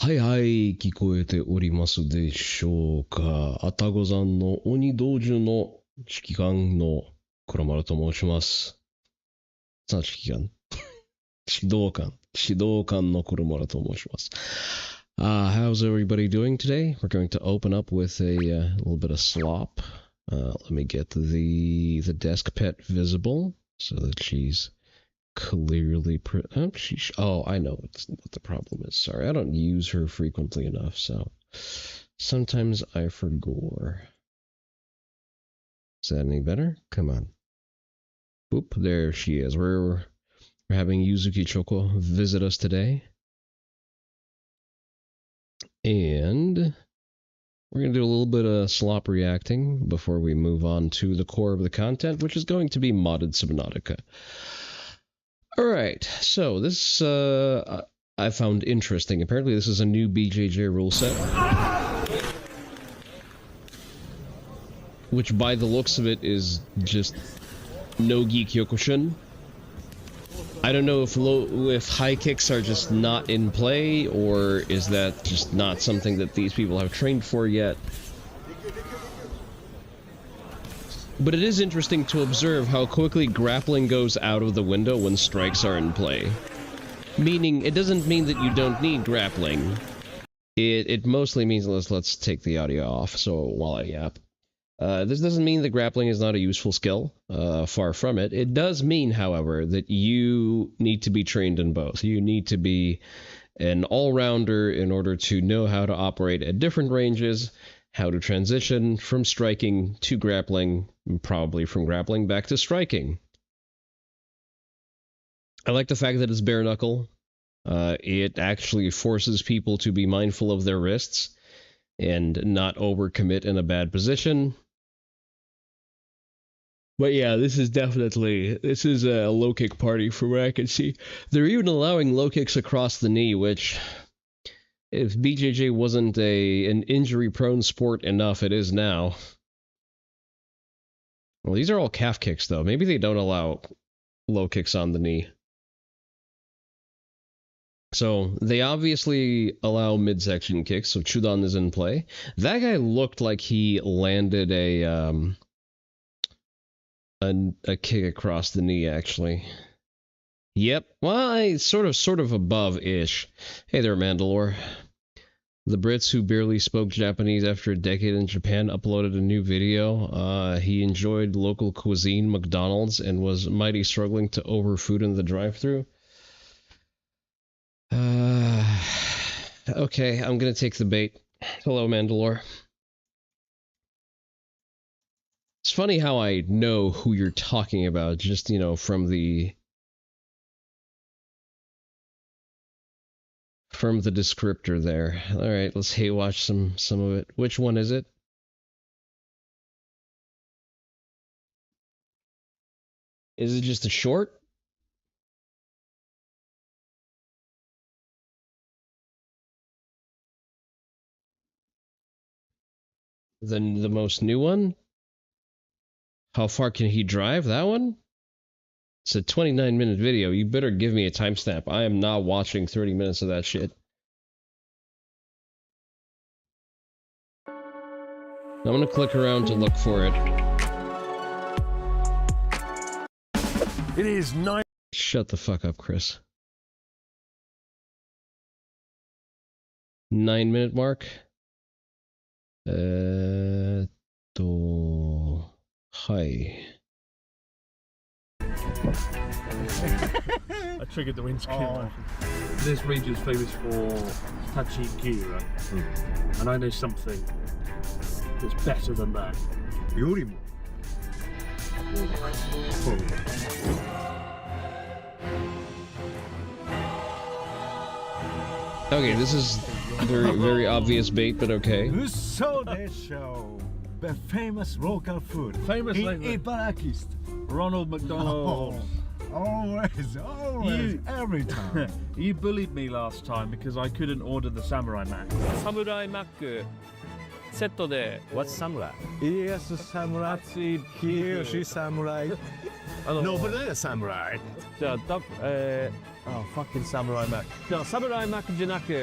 はいはい、聞こえておりますでしょうか。愛宕山の鬼道場の指揮官の黒丸と申します。指揮官指導官の黒丸と申します。How's everybody doing today? We're going to open up with a little bit of slop. Let me get the desk pet visible so that she's clearly I know what the problem is. Sorry, I don't use her frequently enough, so sometimes I forget. Is that any better? Come on. Oop, there she is. We're having Yuzuki Choco visit us today. And we're going to do a little bit of slop reacting before we move on to the core of the content, which is going to be modded Subnautica. Alright, so this I found interesting. Apparently this is a new BJJ rule set. Which by the looks of it is just no-gi Kyokushin. I don't know if high kicks are just not in play, or is that just not something that these people have trained for yet. But it is interesting to observe how quickly grappling goes out of the window when strikes are in play. Meaning, it doesn't mean that you don't need grappling. It mostly means, let's take the audio off, so while I yap. This doesn't mean that grappling is not a useful skill. Far from it. It does mean, however, that you need to be trained in both. You need to be an all-rounder in order to know how to operate at different ranges, how to transition from striking to grappling, probably from grappling back to striking. I like the fact that it's bare knuckle. It actually forces people to be mindful of their wrists and not overcommit in a bad position. But yeah, this is a low kick party from what I can see. They're even allowing low kicks across the knee, which, if BJJ wasn't an injury-prone sport enough, it is now. Well, these are all calf kicks, though. Maybe they don't allow low kicks on the knee. So, they obviously allow midsection kicks, so Chudan is in play. That guy looked like he landed a kick across the knee, actually. Yep, well, sort of above-ish. Hey there, Mandalore. The Brits who barely spoke Japanese after a decade in Japan uploaded a new video. He enjoyed local cuisine, McDonald's, and was mighty struggling to order food in the drive-thru. Okay, I'm gonna take the bait. Hello, Mandalore. It's funny how I know who you're talking about, just, from the descriptor there. Alright, let's hate watch some of it. Which one is it? Is it just a short? Then the most new one? How far can he drive? That one? It's a 29-minute video. You better give me a timestamp. I am not watching 30 minutes of that shit. I'm gonna click around to look for it. It is 9. Shut the fuck up, Chris. 9-minute mark. Hi. I triggered the windscreen. Oh. This region is famous for Tachikira, and I know something that's better than that. Yorimo. Okay, this is very obvious bait, but okay. So they show the famous local food. Famous in like Ibaraki. Ronald McDonald. Always, every time. You bullied me last time because I couldn't order the Samurai Mac. Samurai Mac セットで What's samurai? Yes, samurai. Hiroshi samurai. No, but they're samurai. じゃあfucking Samurai Mac じゃあ Samurai Mac じゃなく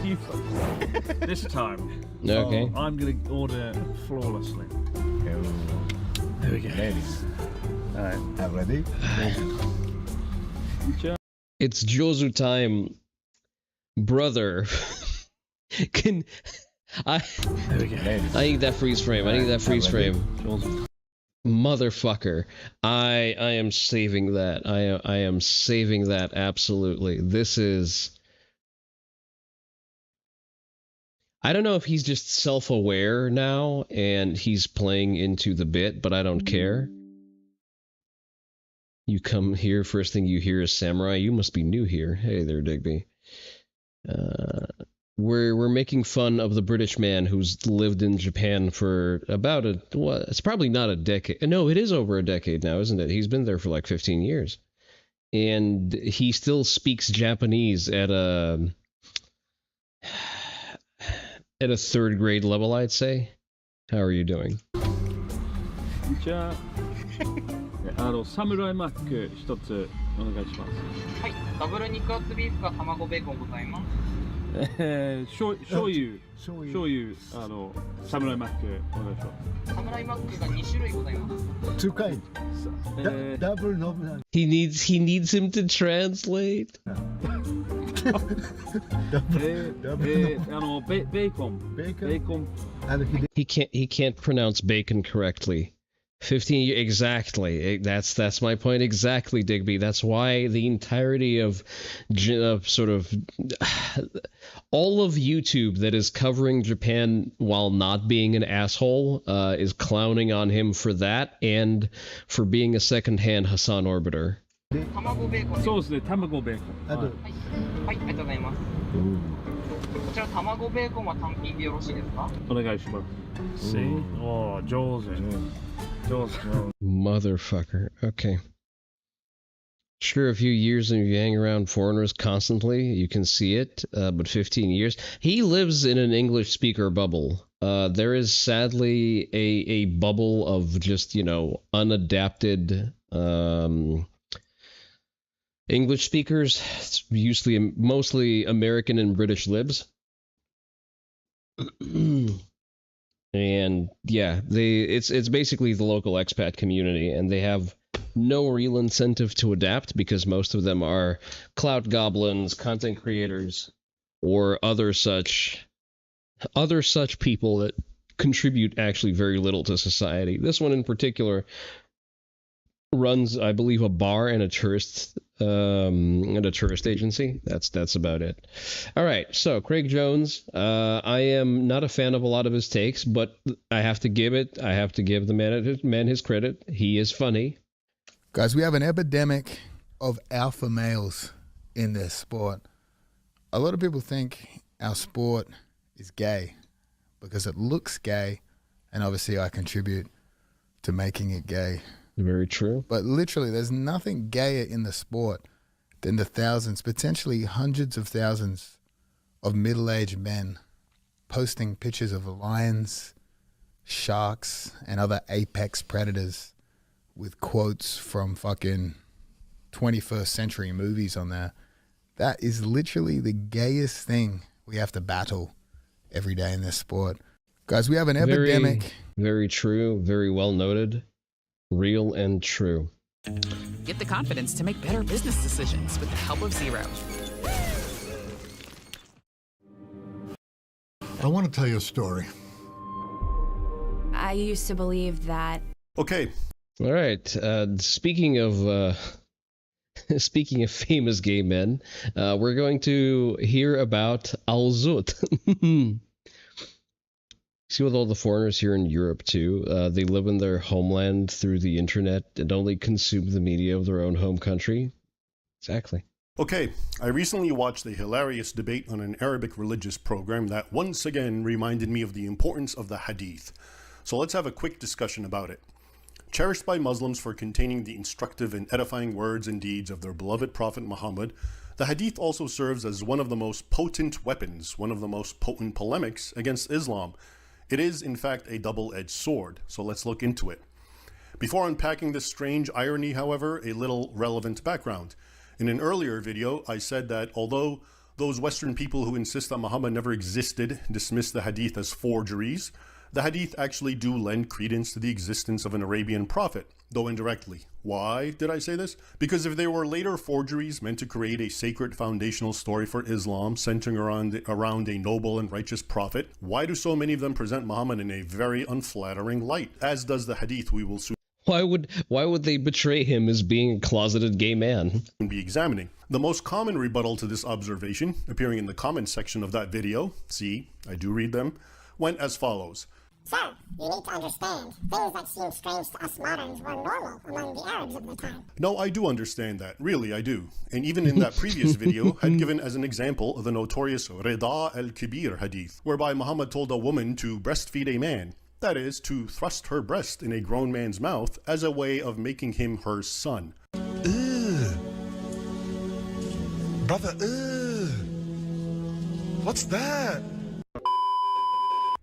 You fuck. This time. Okay. Oh, I'm going to order flawlessly. There we go. Ladies. All right. I'm ready. It's Jozu time, brother. Can I? There we go. Ladies. I need that freeze frame. I need that freeze frame. Motherfucker. I am saving that. I am saving that absolutely. This is. I don't know if he's just self-aware now and he's playing into the bit, but I don't care. You come here, first thing you hear is samurai. You must be new here. Hey there, Digby. We're making fun of the British man who's lived in Japan for about it's probably not a decade. No, it is over a decade now, isn't it? He's been there for like 15 years. And he still speaks Japanese at a third grade level, I'd say. How are you doing? じゃあ、サムライマック一つお願いします。はい、ダブル肉厚ビーフか卵ベーコンございます。醤油、サムライマックお願いします。サムライマックが2種類ございます。 Two kind. Double no. He needs him to translate. ベーコン。 And He can't pronounce bacon correctly. 15 exactly. That's my point exactly, Digby. That's why the entirety of sort of all of YouTube that is covering Japan while not being an asshole is clowning on him for that and for being a second-hand Hassan Orbiter. 卵ベーコンで。そうですね、卵ベーコン。はい。はい、ありがとうございます。こちら卵ベーコンは単品でよろしいですか？お願いします。 See? Oh, 上手。上手。 Motherfucker. Okay. Sure, a few years and you hang around foreigners constantly, you can see it, but 15 years. He lives in an English speaker bubble. There is sadly a bubble of just, unadapted English speakers. It's usually mostly American and British libs. And yeah, it's basically the local expat community, and they have no real incentive to adapt because most of them are clout goblins, content creators, or other such people that contribute actually very little to society. This one in particular runs, I believe, a bar and a tourist agency. That's about it. All right, so Craig Jones. I am not a fan of a lot of his takes, but I have to give the man his credit. He is funny. Guys, we have an epidemic of alpha males in this sport. A lot of people think our sport is gay because it looks gay, and obviously I contribute to making it gay. Very true. But literally, there's nothing gayer in the sport than the thousands, potentially hundreds of thousands of middle-aged men posting pictures of lions, sharks, and other apex predators with quotes from fucking 21st century movies on there. That is literally the gayest thing we have to battle every day in this sport. Guys, we have an epidemic. Very true. Very well noted. Real and true. Get the confidence to make better business decisions with the help of Zero. I want to tell you a story. I used to believe that. Okay. All right. Speaking of famous gay men, we're going to hear about Alzut. See, with all the foreigners here in Europe too, they live in their homeland through the internet and only consume the media of their own home country. Exactly. Okay, I recently watched a hilarious debate on an Arabic religious program that once again reminded me of the importance of the Hadith. So let's have a quick discussion about it. Cherished by Muslims for containing the instructive and edifying words and deeds of their beloved Prophet Muhammad, the Hadith also serves as one of the most potent weapons, one of the most potent polemics against Islam. It is, in fact, a double-edged sword, so let's look into it. Before unpacking this strange irony, however, a little relevant background. In an earlier video, I said that although Those Western people who insist that Muhammad never existed dismiss the hadith as forgeries. The hadith actually do lend credence to the existence of an Arabian prophet, though indirectly. Why did I say this? Because if they were later forgeries meant to create a sacred foundational story for Islam centering around a noble and righteous prophet, why do so many of them present Muhammad in a very unflattering light, as does the hadith we will soon Why would they betray him as being a closeted gay man? be examining? The most common rebuttal to this observation, appearing in the comments section of that video, see, I do read them, went as follows. Sir, you need to understand, things that seem strange to us moderns were normal among the Arabs of the time. No, I do understand that. Really, I do. And even in that previous video, had given as an example the notorious Rida al-Kibir hadith, whereby Muhammad told a woman to breastfeed a man. That is, to thrust her breast in a grown man's mouth as a way of making him her son. Ugh. Brother, ugh. What's that?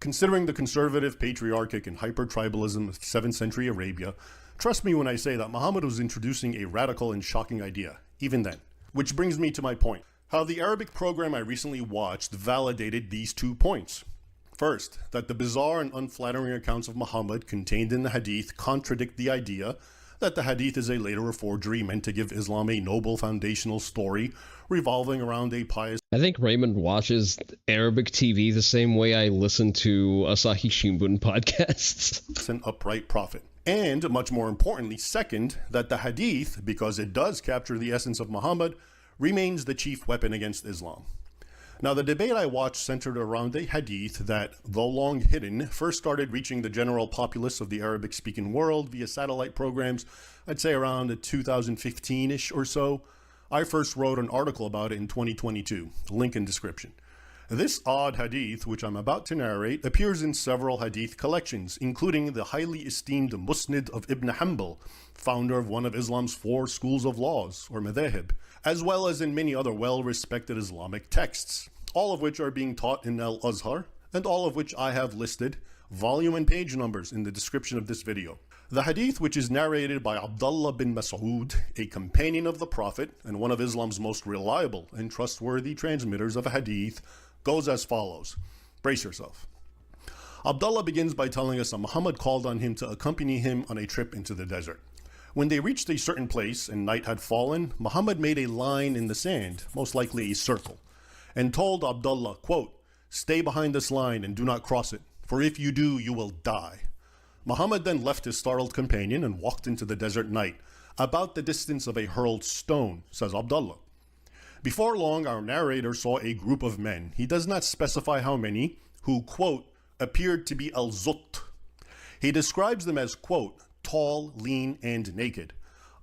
Considering the conservative, patriarchic, and hyper-tribalism of 7th century Arabia, trust me when I say that Muhammad was introducing a radical and shocking idea, even then. Which brings me to my point. How the Arabic program I recently watched validated these 2 points. First, that the bizarre and unflattering accounts of Muhammad contained in the hadith contradict the idea that the hadith is a later forgery meant to give Islam a noble foundational story revolving around a pious... I think Raymond watches Arabic TV the same way I listen to Asahi Shimbun podcasts. ...an upright prophet. And, much more importantly, second, that the hadith, because it does capture the essence of Muhammad, remains the chief weapon against Islam. Now, the debate I watched centered around a hadith that, though long hidden, first started reaching the general populace of the Arabic-speaking world via satellite programs, I'd say around 2015-ish or so. I first wrote an article about it in 2022, link in description. This odd hadith, which I'm about to narrate, appears in several hadith collections, including the highly esteemed Musnad of Ibn Hanbal, founder of one of Islam's 4 schools of laws, or madhahib, as well as in many other well-respected Islamic texts, all of which are being taught in Al-Azhar, and all of which I have listed volume and page numbers in the description of this video. The hadith, which is narrated by Abdullah bin Mas'ud, a companion of the Prophet and one of Islam's most reliable and trustworthy transmitters of a hadith, goes as follows. Brace yourself. Abdullah begins by telling us that Muhammad called on him to accompany him on a trip into the desert. When they reached a certain place and night had fallen, Muhammad made a line in the sand, most likely a circle, and told Abdullah, quote, "Stay behind this line and do not cross it, for if you do, you will die." Muhammad then left his startled companion and walked into the desert night, about the distance of a hurled stone, says Abdullah. Before long, our narrator saw a group of men, he does not specify how many, who, quote, appeared to be al-Zut. He describes them as, quote, tall, lean, and naked.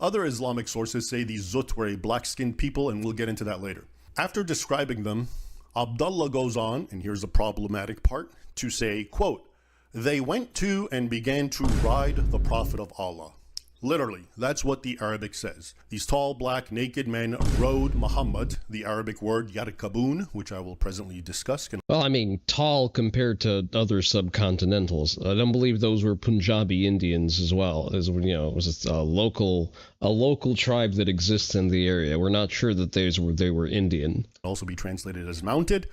Other Islamic sources say these Zut were a black-skinned people, and we'll get into that later. After describing them, Abdullah goes on, and here's the problematic part, to say, quote, they went to and began to ride the Prophet of Allah. Literally, that's what the Arabic says. These tall, black, naked men rode Muhammad, the Arabic word yarkabun, which I will presently discuss. Well, I mean, tall compared to other subcontinentals. I don't believe those were Punjabi Indians as well. As you know, it was a local tribe that exists in the area. We're not sure that they were Indian. Also be translated as mounted,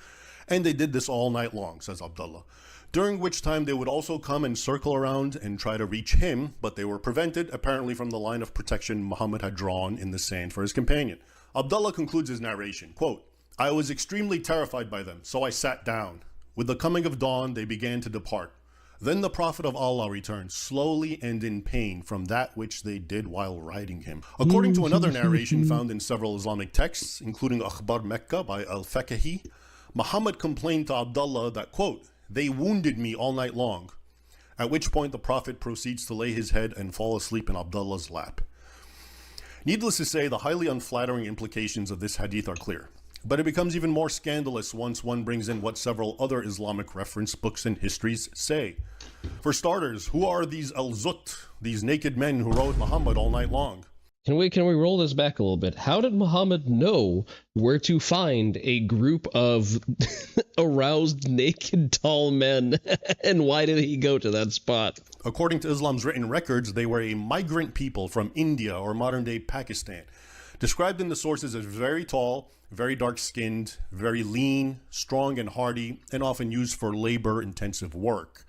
and they did this all night long, says Abdullah. During which time they would also come and circle around and try to reach him, but they were prevented, apparently from the line of protection Muhammad had drawn in the sand for his companion. Abdullah concludes his narration, quote, I was extremely terrified by them, so I sat down. With the coming of dawn, they began to depart. Then the Prophet of Allah returned, slowly and in pain, from that which they did while riding him. According to another narration found in several Islamic texts, including Akhbar Mecca by Al-Fakahi, Muhammad complained to Abdullah that, quote, they wounded me all night long, at which point the Prophet proceeds to lay his head and fall asleep in Abdullah's lap. Needless to say, the highly unflattering implications of this hadith are clear, but it becomes even more scandalous once one brings in what several other Islamic reference books and histories say. For starters, who are these al-Zut, these naked men who rode Muhammad all night long? Can we roll this back a little bit? How did Muhammad know where to find a group of aroused, naked, tall men, and why did he go to that spot? According to Islam's written records, they were a migrant people from India or modern-day Pakistan. described in the sources as very tall, very dark-skinned, very lean, strong and hardy, and often used for labor-intensive work.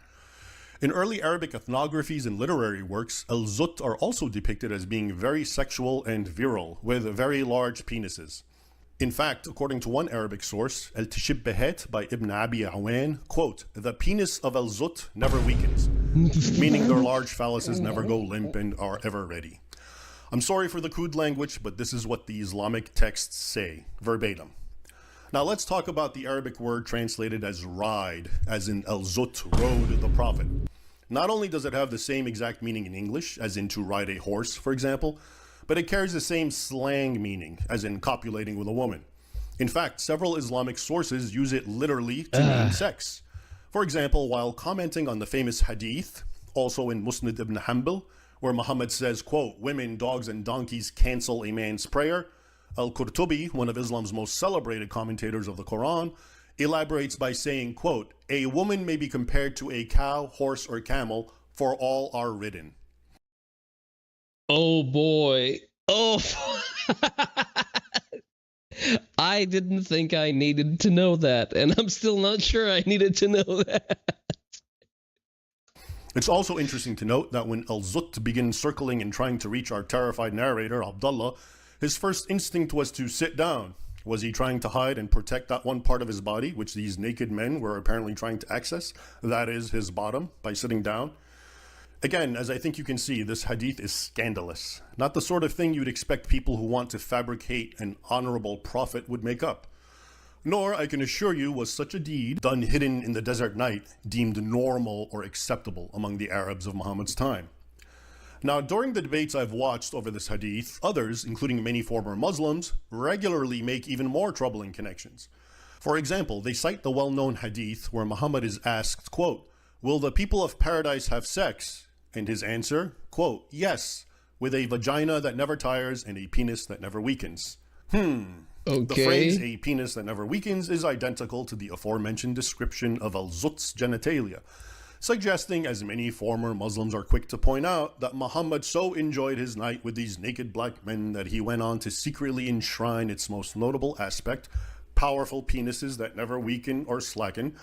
In early Arabic ethnographies and literary works, al-Zut are also depicted as being very sexual and virile, with very large penises. In fact, according to one Arabic source, Al-Tashibbahat by Ibn Abi Awan, quote, "The penis of al-Zut never weakens," meaning their large phalluses never go limp and are ever ready. I'm sorry for the crude language, but this is what the Islamic texts say, verbatim. Now let's talk about the Arabic word translated as ride, as in al-Zut rode the Prophet. Not only does it have the same exact meaning in English, as in to ride a horse, for example, but it carries the same slang meaning, as in copulating with a woman. In fact, several Islamic sources use it literally to mean sex. For example, while commenting on the famous hadith, also in Musnad ibn Hanbal, where Muhammad says, quote, "Women, dogs, and donkeys cancel a man's prayer," Al-Qurtubi, one of Islam's most celebrated commentators of the Quran, elaborates by saying, quote, "A woman may be compared to a cow, horse, or camel, for all are ridden." Oh boy. Oh. I didn't think I needed to know that, and I'm still not sure I needed to know that. It's also interesting to note that when al-Zut begins circling and trying to reach our terrified narrator, Abdullah, his first instinct was to sit down. Was he trying to hide and protect that one part of his body, which these naked men were apparently trying to access? That is, his bottom, by sitting down. Again, as I think you can see, this hadith is scandalous. Not the sort of thing you'd expect people who want to fabricate an honorable prophet would make up. Nor, I can assure you, was such a deed, done hidden in the desert night, deemed normal or acceptable among the Arabs of Muhammad's time. Now, during the debates I've watched over this hadith, others, including many former Muslims, regularly make even more troubling connections. For example, they cite the well-known hadith where Muhammad is asked, quote, "Will the people of paradise have sex?" And his answer, quote, "Yes, with a vagina that never tires and a penis that never weakens." Okay. The phrase "a penis that never weakens" is identical to the aforementioned description of al-Zut's genitalia, suggesting, as many former Muslims are quick to point out, that Muhammad so enjoyed his night with these naked black men that he went on to secretly enshrine its most notable aspect, powerful penises that never weaken or slacken,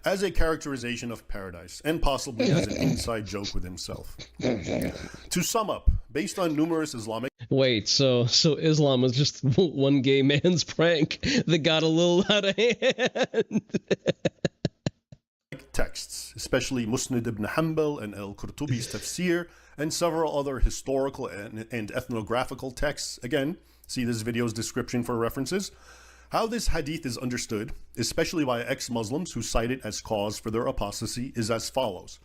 as a characterization of paradise, and possibly as an inside joke with himself. To sum up, based on numerous Islamic Wait, so Islam was just one gay man's prank that got a little out of hand. texts, especially Musnad ibn Hanbal and Al-Qurtubi's tafsir, and several other historical and ethnographical texts. Again, see this video's description for references. How this hadith is understood, especially by ex-Muslims who cite it as cause for their apostasy, is as follows.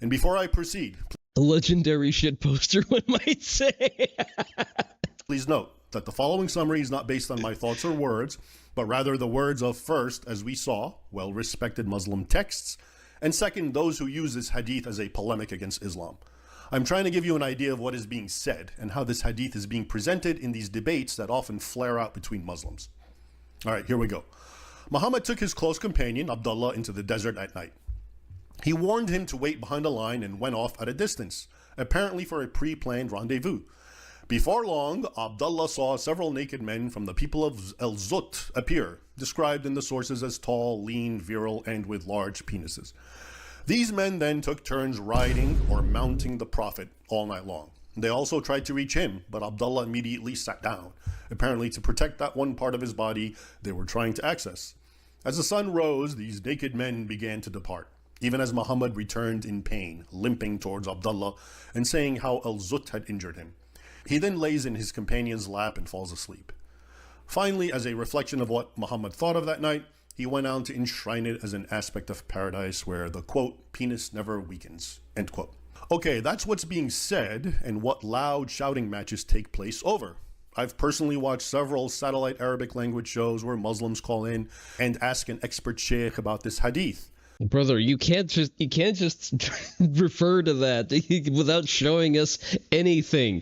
And before I proceed, a legendary shitposter, one might say. Please note that the following summary is not based on my thoughts or words, but rather the words of, first, as we saw, well-respected Muslim texts, and second, those who use this hadith as a polemic against Islam. I'm trying to give you an idea of what is being said and how this hadith is being presented in these debates that often flare out between Muslims. All right, here we go. Muhammad took his close companion, Abdullah, into the desert at night. He warned him to wait behind a line and went off at a distance, apparently for a pre-planned rendezvous. Before long, Abdullah saw several naked men from the people of al-Zut appear, described in the sources as tall, lean, virile, and with large penises. These men then took turns riding or mounting the Prophet all night long. They also tried to reach him, but Abdullah immediately sat down, apparently to protect that one part of his body they were trying to access. As the sun rose, these naked men began to depart, even as Muhammad returned in pain, limping towards Abdullah and saying how al-Zut had injured him. He then lays in his companion's lap and falls asleep. Finally, as a reflection of what Muhammad thought of that night, he went on to enshrine it as an aspect of paradise where the, quote, "penis never weakens," end quote. Okay, that's what's being said and what loud shouting matches take place over. I've personally watched several satellite Arabic language shows where Muslims call in and ask an expert sheikh about this hadith. Brother, you can't just refer to that without showing us anything.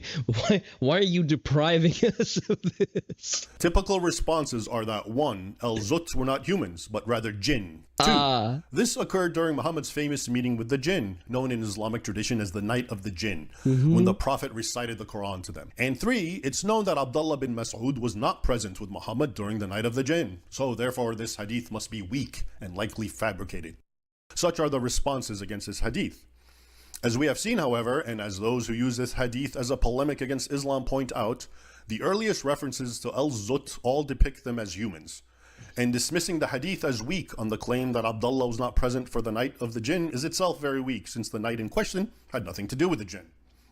Why are you depriving us of this? Typical responses are that 1. Al-Zut were not humans, but rather jinn. 2. This occurred during Muhammad's famous meeting with the jinn, known in Islamic tradition as the Night of the Jinn, when the Prophet recited the Quran to them. And 3. It's known that Abdullah bin Mas'ud was not present with Muhammad during the Night of the Jinn, so therefore this hadith must be weak and likely fabricated. Such are the responses against this hadith. As we have seen, however, and as those who use this hadith as a polemic against Islam point out, the earliest references to Al-Zut all depict them as humans. And dismissing the hadith as weak on the claim that Abdullah was not present for the Night of the Jinn is itself very weak, since the night in question had nothing to do with the jinn.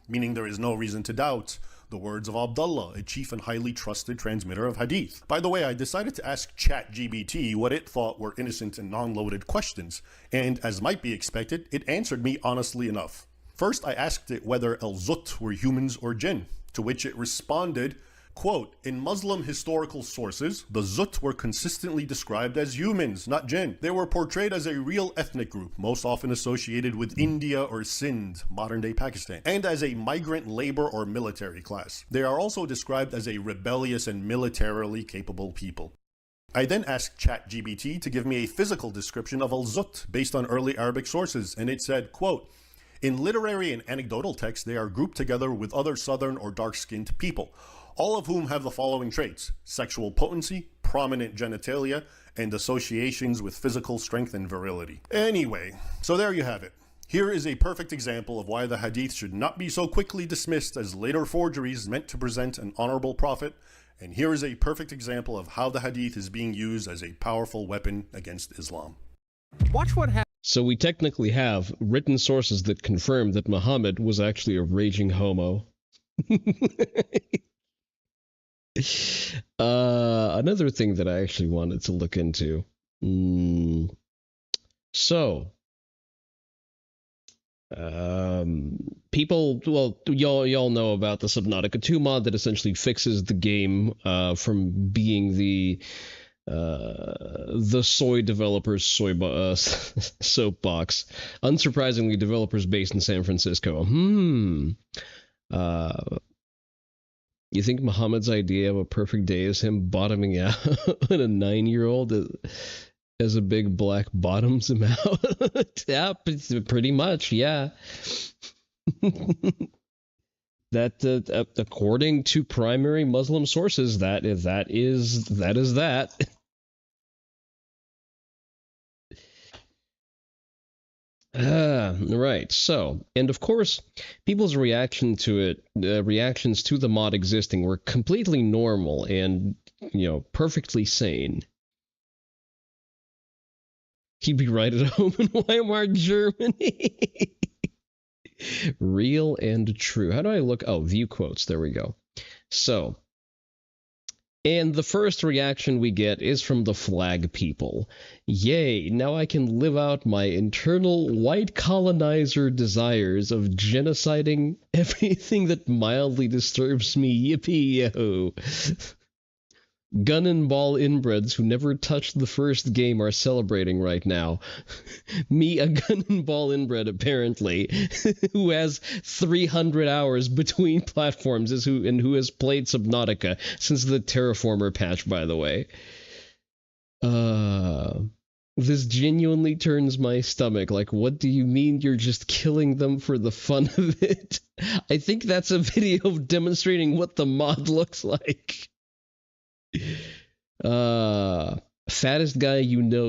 Meaning there is no reason to doubt the words of Abdullah, a chief and highly trusted transmitter of hadith. By the way, I decided to ask ChatGPT what it thought were innocent and non-loaded questions, and as might be expected, it answered me honestly enough. First, I asked it whether Al-Zut were humans or jinn, to which it responded, quote, in Muslim historical sources, the Zut were consistently described as humans, not jinn. They were portrayed as a real ethnic group, most often associated with India or Sindh, modern-day Pakistan, and as a migrant labor or military class. They are also described as a rebellious and militarily capable people. I then asked ChatGPT to give me a physical description of Al-Zut based on early Arabic sources, and it said, quote, in literary and anecdotal texts, they are grouped together with other southern or dark-skinned people, all of whom have the following traits: sexual potency, prominent genitalia, and associations with physical strength and virility. Anyway, so there you have it. Here is a perfect example of why the hadith should not be so quickly dismissed as later forgeries meant to present an honorable prophet, and here is a perfect example of how the hadith is being used as a powerful weapon against Islam. Watch what happens. So we technically have written sources that confirm that Muhammad was actually a raging homo. Another thing that I actually wanted to look into. People, well, y'all know about the Subnautica 2 mod that essentially fixes the game from being the soy developers' soapbox. Unsurprisingly, developers based in San Francisco. You think Muhammad's idea of a perfect day is him bottoming out when a 9-year-old as a big black bottoms him out? Yeah, pretty much, yeah. That according to primary Muslim sources, that is that. Right. So, and of course, people's reactions to the mod existing were completely normal and, perfectly sane. He'd be right at home in Weimar, Germany. Real and true. How do I look? Oh, view quotes. There we go. So, and the first reaction we get is from the flag people. Yay, now I can live out my internal white colonizer desires of genociding everything that mildly disturbs me. Yippee-yo. Gun and ball inbreds who never touched the first game are celebrating right now. Me, a gun and ball inbred, apparently, who has 300 hours between platforms and who has played Subnautica since the Terraformer patch, by the way. This genuinely turns my stomach. Like, what do you mean you're just killing them for the fun of it? I think that's a video demonstrating what the mod looks like. Fattest guy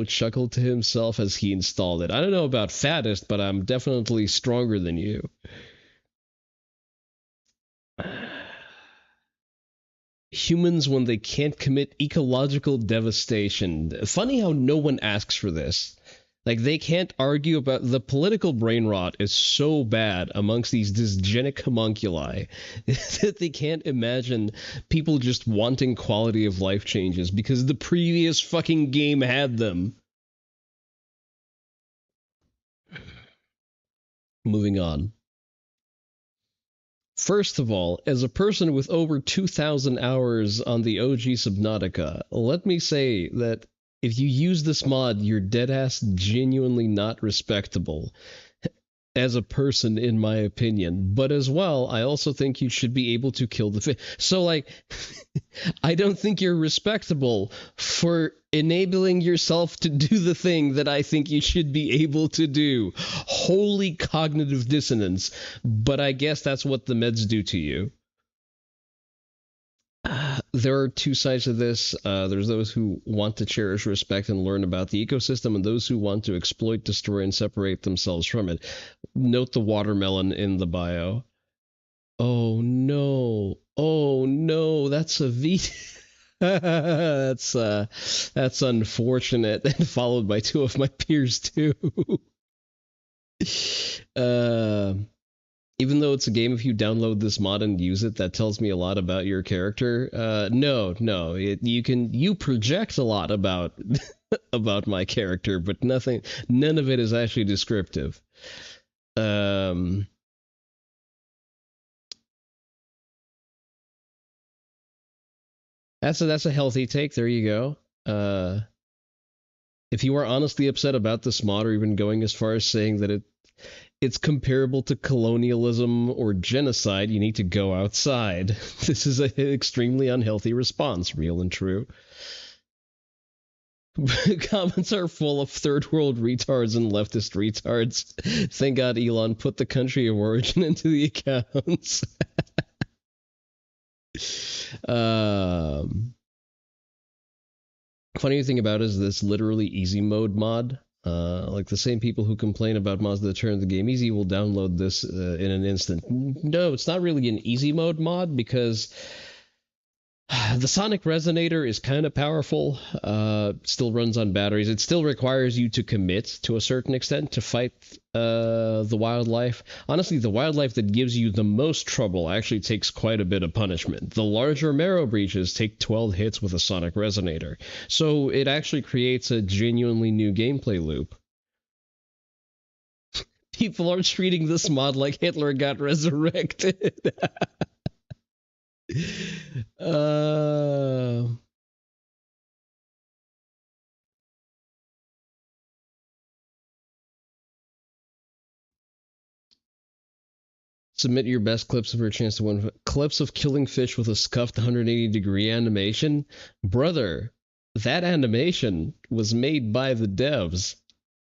chuckled to himself as he installed it. I don't know about fattest, but I'm definitely stronger than you. Humans when they can't commit ecological devastation. Funny how no one asks for this. Like, they can't argue about the political brain rot is so bad amongst these dysgenic homunculi that they can't imagine people just wanting quality of life changes because the previous fucking game had them. Moving on. First of all, as a person with over 2,000 hours on the OG Subnautica, let me say that if you use this mod, you're deadass genuinely not respectable as a person, in my opinion. But as well, I also think you should be able to kill the fish. So, like, I don't think you're respectable for enabling yourself to do the thing that I think you should be able to do. Holy cognitive dissonance. But I guess that's what the meds do to you. There are two sides of this. There's those who want to cherish, respect, and learn about the ecosystem, and those who want to exploit, destroy, and separate themselves from it. Note the watermelon in the bio. Oh no. Oh no, that's a V. That's unfortunate, and followed by two of my peers too. Even though it's a game, if you download this mod and use it, that tells me a lot about your character. No, you project a lot about about my character, but none of it is actually descriptive. That's a healthy take. There you go. If you are honestly upset about this mod, or even going as far as saying that it's comparable to colonialism or genocide, you need to go outside. This is an extremely unhealthy response, real and true. Comments are full of third world retards and leftist retards. Thank God Elon put the country of origin into the accounts. Funny thing about it is this literally easy mode mod. Like the same people who complain about mods that turn the game easy will download this in an instant. No, it's not really an easy mode mod because the sonic resonator is kind of powerful. Still runs on batteries. It still requires you to commit to a certain extent to fight the wildlife. Honestly, the wildlife that gives you the most trouble actually takes quite a bit of punishment. The larger Marrowbreaches take 12 hits with a sonic resonator. So it actually creates a genuinely new gameplay loop. People are treating this mod like Hitler got resurrected. Submit your best clips of your chance to win. Clips of killing fish with a scuffed 180-degree animation. Brother, that animation was made by the devs.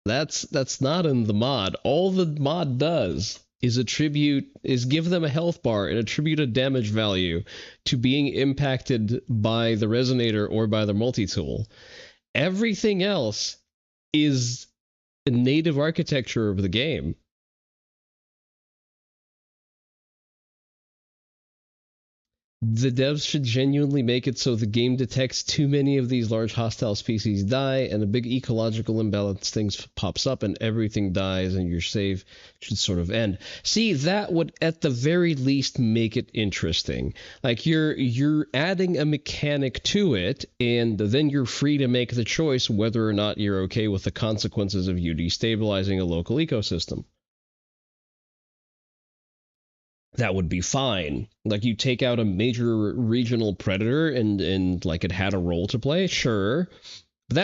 That's not in the mod. All the mod does is give them a health bar and attribute a damage value to being impacted by the resonator or by the multi-tool. Everything else is a native architecture of the game. The devs should genuinely make it so the game detects too many of these large hostile species die, and a big ecological imbalance thing pops up and everything dies and your save should sort of end. See, that would at the very least make it interesting. Like you're adding a mechanic to it, and then you're free to make the choice whether or not you're okay with the consequences of you destabilizing a local ecosystem. That would be fine. Like, you take out a major regional predator and like it had a role to play, sure. But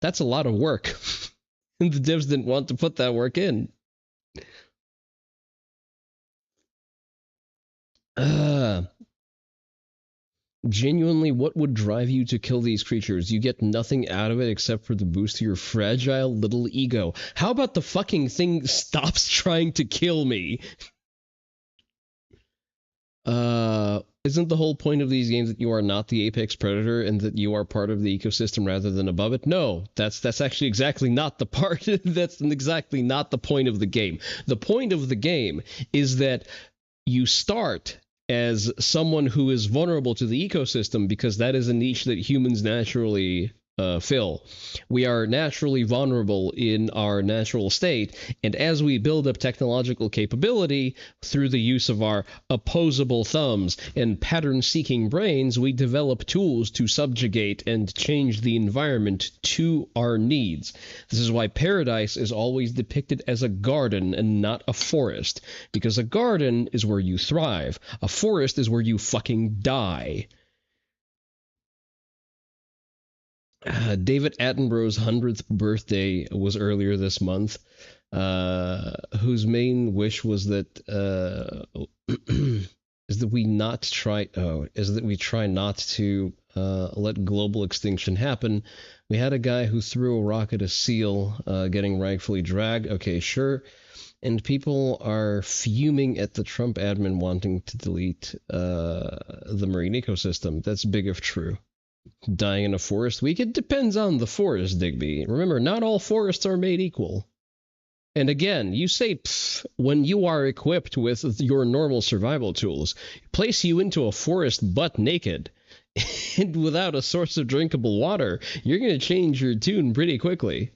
that's a lot of work. And the devs didn't want to put that work in. Genuinely, what would drive you to kill these creatures? You get nothing out of it except for the boost to your fragile little ego. How about the fucking thing stops trying to kill me? Isn't the whole point of these games that you are not the apex predator and that you are part of the ecosystem rather than above it? No, that's actually exactly not the part. That's exactly not the point of the game. The point of the game is that you start as someone who is vulnerable to the ecosystem because that is a niche that humans naturally fill. We are naturally vulnerable in our natural state, and as we build up technological capability through the use of our opposable thumbs and pattern-seeking brains, we develop tools to subjugate and change the environment to our needs. This is why paradise is always depicted as a garden and not a forest, because a garden is where you thrive. A forest is where you fucking die. David Attenborough's 100th birthday was earlier this month, whose main wish was that we try not to let global extinction happen. We had a guy who threw a rock at a seal, getting rightfully dragged. Okay, sure. And people are fuming at the Trump admin wanting to delete the marine ecosystem. That's big if true. Dying in a forest week? It depends on the forest, Digby. Remember, not all forests are made equal. And again, you say, pfft, when you are equipped with your normal survival tools, place you into a forest butt naked and without a source of drinkable water, you're going to change your tune pretty quickly.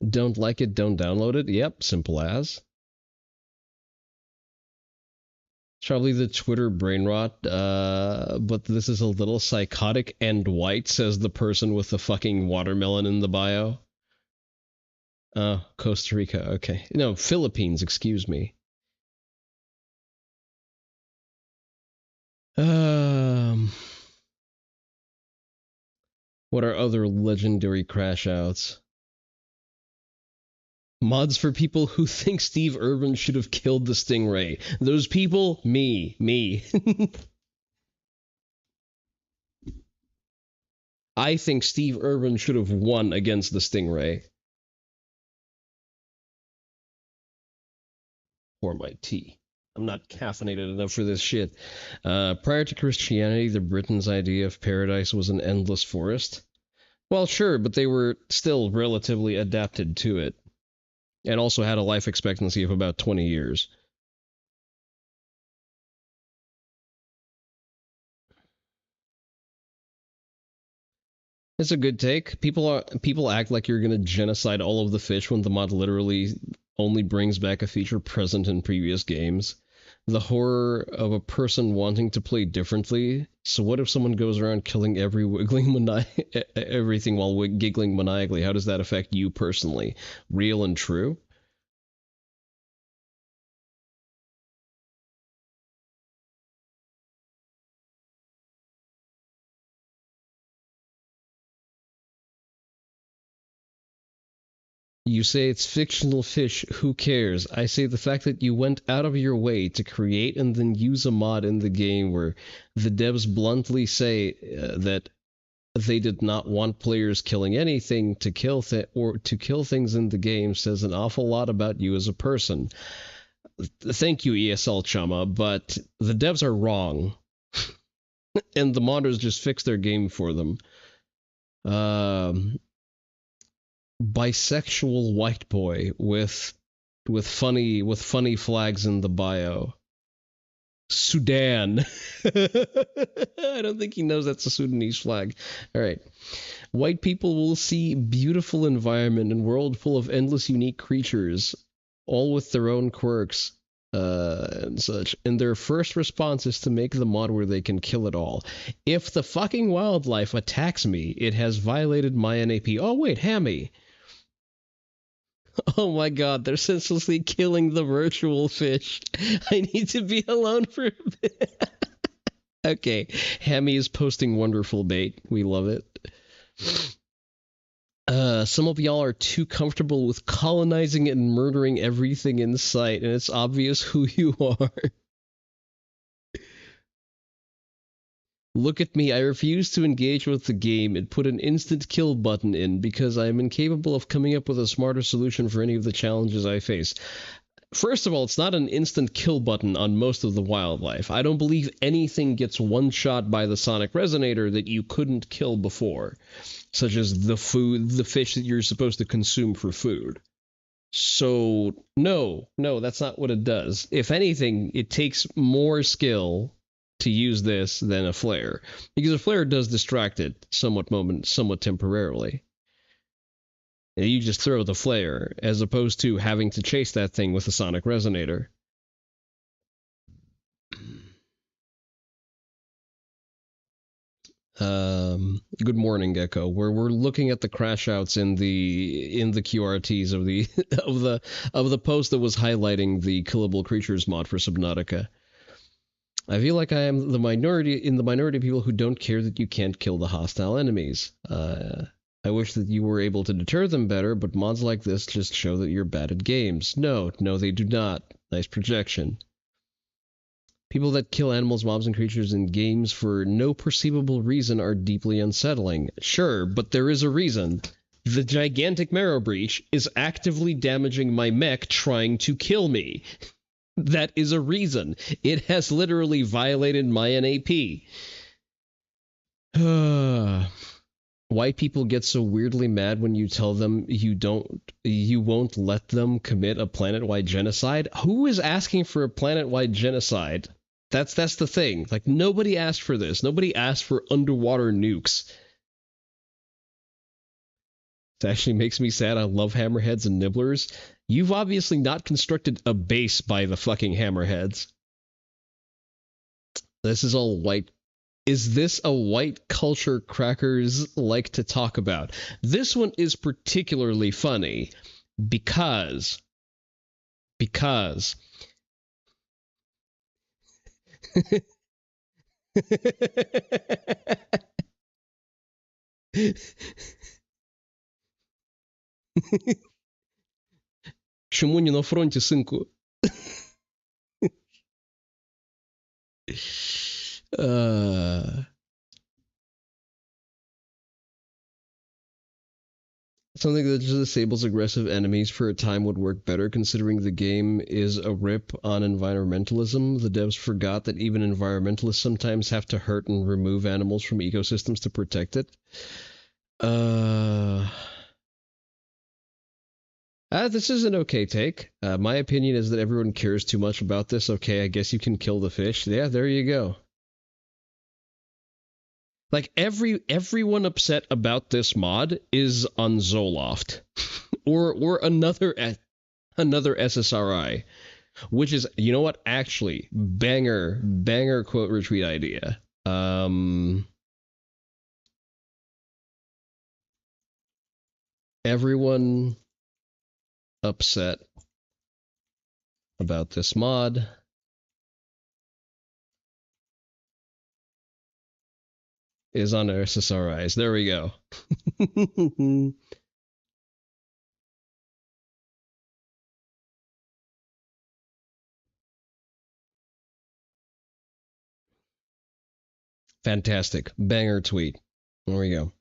Don't like it, don't download it? Yep, simple as. It's probably the Twitter brain rot, but this is a little psychotic and white, says the person with the fucking watermelon in the bio. Costa Rica, okay. No, Philippines, excuse me. What are other legendary crash outs? Mods for people who think Steve Irwin should have killed the Stingray. Those people? Me. I think Steve Irwin should have won against the Stingray. Pour my tea. I'm not caffeinated enough for this shit. Prior to Christianity, the Britons' idea of paradise was an endless forest. Well, sure, but they were still relatively adapted to it. And also had a life expectancy of about 20 years. It's a good take. People act like you're going to genocide all of the fish when the mod literally only brings back a feature present in previous games. The horror of a person wanting to play differently. So what if someone goes around killing everything while giggling maniacally? How does that affect you personally? Real and true? You say it's fictional fish, who cares? I say the fact that you went out of your way to create and then use a mod in the game where the devs bluntly say that they did not want players killing anything to kill things in the game says an awful lot about you as a person. Thank you, ESL Chama, but the devs are wrong. And the modders just fix their game for them. Bisexual white boy with funny flags in the bio. Sudan. I don't think he knows that's a Sudanese flag. All right. White people will see beautiful environment and world full of endless unique creatures, all with their own quirks and such. And their first response is to make the mod where they can kill it all. If the fucking wildlife attacks me, it has violated my NAP. Oh, wait, Hammy. Oh my god, they're senselessly killing the virtual fish. I need to be alone for a bit. Okay, Hammy is posting wonderful bait. We love it. Some of y'all are too comfortable with colonizing and murdering everything in sight, and it's obvious who you are. Look at me, I refuse to engage with the game and put an instant kill button in because I am incapable of coming up with a smarter solution for any of the challenges I face. First of all, it's not an instant kill button on most of the wildlife. I don't believe anything gets one shot by the sonic resonator that you couldn't kill before, such as the fish that you're supposed to consume for food. So, no, that's not what it does. If anything, it takes more skill to use this than a flare, because a flare does distract it somewhat temporarily. And you just throw the flare as opposed to having to chase that thing with a sonic resonator. Good morning, Gecko. We're looking at the crash outs in the QRTs of the post that was highlighting the killable creatures mod for Subnautica. I feel like I am the minority of people who don't care that you can't kill the hostile enemies. I wish that you were able to deter them better, but mods like this just show that you're bad at games. No, they do not. Nice projection. People that kill animals, mobs, and creatures in games for no perceivable reason are deeply unsettling. Sure, but there is a reason. The gigantic Marrowbreach is actively damaging my mech trying to kill me. That is a reason. It has literally violated my NAP. White people get so weirdly mad when you tell them you won't let them commit a planet-wide genocide. Who is asking for a planet-wide genocide? That's the thing. Like, nobody asked for this. Nobody asked for underwater nukes. It actually makes me sad. I love hammerheads and nibblers. You've obviously not constructed a base by the fucking hammerheads. This is all white. Is this a white culture crackers like to talk about? This one is particularly funny because Чому не на фронті, синку? Something that just disables aggressive enemies for a time would work better, considering the game is a rip on environmentalism. The devs forgot that even environmentalists sometimes have to hurt and remove animals from ecosystems to protect it. This is an okay take. My opinion is that everyone cares too much about this. Okay, I guess you can kill the fish. Yeah, there you go. Like, everyone upset about this mod is on Zoloft. or another SSRI. Which is, you know what? Actually, banger quote retweet idea. Everyone upset about this mod is on SSRIs. There we go. Fantastic. Banger tweet. There we go.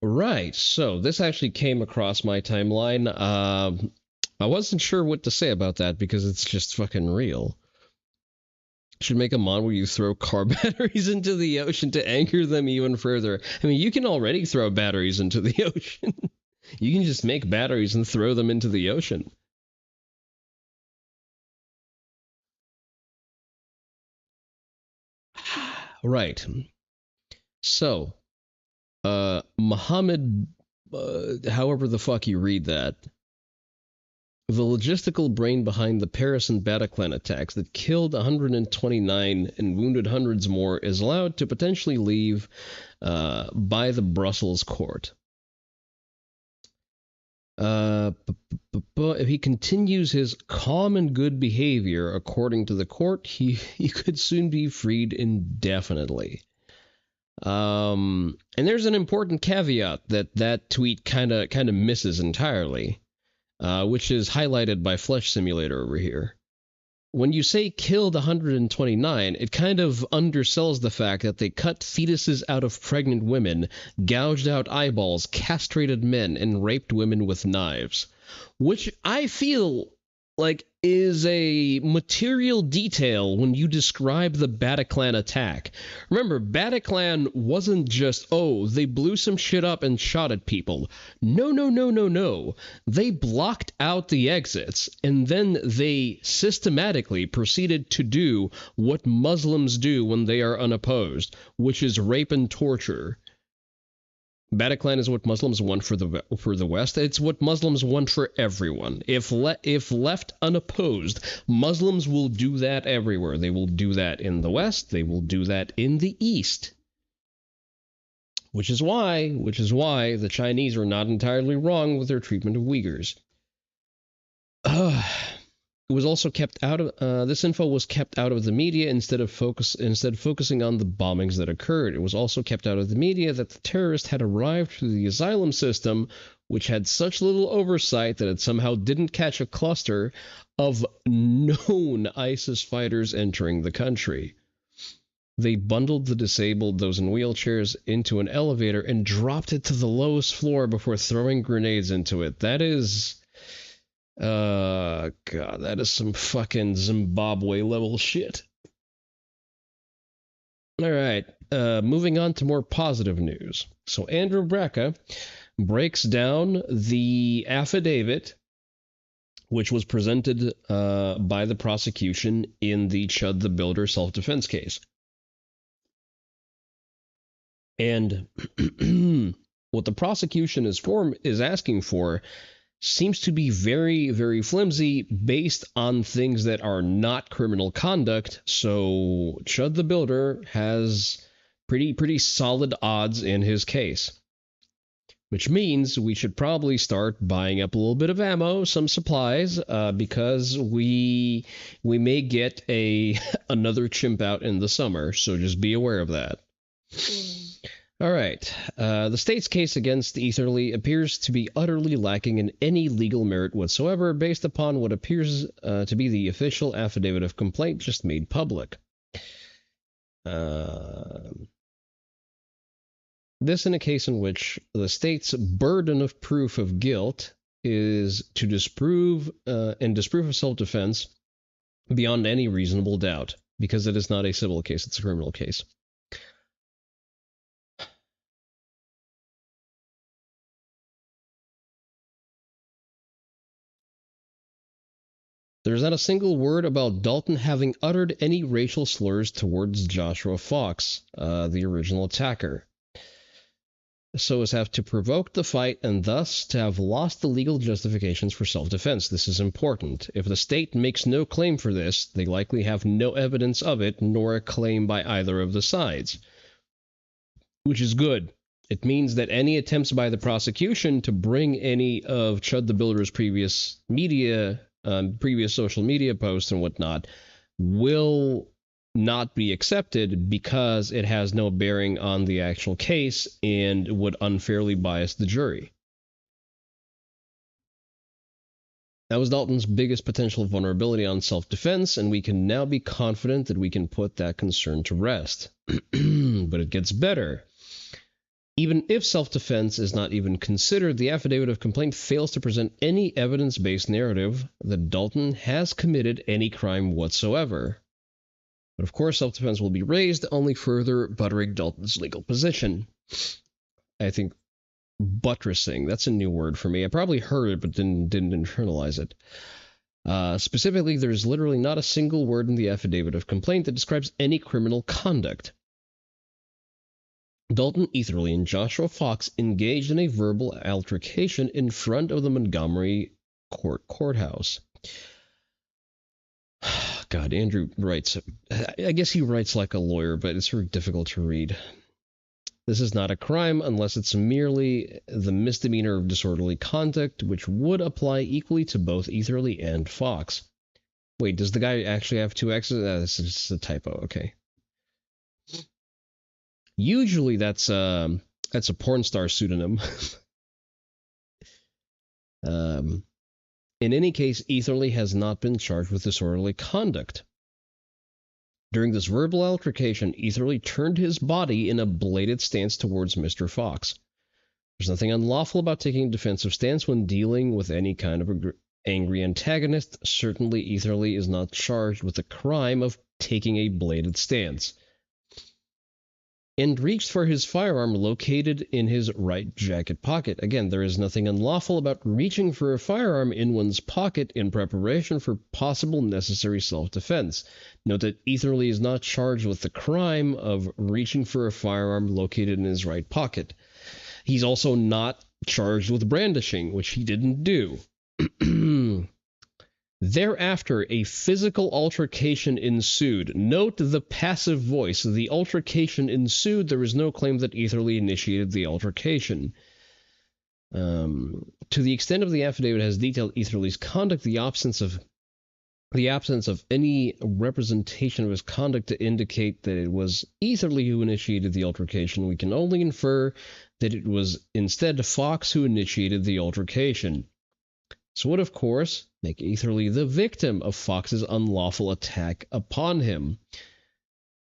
Right, so this actually came across my timeline. I wasn't sure what to say about that because it's just fucking real. Should make a mod where you throw car batteries into the ocean to anchor them even further. I mean, you can already throw batteries into the ocean. You can just make batteries and throw them into the ocean. Right. So, Muhammad, however the fuck you read that, the logistical brain behind the Paris and Bataclan attacks that killed 129 and wounded hundreds more is allowed to potentially leave by the Brussels court. If he continues his calm and good behavior, according to the court, he could soon be freed indefinitely. And there's an important caveat that tweet kind of misses entirely. Which is highlighted by Flesh Simulator over here. When you say killed 129, it kind of undersells the fact that they cut fetuses out of pregnant women, gouged out eyeballs, castrated men, and raped women with knives. Which I feel like is a material detail when you describe the Bataclan attack. Remember, Bataclan wasn't just, oh, they blew some shit up and shot at people. No. They blocked out the exits, and then they systematically proceeded to do what Muslims do when they are unopposed, which is rape and torture. Bataclan is what Muslims want for the West. It's what Muslims want for everyone. If left unopposed, Muslims will do that everywhere. They will do that in the West. They will do that in the East. Which is why the Chinese are not entirely wrong with their treatment of Uyghurs. It was also kept out of this info was kept out of the media instead focusing on the bombings that occurred. It was also kept out of the media that the terrorist had arrived through the asylum system, which had such little oversight that it somehow didn't catch a cluster of known ISIS fighters entering the country. They bundled the disabled, those in wheelchairs, into an elevator and dropped it to the lowest floor before throwing grenades into it. That is... God, that is some fucking Zimbabwe level shit. Alright, moving on to more positive news. So Andrew Braca breaks down the affidavit which was presented by the prosecution in the Chud the Builder self-defense case. And what the prosecution is asking for seems to be very, very flimsy based on things that are not criminal conduct. So Chud the Builder has pretty solid odds in his case, which means we should probably start buying up a little bit of ammo, some supplies, because we may get another chimp out in the summer. So just be aware of that. All right. The state's case against Etherly appears to be utterly lacking in any legal merit whatsoever, based upon what appears to be the official affidavit of complaint just made public. This in a case in which the state's burden of proof of guilt is to disprove of self-defense beyond any reasonable doubt, because it is not a civil case, it's a criminal case. There's not a single word about Dalton having uttered any racial slurs towards Joshua Fox, the original attacker, so as have to provoke the fight and thus to have lost the legal justifications for self-defense. This is important. If the state makes no claim for this, they likely have no evidence of it, nor a claim by either of the sides, which is good. It means that any attempts by the prosecution to bring any of Chud the Builder's previous social media posts and whatnot will not be accepted because it has no bearing on the actual case and would unfairly bias the jury. That was Dalton's biggest potential vulnerability on self-defense, and we can now be confident that we can put that concern to rest. But it gets better. Even if self-defense is not even considered, the affidavit of complaint fails to present any evidence-based narrative that Dalton has committed any crime whatsoever. But of course, self-defense will be raised, only further buttering Dalton's legal position. I think buttressing, that's a new word for me. I probably heard it, but didn't internalize it. Specifically, there's literally not a single word in the affidavit of complaint that describes any criminal conduct. Dalton Etherly and Joshua Fox engaged in a verbal altercation in front of the Montgomery courthouse. God, Andrew writes, I guess he writes like a lawyer, but it's very difficult to read. This is not a crime unless it's merely the misdemeanor of disorderly conduct, which would apply equally to both Etherly and Fox. Wait, does the guy actually have two X's? This is just a typo, okay. Usually that's a porn star pseudonym. In any case, Etherly has not been charged with disorderly conduct. During this verbal altercation, Etherly turned his body in a bladed stance towards Mr. Fox. There's nothing unlawful about taking a defensive stance when dealing with any kind of angry antagonist. Certainly, Etherly is not charged with the crime of taking a bladed stance. And reached for his firearm located in his right jacket pocket. Again, there is nothing unlawful about reaching for a firearm in one's pocket in preparation for possible necessary self-defense. Note that Etherly is not charged with the crime of reaching for a firearm located in his right pocket. He's also not charged with brandishing, which he didn't do. Thereafter, a physical altercation ensued. Note the passive voice. The altercation ensued. There is no claim that Etherly initiated the altercation. To the extent of the affidavit has detailed Etherly's conduct, the absence of the absence of any representation of his conduct to indicate that it was Etherly who initiated the altercation, we can only infer that it was instead Fox who initiated the altercation. This would, of course, make Etherly the victim of Fox's unlawful attack upon him.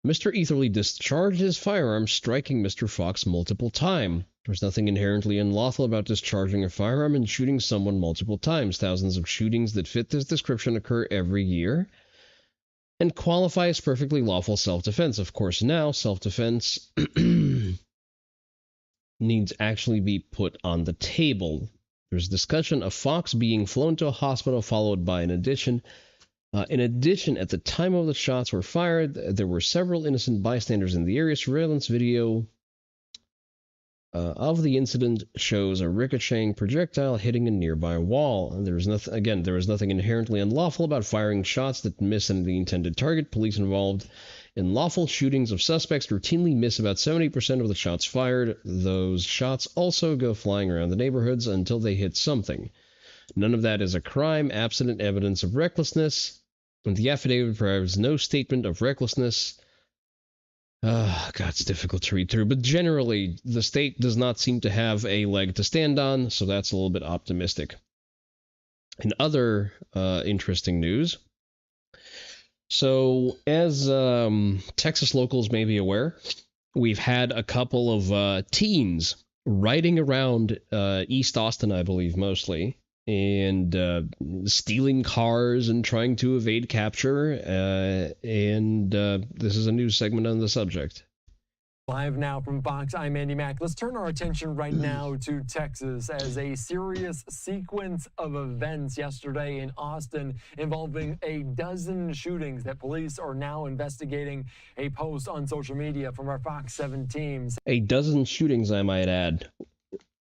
Mr. Etherly discharged his firearm, striking Mr. Fox multiple times. There's nothing inherently unlawful about discharging a firearm and shooting someone multiple times. Thousands of shootings that fit this description occur every year and qualify as perfectly lawful self-defense. Of course, now self-defense needs actually be put on the table. There's discussion of Fox being flown to a hospital, followed by an addition. In addition, at the time of the shots were fired, there were several innocent bystanders in the area. Surveillance video of the incident shows a ricocheting projectile hitting a nearby wall. There was nothing inherently unlawful about firing shots that miss the intended target. Police involved in lawful shootings of suspects routinely miss about 70% of the shots fired. Those shots also go flying around the neighborhoods until they hit something. None of that is a crime, absent evidence of recklessness. And the affidavit provides no statement of recklessness. God, it's difficult to read through, but generally, the state does not seem to have a leg to stand on, so that's a little bit optimistic. In other interesting news, so as Texas locals may be aware, we've had a couple of teens riding around East Austin, I believe, mostly, and stealing cars and trying to evade capture, and this is a news segment on the subject. Live now from Fox, I'm Andy Mack. Let's turn our attention right now to Texas as a serious sequence of events yesterday in Austin involving a dozen shootings that police are now investigating. A post on social media from our Fox 7 teams. A dozen shootings, I might add.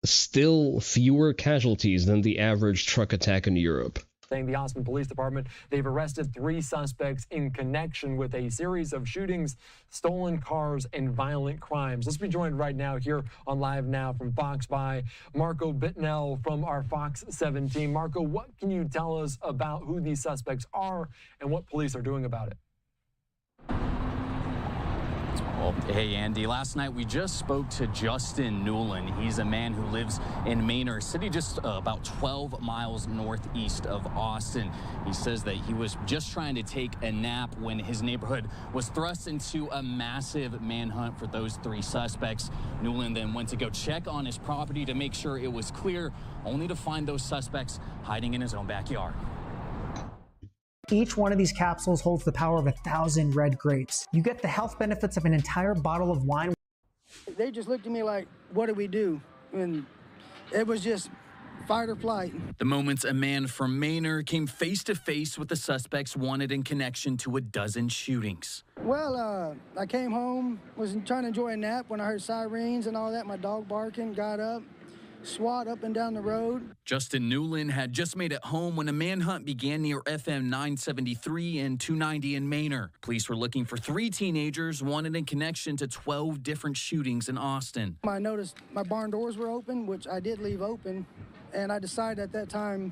Still fewer casualties than the average truck attack in Europe. Saying the Austin Police Department, they've arrested 3 suspects in connection with a series of shootings, stolen cars, and violent crimes. Let's be joined right now here on Live Now from Fox by Marco Bittnell from our Fox 7 team. Marco, what can you tell us about who these suspects are and what police are doing about it? Well, hey, Andy, last night we just spoke to Justin Newland. He's a man who lives in Manor, a city just about 12 miles northeast of Austin. He says that he was just trying to take a nap when his neighborhood was thrust into a massive manhunt for those 3 suspects. Newland then went to go check on his property to make sure it was clear, only to find those suspects hiding in his own backyard. Each one of these capsules holds the power of 1,000 red grapes. You get the health benefits of an entire bottle of wine. They just looked at me like, what do we do? And it was just fight or flight. The moments a man from Manor came face to face with the suspects wanted in connection to a dozen shootings. Well, I came home, was trying to enjoy a nap when I heard sirens and all that. My dog barking, got up. SWAT up and down the road. Justin Newland had just made it home when a manhunt began near FM 973 and 290 in Manor. Police were looking for 3 teenagers wanted in connection to 12 different shootings in Austin. I noticed my barn doors were open, which I did leave open, and I decided at that time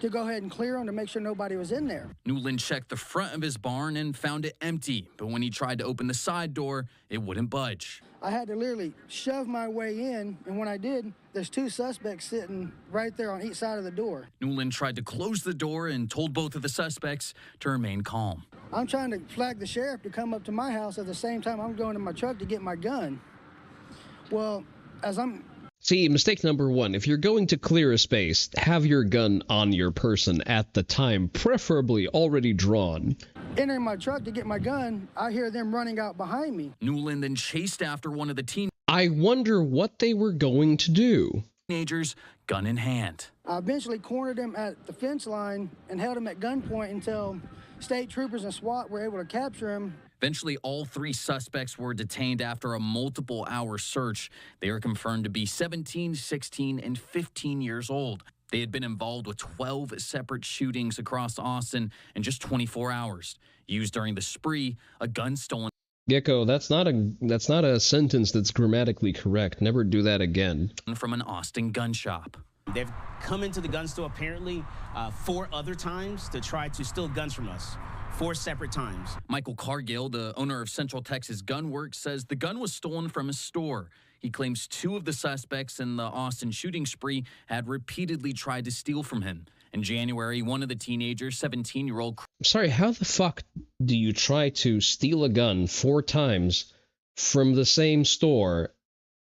to go ahead and clear them to make sure nobody was in there. Newland checked the front of his barn and found it empty, but when he tried to open the side door, it wouldn't budge. I had to literally shove my way in, and when I did, there's 2 suspects sitting right there on each side of the door. Newland tried to close the door and told both of the suspects to remain calm. I'm trying to flag the sheriff to come up to my house at the same time I'm going to my truck to get my gun. Well, as I'm... See, mistake number 1, if you're going to clear a space, have your gun on your person at the time, preferably already drawn. Entering my truck to get my gun, I hear them running out behind me. Newland then chased after one of the teenagers. I wonder what they were going to do. Teenagers, gun in hand. I eventually cornered him at the fence line and held him at gunpoint until state troopers and SWAT were able to capture him. Eventually, all 3 suspects were detained after a multiple-hour search. They are confirmed to be 17, 16, and 15 years old. They had been involved with 12 separate shootings across Austin in just 24 hours. Used during the spree, a gun stolen. Gecko, that's not a sentence that's grammatically correct. Never do that again. From an Austin gun shop. They've come into the gun store apparently 4 other times to try to steal guns from us. 4 separate times. Michael Cargill, the owner of Central Texas Gun Works, says the gun was stolen from his store. He claims 2 of the suspects in the Austin shooting spree had repeatedly tried to steal from him. In January, one of the teenagers, 17-year-old... Sorry, how the fuck do you try to steal a gun 4 times from the same store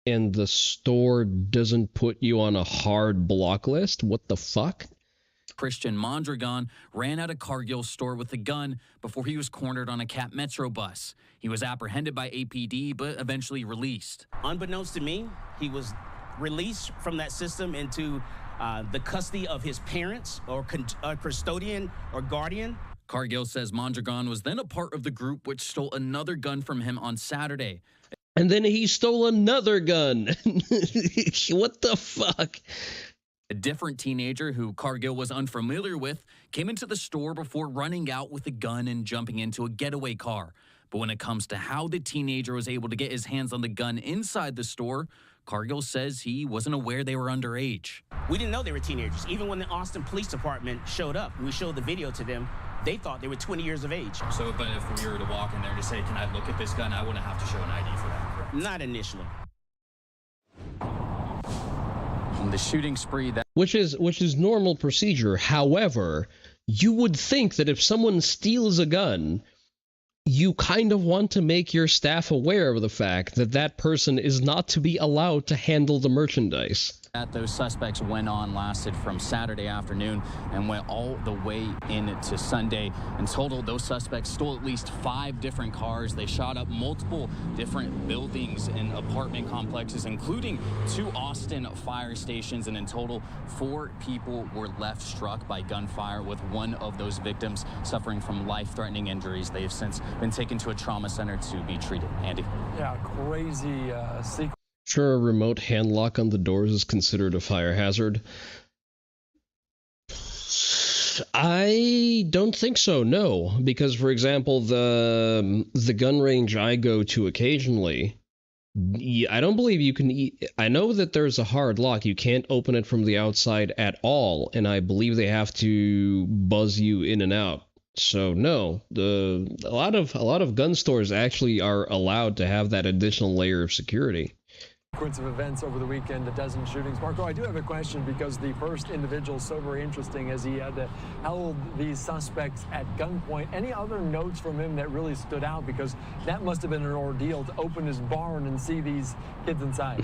and the store doesn't put you on a hard block list? What the fuck? Christian Mondragon ran out of Cargill's store with a gun before he was cornered on a Cap Metro bus. He was apprehended by APD, but eventually released. Unbeknownst to me, he was released from that system into the custody of his parents or custodian or guardian. Cargill says Mondragon was then a part of the group which stole another gun from him on Saturday. And then he stole another gun. What the fuck? A different teenager who Cargill was unfamiliar with came into the store before running out with a gun and jumping into a getaway car. But when it comes to how the teenager was able to get his hands on the gun inside the store, Cargill says he wasn't aware they were underage. We didn't know they were teenagers. Even when the Austin Police Department showed up, we showed the video to them, they thought they were 20 years of age. So, but if we were to walk in there to say, can I look at this gun, I wouldn't have to show an ID for that, correct? Not initially. On the shooting spree that... Which is normal procedure. However, you would think that if someone steals a gun, you kind of want to make your staff aware of the fact that that person is not to be allowed to handle the merchandise. Those suspects went on lasted from Saturday afternoon and went all the way into Sunday. In total, those suspects stole at least 5 different cars. They shot up multiple different buildings and apartment complexes, including 2 Austin fire stations. And in total, 4 people were left struck by gunfire, with one of those victims suffering from life-threatening injuries. They have since been taken to a trauma center to be treated. Andy? Yeah, crazy sequence. Sure, a remote hand lock on the doors is considered a fire hazard. I don't think so, no. Because, for example, the gun range I go to occasionally, I don't believe you can... I know that there's a hard lock. You can't open it from the outside at all, and I believe they have to buzz you in and out. So no, a lot of gun stores actually are allowed to have that additional layer of security. Sequence of events over the weekend, a dozen shootings. Marco, I do have a question, because the first individual is so very interesting, as he had held these suspects at gunpoint. Any other notes from him that really stood out? Because that must have been an ordeal to open his barn and see these kids inside.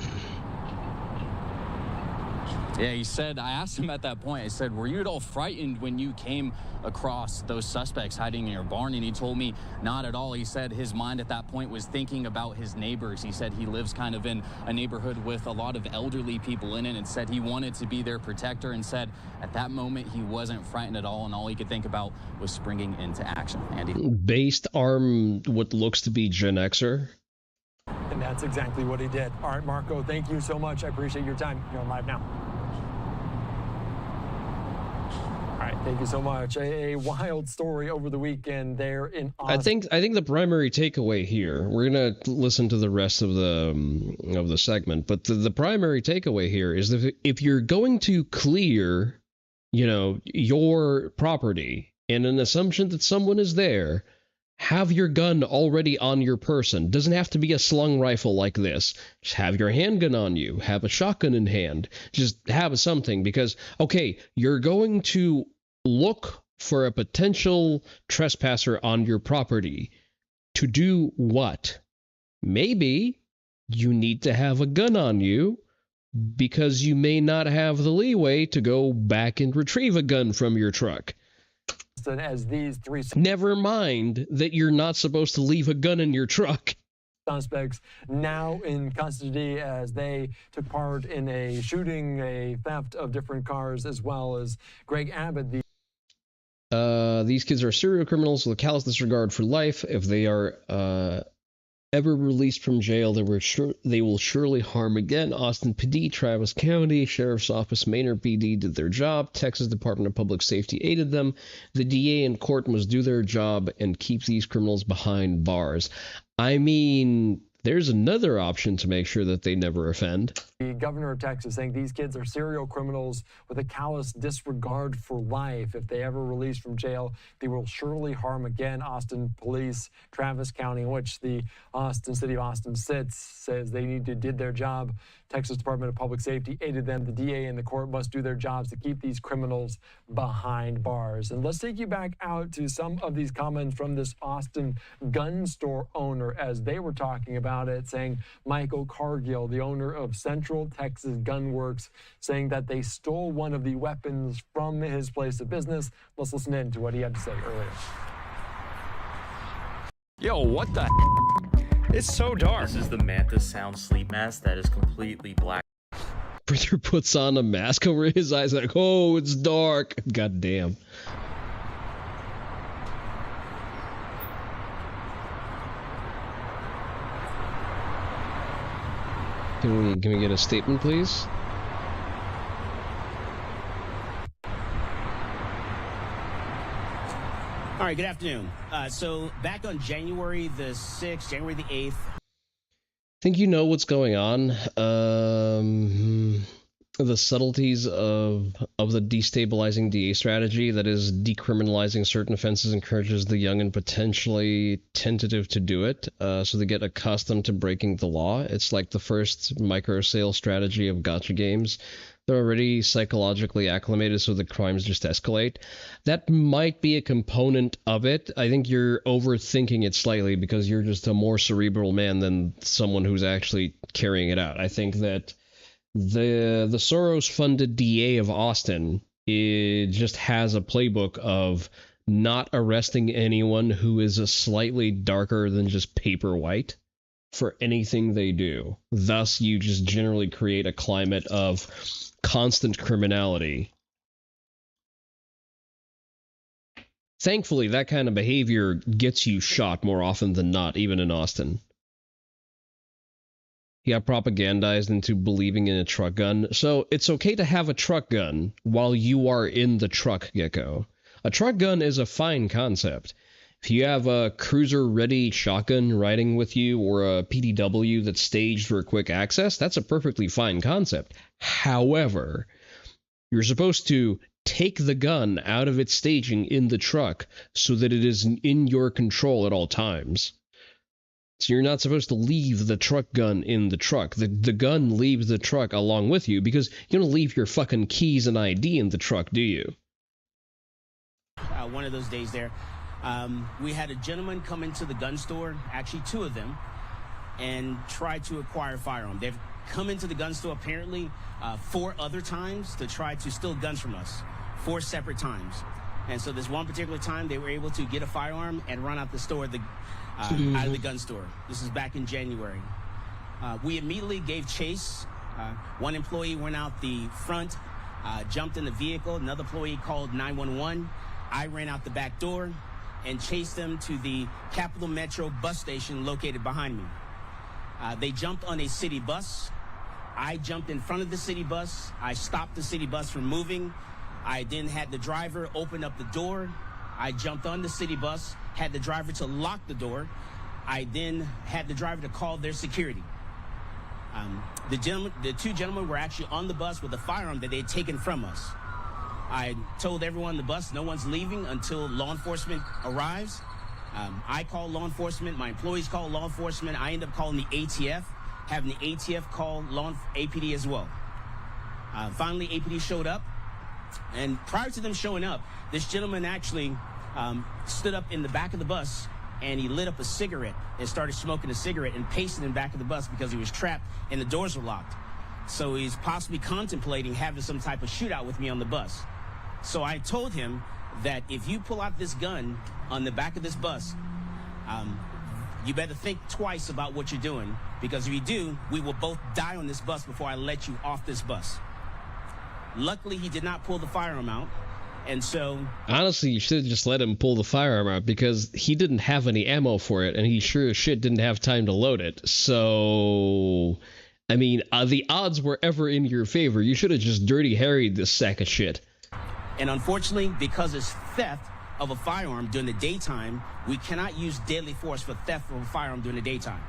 Yeah, he said, I asked him at that point, I said, were you at all frightened when you came across those suspects hiding in your barn? And he told me not at all. He said his mind at that point was thinking about his neighbors. He said he lives kind of in a neighborhood with a lot of elderly people in it, and said he wanted to be their protector, and said at that moment he wasn't frightened at all, and all he could think about was springing into action. Andy? Based arm what looks to be Gen Xer. And that's exactly what he did. All right, Marco, thank you so much. I appreciate your time. You're on Live Now. All right, thank you so much. A wild story over the weekend there in Austin. I think the primary takeaway here, we're gonna listen to the rest of the segment, but the primary takeaway here is that if you're going to clear, your property in an assumption that someone is there, have your gun already on your person. Doesn't have to be a slung rifle like this. Just have your handgun on you. Have a shotgun in hand. Just have something, because, okay, you're going to look for a potential trespasser on your property. To do what? Maybe you need to have a gun on you because you may not have the leeway to go back and retrieve a gun from your truck. As these 3 Never mind that you're not supposed to leave a gun in your truck. Suspects now in custody as they took part in a shooting, a theft of different cars, as well as Greg Abbott. These kids are serial criminals with a callous disregard for life. If they are ever released from jail, they will surely harm again. Austin PD, Travis County Sheriff's Office, Maynard PD did their job. Texas Department of Public Safety aided them. The DA and court must do their job and keep these criminals behind bars. I mean, there's another option to make sure that they never offend. The governor of Texas saying these kids are serial criminals with a callous disregard for life. If they ever release from jail, they will surely harm again. Austin Police, Travis County, in which the city of Austin sits, says they did their job. Texas Department of Public Safety aided them. The DA and the court must do their jobs to keep these criminals behind bars. And let's take you back out to some of these comments from this Austin gun store owner as they were talking about it, saying Michael Cargill, the owner of Central Texas Gun Works, saying that they stole one of the weapons from his place of business. Let's listen in to what he had to say earlier. Yo, what the? It's so dark. This is the Manta Sound sleep mask that is completely black. Brother puts on a mask over his eyes like, oh, it's dark. God damn. Can we get a statement, please? All right, good afternoon. So back on January the 6th, January the 8th. Think you know what's going on. The subtleties of the destabilizing DA strategy, that is, decriminalizing certain offenses encourages the young and potentially tentative to do it, so they get accustomed to breaking the law. It's like the first micro-sale strategy of gotcha games. They're already psychologically acclimated, so the crimes just escalate. That might be a component of it. I think you're overthinking it slightly because you're just a more cerebral man than someone who's actually carrying it out. I think that the Soros-funded DA of Austin, it just has a playbook of not arresting anyone who is a slightly darker than just paper white for anything they do. Thus, you just generally create a climate of constant criminality. Thankfully, that kind of behavior gets you shot more often than not, even in Austin. He got propagandized into believing in a truck gun. So it's okay to have a truck gun while you are in the truck, Gecko. A truck gun is a fine concept. If you have a cruiser-ready shotgun riding with you or a PDW that's staged for quick access, that's a perfectly fine concept. However, you're supposed to take the gun out of its staging in the truck so that it is in your control at all times. So you're not supposed to leave the truck gun in the truck. The gun leaves the truck along with you because you don't leave your fucking keys and ID in the truck, do you? One of those days there, we had a gentleman come into the gun store, actually two of them, and try to acquire a firearm. They've come into the gun store apparently 4 other times to try to steal guns from us, 4 separate times. And so this one particular time, they were able to get a firearm and run out the store, out of the gun store. This is back in January. We immediately gave chase. One employee went out the front, jumped in the vehicle. Another employee called 911. I ran out the back door and chased them to the Capital Metro bus station located behind me. They jumped on a city bus. I jumped in front of the city bus. I stopped the city bus from moving. I then had the driver open up the door. I jumped on the city bus, had the driver to lock the door. I then had the driver to call their security. The 2 gentlemen were actually on the bus with a firearm that they had taken from us. I told everyone on the bus no one's leaving until law enforcement arrives. I called law enforcement. My employees called law enforcement. I ended up calling the ATF, having the ATF call APD as well. Finally, APD showed up. And prior to them showing up, this gentleman actually stood up in the back of the bus and he lit up a cigarette and started smoking a cigarette and pacing in the back of the bus because he was trapped and the doors were locked. So he's possibly contemplating having some type of shootout with me on the bus. So I told him that if you pull out this gun on the back of this bus, you better think twice about what you're doing, because if you do, we will both die on this bus before I let you off this bus. Luckily, he did not pull the firearm out, and so... Honestly, you should have just let him pull the firearm out, because he didn't have any ammo for it, and he sure as shit didn't have time to load it. So... I mean, the odds were ever in your favor. You should have just Dirty Harry'd this sack of shit. And unfortunately, because it's theft of a firearm during the daytime, we cannot use deadly force for theft of a firearm during the daytime.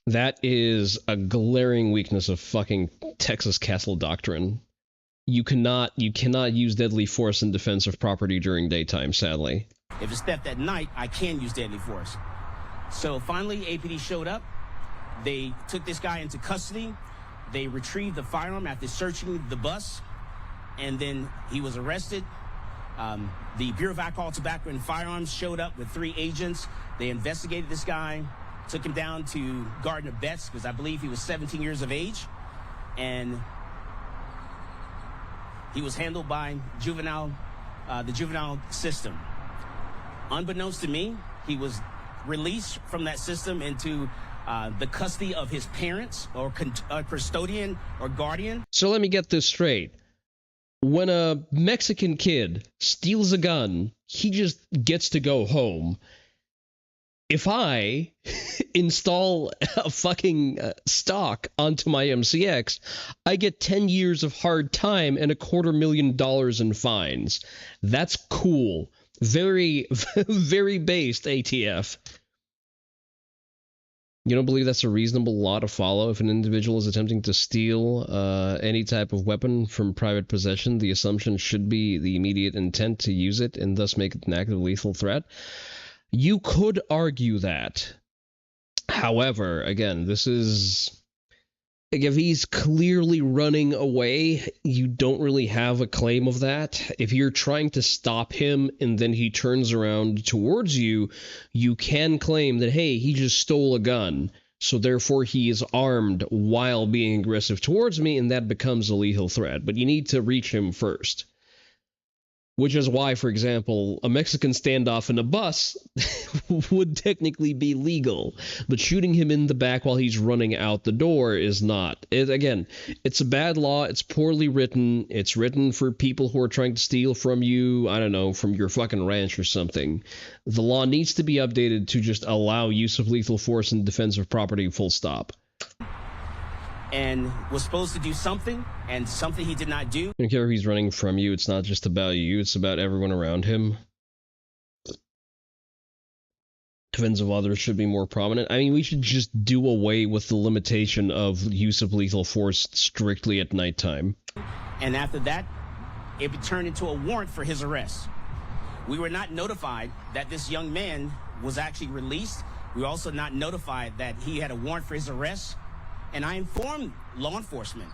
That is a glaring weakness of fucking Texas Castle Doctrine. You cannot use deadly force in defense of property during daytime, sadly. If it's theft at night, I can use deadly force. So finally, APD showed up. They took this guy into custody. They retrieved the firearm after searching the bus, and then he was arrested. The Bureau of Alcohol, Tobacco, and Firearms showed up with 3 agents. They investigated this guy, took him down to Garden of Betts, because I believe he was 17 years of age, and he was handled by the juvenile system. Unbeknownst to me, he was released from that system into the custody of his parents or custodian or guardian. So let me get this straight. When a Mexican kid steals a gun, he just gets to go home. If I install a fucking stock onto my MCX, I get 10 years of hard time and $250,000 in fines. That's cool. Very, very based, ATF. You don't believe that's a reasonable law to follow if an individual is attempting to steal any type of weapon from private possession? The assumption should be the immediate intent to use it and thus make it an act of lethal threat. You could argue that. However, again, this is... If he's clearly running away, you don't really have a claim of that. If you're trying to stop him and then he turns around towards you, you can claim that, hey, he just stole a gun, so therefore he is armed while being aggressive towards me, and that becomes a lethal threat. But you need to reach him first. Which is why, for example, a Mexican standoff in a bus would technically be legal, but shooting him in the back while he's running out the door is not. Again, it's a bad law. It's poorly written. It's written for people who are trying to steal from you, I don't know, from your fucking ranch or something. The law needs to be updated to just allow use of lethal force in defense of property, full stop. And was supposed to do something, and something he did not do. I don't care if he's running from you. It's not just about you. It's about everyone around him. Defense of others should be more prominent. I mean, we should just do away with the limitation of use of lethal force strictly at nighttime. And after that, it turned into a warrant for his arrest. We were not notified that this young man was actually released. We were also not notified that he had a warrant for his arrest. And I informed law enforcement.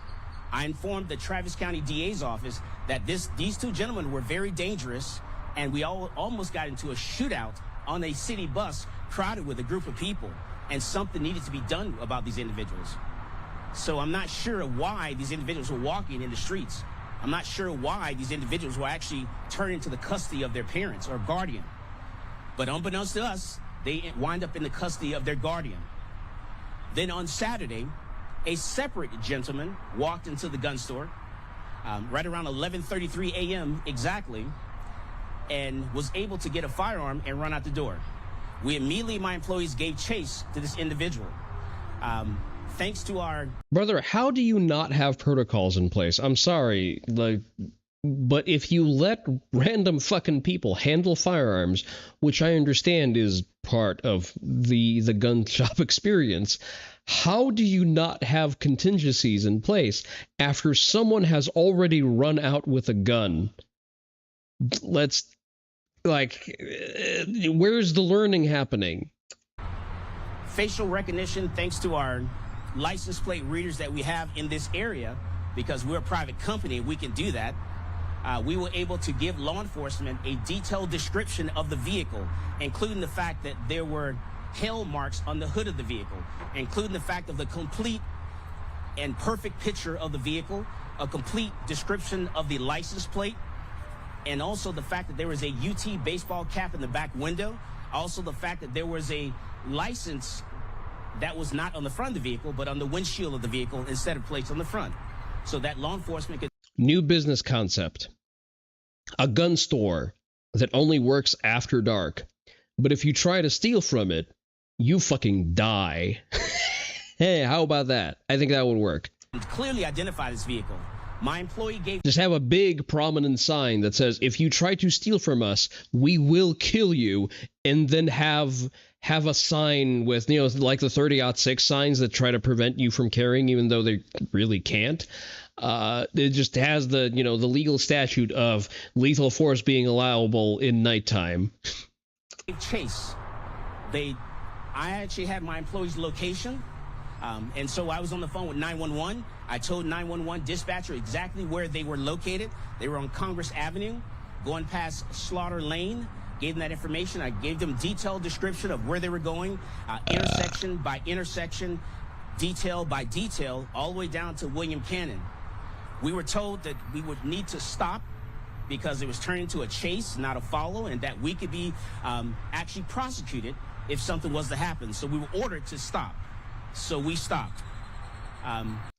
I informed the Travis County DA's office that these 2 gentlemen were very dangerous, and we almost got into a shootout on a city bus crowded with a group of people, and something needed to be done about these individuals. So I'm not sure why these individuals were walking in the streets. I'm not sure why these individuals were actually turned into the custody of their parents or guardian. But unbeknownst to us, they wind up in the custody of their guardian. Then on Saturday, a separate gentleman walked into the gun store right around 11:33 a.m. exactly, and was able to get a firearm and run out the door. My employees gave chase to this individual. Thanks to our... Brother, how do you not have protocols in place? I'm sorry, but if you let random fucking people handle firearms, which I understand is part of the gun shop experience, how do you not have contingencies in place after someone has already run out with a gun? Where's the learning happening? Facial recognition, thanks to our license plate readers that we have in this area, because we're a private company, we can do that. We were able to give law enforcement a detailed description of the vehicle, including the fact that there were hail marks on the hood of the vehicle, including the fact of the complete and perfect picture of the vehicle, a complete description of the license plate, and also the fact that there was a UT baseball cap in the back window, also the fact that there was a license that was not on the front of the vehicle, but on the windshield of the vehicle instead of placed on the front, so that law enforcement could... New business concept. A gun store that only works after dark. But if you try to steal from it, you fucking die. Hey, how about that? I think that would work. Clearly identify this vehicle. My employee gave... Just have a big prominent sign that says, if you try to steal from us, we will kill you, and then have a sign with, you know, like the 30-06 signs that try to prevent you from carrying, even though they really can't. It just has the, you know, the legal statute of lethal force being allowable in nighttime. Chase. I actually had my employee's location, and so I was on the phone with 911. I told 911 dispatcher exactly where they were located. They were on Congress Avenue, going past Slaughter Lane. Gave them that information. I gave them detailed description of where they were going, intersection by intersection, detail by detail, all the way down to William Cannon. We were told that we would need to stop because it was turning into a chase, not a follow, and that we could be actually prosecuted if something was to happen. So we were ordered to stop. So we stopped.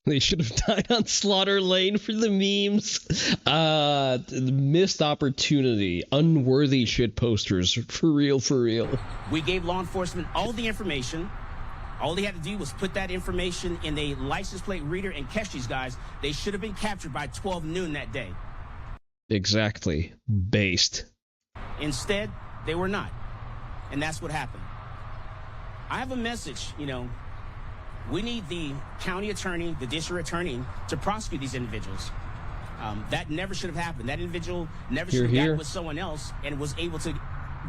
They should have died on Slaughter Lane for the memes. Missed opportunity. Unworthy shit posters. For real, for real. We gave law enforcement all the information. All they had to do was put that information in a license plate reader and catch these guys. They should have been captured by 12 noon that day. Exactly. Based. Instead, they were not. And that's what happened. I have a message, you know. We need the county attorney, the district attorney, to prosecute these individuals. That never should have happened. That individual never should have gotten with someone else and was able to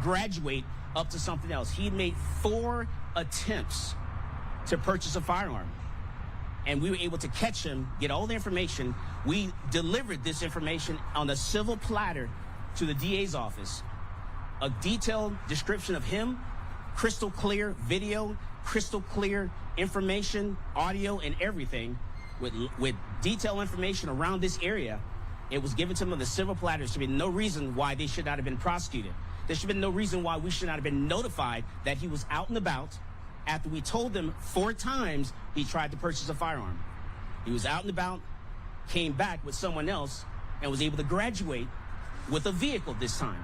graduate up to something else. He made 4 attempts to purchase a firearm. And we were able to catch him, get all the information. We delivered this information on a civil platter to the DA's office. A detailed description of him, crystal clear video, crystal clear information, audio, and everything with detailed information around this area. It was given to them on the civil platter. There should be no reason why they should not have been prosecuted. There should have been no reason why we should not have been notified that he was out and about after we told them 4 times he tried to purchase a firearm. He was out and about, came back with someone else, and was able to graduate with a vehicle this time.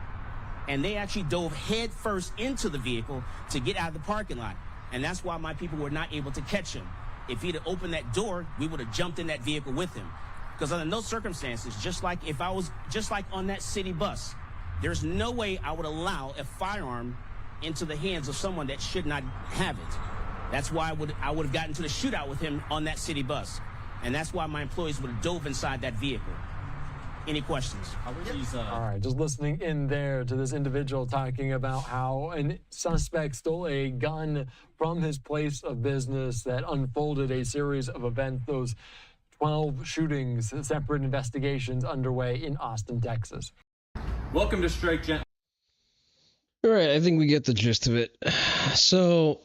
And they actually dove head first into the vehicle to get out of the parking lot. And that's why my people were not able to catch him. If he'd have opened that door, we would have jumped in that vehicle with him. Because under no circumstances, just like on that city bus, there's no way I would allow a firearm into the hands of someone that should not have it. That's why I would have gotten to the shootout with him on that city bus. And that's why my employees would have dove inside that vehicle. Any questions? All right, just listening in there to this individual talking about how a suspect stole a gun from his place of business that unfolded a series of events, those 12 shootings, separate investigations underway in Austin, Texas. Welcome to Strike Gent. All right, I think we get the gist of it. So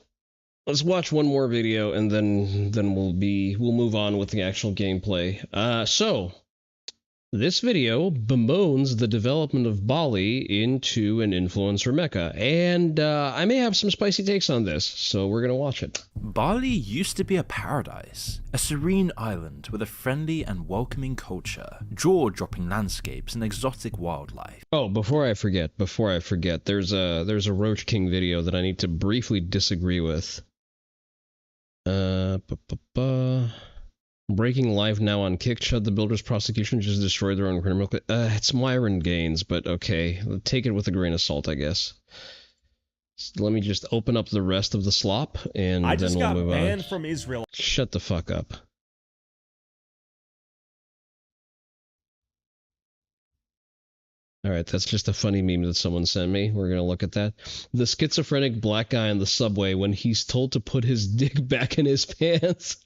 let's watch one more video, and then we'll move on with the actual gameplay. So this video bemoans the development of Bali into an influencer mecca, and I may have some spicy takes on this, so we're gonna watch it. Bali used to be a paradise, a serene island with a friendly and welcoming culture, jaw-dropping landscapes and exotic wildlife. Oh, before I forget, there's a Roach King video that I need to briefly disagree with. Breaking live now on Kick. Shut the builders' prosecution, just destroyed their own criminal. It's Myron Gaines, but okay. Take it with a grain of salt, I guess. Let me just open up the rest of the slop, and I then just we'll got move banned on. from Israel. Shut the fuck up. Alright, that's just a funny meme that someone sent me. We're gonna look at that. The schizophrenic black guy on the subway when he's told to put his dick back in his pants.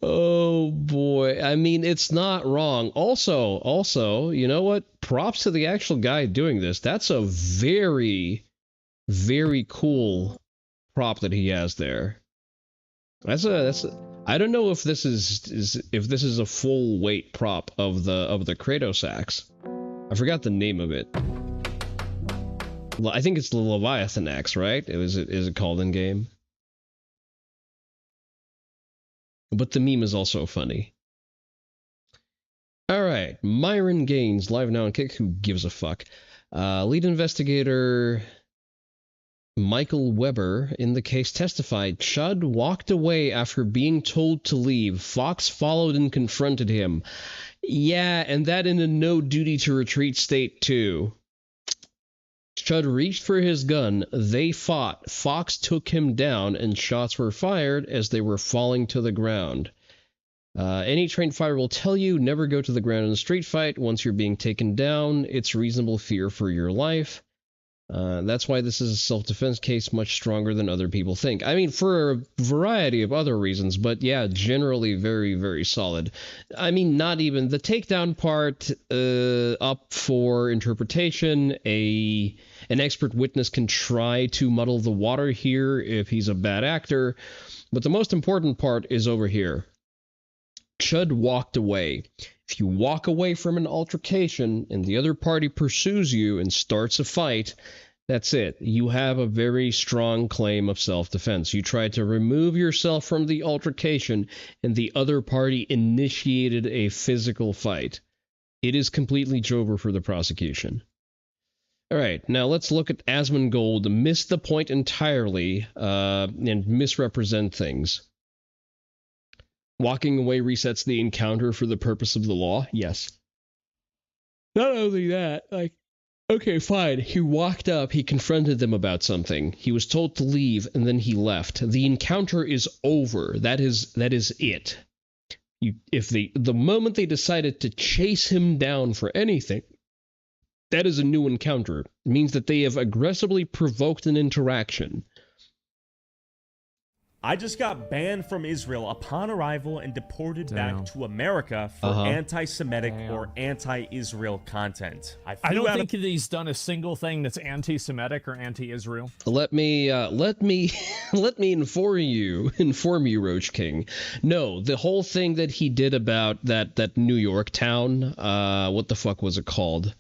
Oh boy. I mean, it's not wrong. Also, you know what? Props to the actual guy doing this. That's a very, very cool prop that he has there. I don't know if this is a full weight prop of the Kratos axe. I forgot the name of it. I think it's the Leviathan axe, right? Is it called in game? But the meme is also funny. Alright, Myron Gaines, live now on Kick. Who gives a fuck? Lead investigator Michael Weber in the case testified, Chud walked away after being told to leave. Fox followed and confronted him. Yeah, and that in a no duty to retreat state too. Chud reached for his gun. They fought. Fox took him down, and shots were fired as they were falling to the ground. Any trained fighter will tell you never go to the ground in a street fight. Once you're being taken down, it's reasonable fear for your life. That's why this is a self-defense case much stronger than other people think. I mean, for a variety of other reasons, but yeah, generally very, very solid. I mean, not even the takedown part up for interpretation. An expert witness can try to muddle the water here if he's a bad actor, but the most important part is over here. Chud walked away. If you walk away from an altercation and the other party pursues you and starts a fight, that's it. You have a very strong claim of self-defense. You tried to remove yourself from the altercation and the other party initiated a physical fight. It is completely over for the prosecution. All right, now let's look at Asmongold miss the point entirely and misrepresent things. Walking away resets the encounter for the purpose of the law? Yes. Not only that, like, okay, fine. He walked up, he confronted them about something. He was told to leave, and then he left. The encounter is over. That is it. The moment they decided to chase him down for anything, that is a new encounter. It means that they have aggressively provoked an interaction. I just got banned from Israel upon arrival and deported back to America for anti-Semitic or anti-Israel content. I don't think that he's done a single thing that's anti-Semitic or anti-Israel. Let me inform you, Roach King. No, the whole thing that he did about that New York town, what the fuck was it called?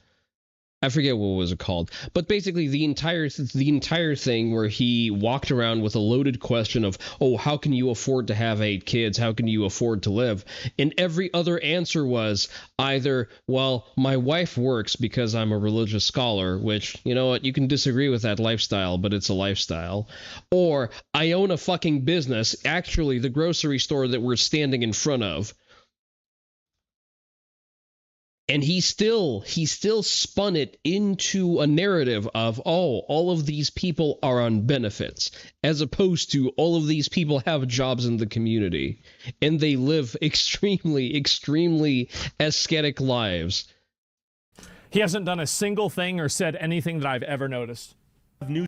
I forget what was it called, but basically the entire thing where he walked around with a loaded question of, oh, how can you afford to have 8 kids? How can you afford to live? And every other answer was either, well, my wife works because I'm a religious scholar, which, you know what, you can disagree with that lifestyle, but it's a lifestyle. Or I own a fucking business, actually the grocery store that we're standing in front of. And he still spun it into a narrative of, oh, all of these people are on benefits, as opposed to all of these people have jobs in the community, and they live extremely, extremely ascetic lives. He hasn't done a single thing or said anything that I've ever noticed.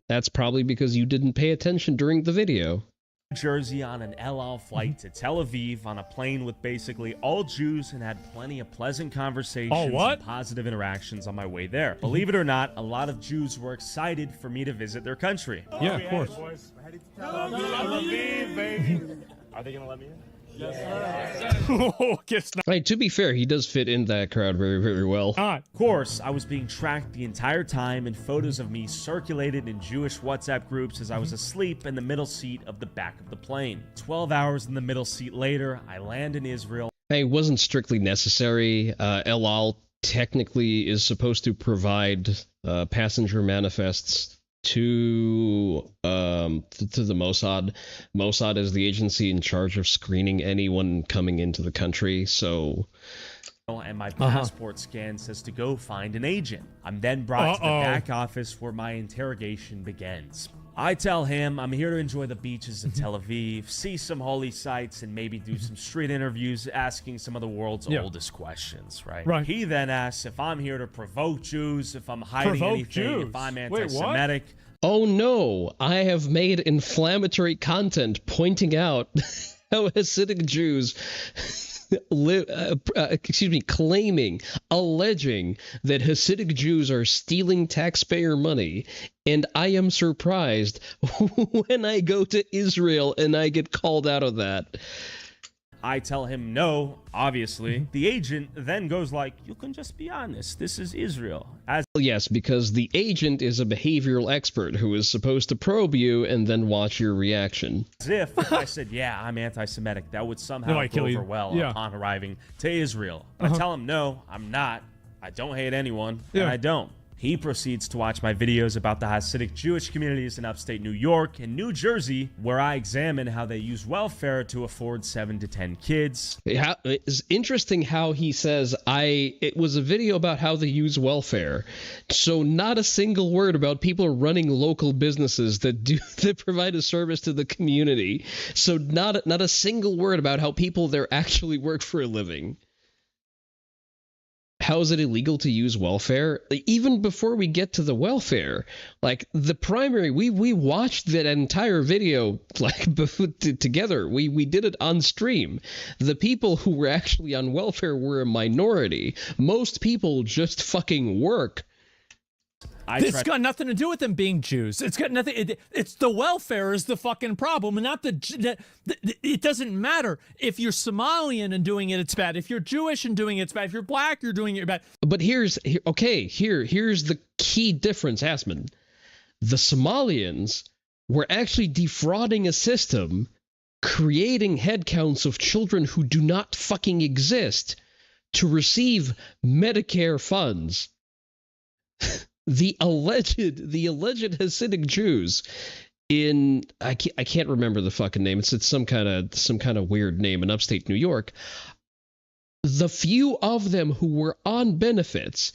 That's probably because you didn't pay attention during the video. Jersey on an El Al flight to Tel Aviv on a plane with basically all Jews and had plenty of pleasant conversations and positive interactions on my way there. Believe it or not, a lot of Jews were excited for me to visit their country. Yeah, of course. Are they going to let me in? Right, to be fair, he does fit in that crowd very, very well. Of course, I was being tracked the entire time, and photos of me circulated in Jewish WhatsApp groups as I was asleep in the middle seat of the back of the plane. 12 hours in the middle seat later, I land in Israel. Hey, it wasn't strictly necessary. El Al technically is supposed to provide passenger manifests to the Mossad. Mossad is the agency in charge of screening anyone coming into the country, so... And my passport scan says to go find an agent. I'm then brought to the back office where my interrogation begins. I tell him I'm here to enjoy the beaches of Tel Aviv, see some holy sites, and maybe do some street interviews asking some of the world's oldest questions, right? He then asks if I'm here to provoke Jews, if I'm hiding anything, if I'm anti-Semitic. Oh no, I have made inflammatory content pointing out how Hasidic Jews alleging that Hasidic Jews are stealing taxpayer money, and I am surprised when I go to Israel and I get called out of that. I tell him no, obviously. The agent then goes like, you can just be honest, this is Israel. Yes, because the agent is a behavioral expert who is supposed to probe you and then watch your reaction. As if I said, yeah, I'm anti-Semitic, that would somehow go over well upon arriving to Israel. I tell him, no, I'm not. I don't hate anyone, and I don't. He proceeds to watch my videos about the Hasidic Jewish communities in upstate New York and New Jersey, where I examine how they use welfare to afford 7 to 10 kids. It's interesting how he says, it was a video about how they use welfare. So not a single word about people running local businesses that provide a service to the community. So not a single word about how people there actually work for a living. How is it illegal to use welfare? Even before we get to the welfare, like the primary, we watched that entire video together. We did it on stream. The people who were actually on welfare were a minority. Most people just fucking work. It's got nothing to do with them being Jews. It's got nothing. It's the welfare is the fucking problem, and not it doesn't matter if you're Somalian and doing it, it's bad. If you're Jewish and doing it, it's bad. If you're black, you're doing it bad. But here's the key difference, Asman. The Somalians were actually defrauding a system, creating headcounts of children who do not fucking exist to receive Medicare funds. The alleged Hasidic Jews in I can't remember the fucking name. It's some kind of weird name in upstate New York. The few of them who were on benefits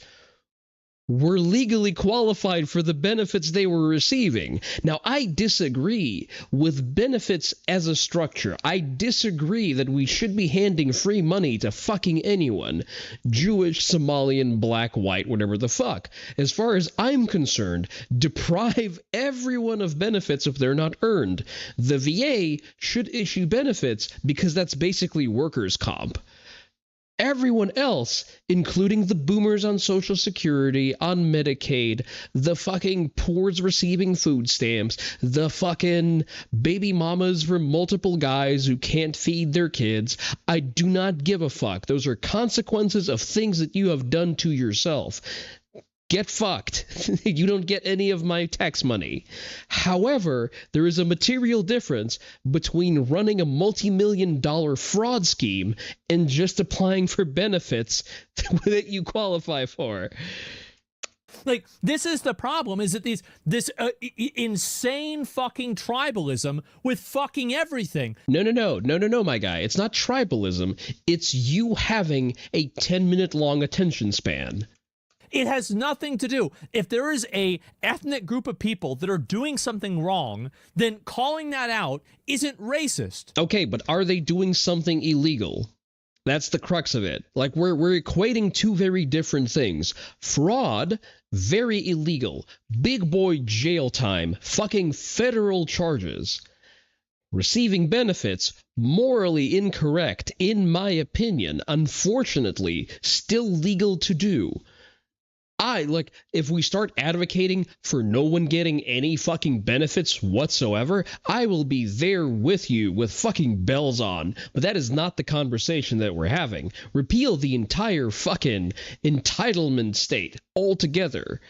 were legally qualified for the benefits they were receiving. Now, I disagree with benefits as a structure. I disagree that we should be handing free money to fucking anyone. Jewish, Somalian, black, white, whatever the fuck. As far as I'm concerned, deprive everyone of benefits if they're not earned. The VA should issue benefits because that's basically workers' comp. Everyone else, including the boomers on Social Security, on Medicaid, the fucking poors receiving food stamps, the fucking baby mamas for multiple guys who can't feed their kids, I do not give a fuck. Those are consequences of things that you have done to yourself. Get fucked. You don't get any of my tax money. However, there is a material difference between running a multi-million-dollar fraud scheme and just applying for benefits that you qualify for. Like, this is the problem, is that this insane fucking tribalism with fucking everything. No, my guy. It's not tribalism. It's you having a 10-minute long attention span. It has nothing to do. If there is a ethnic group of people that are doing something wrong, then calling that out isn't racist. Okay, but are they doing something illegal? That's the crux of it. Like, we're equating two very different things. Fraud, very illegal. Big boy jail time. Fucking federal charges. Receiving benefits, morally incorrect, in my opinion. Unfortunately, still legal to do. If we start advocating for no one getting any fucking benefits whatsoever, I will be there with you with fucking bells on. But that is not the conversation that we're having. Repeal the entire fucking entitlement state altogether.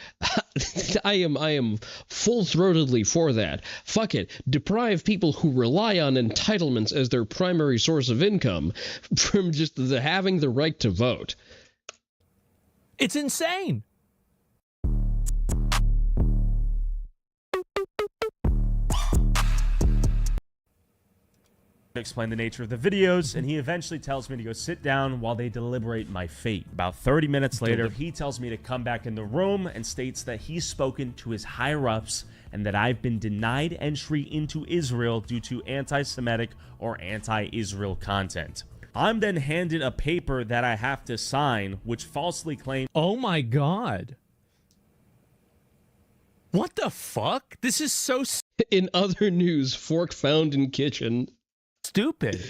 I am full-throatedly for that. Fuck it. Deprive people who rely on entitlements as their primary source of income from just having the right to vote. It's insane. Explain the nature of the videos, and he eventually tells me to go sit down while they deliberate my fate. About 30 minutes later, he tells me to come back in the room and states that he's spoken to his higher-ups and that I've been denied entry into Israel due to anti-Semitic or anti-Israel content. I'm then handed a paper that I have to sign, which falsely claims... Oh my god. What the fuck? This is so... In other news, fork found in kitchen. Stupid.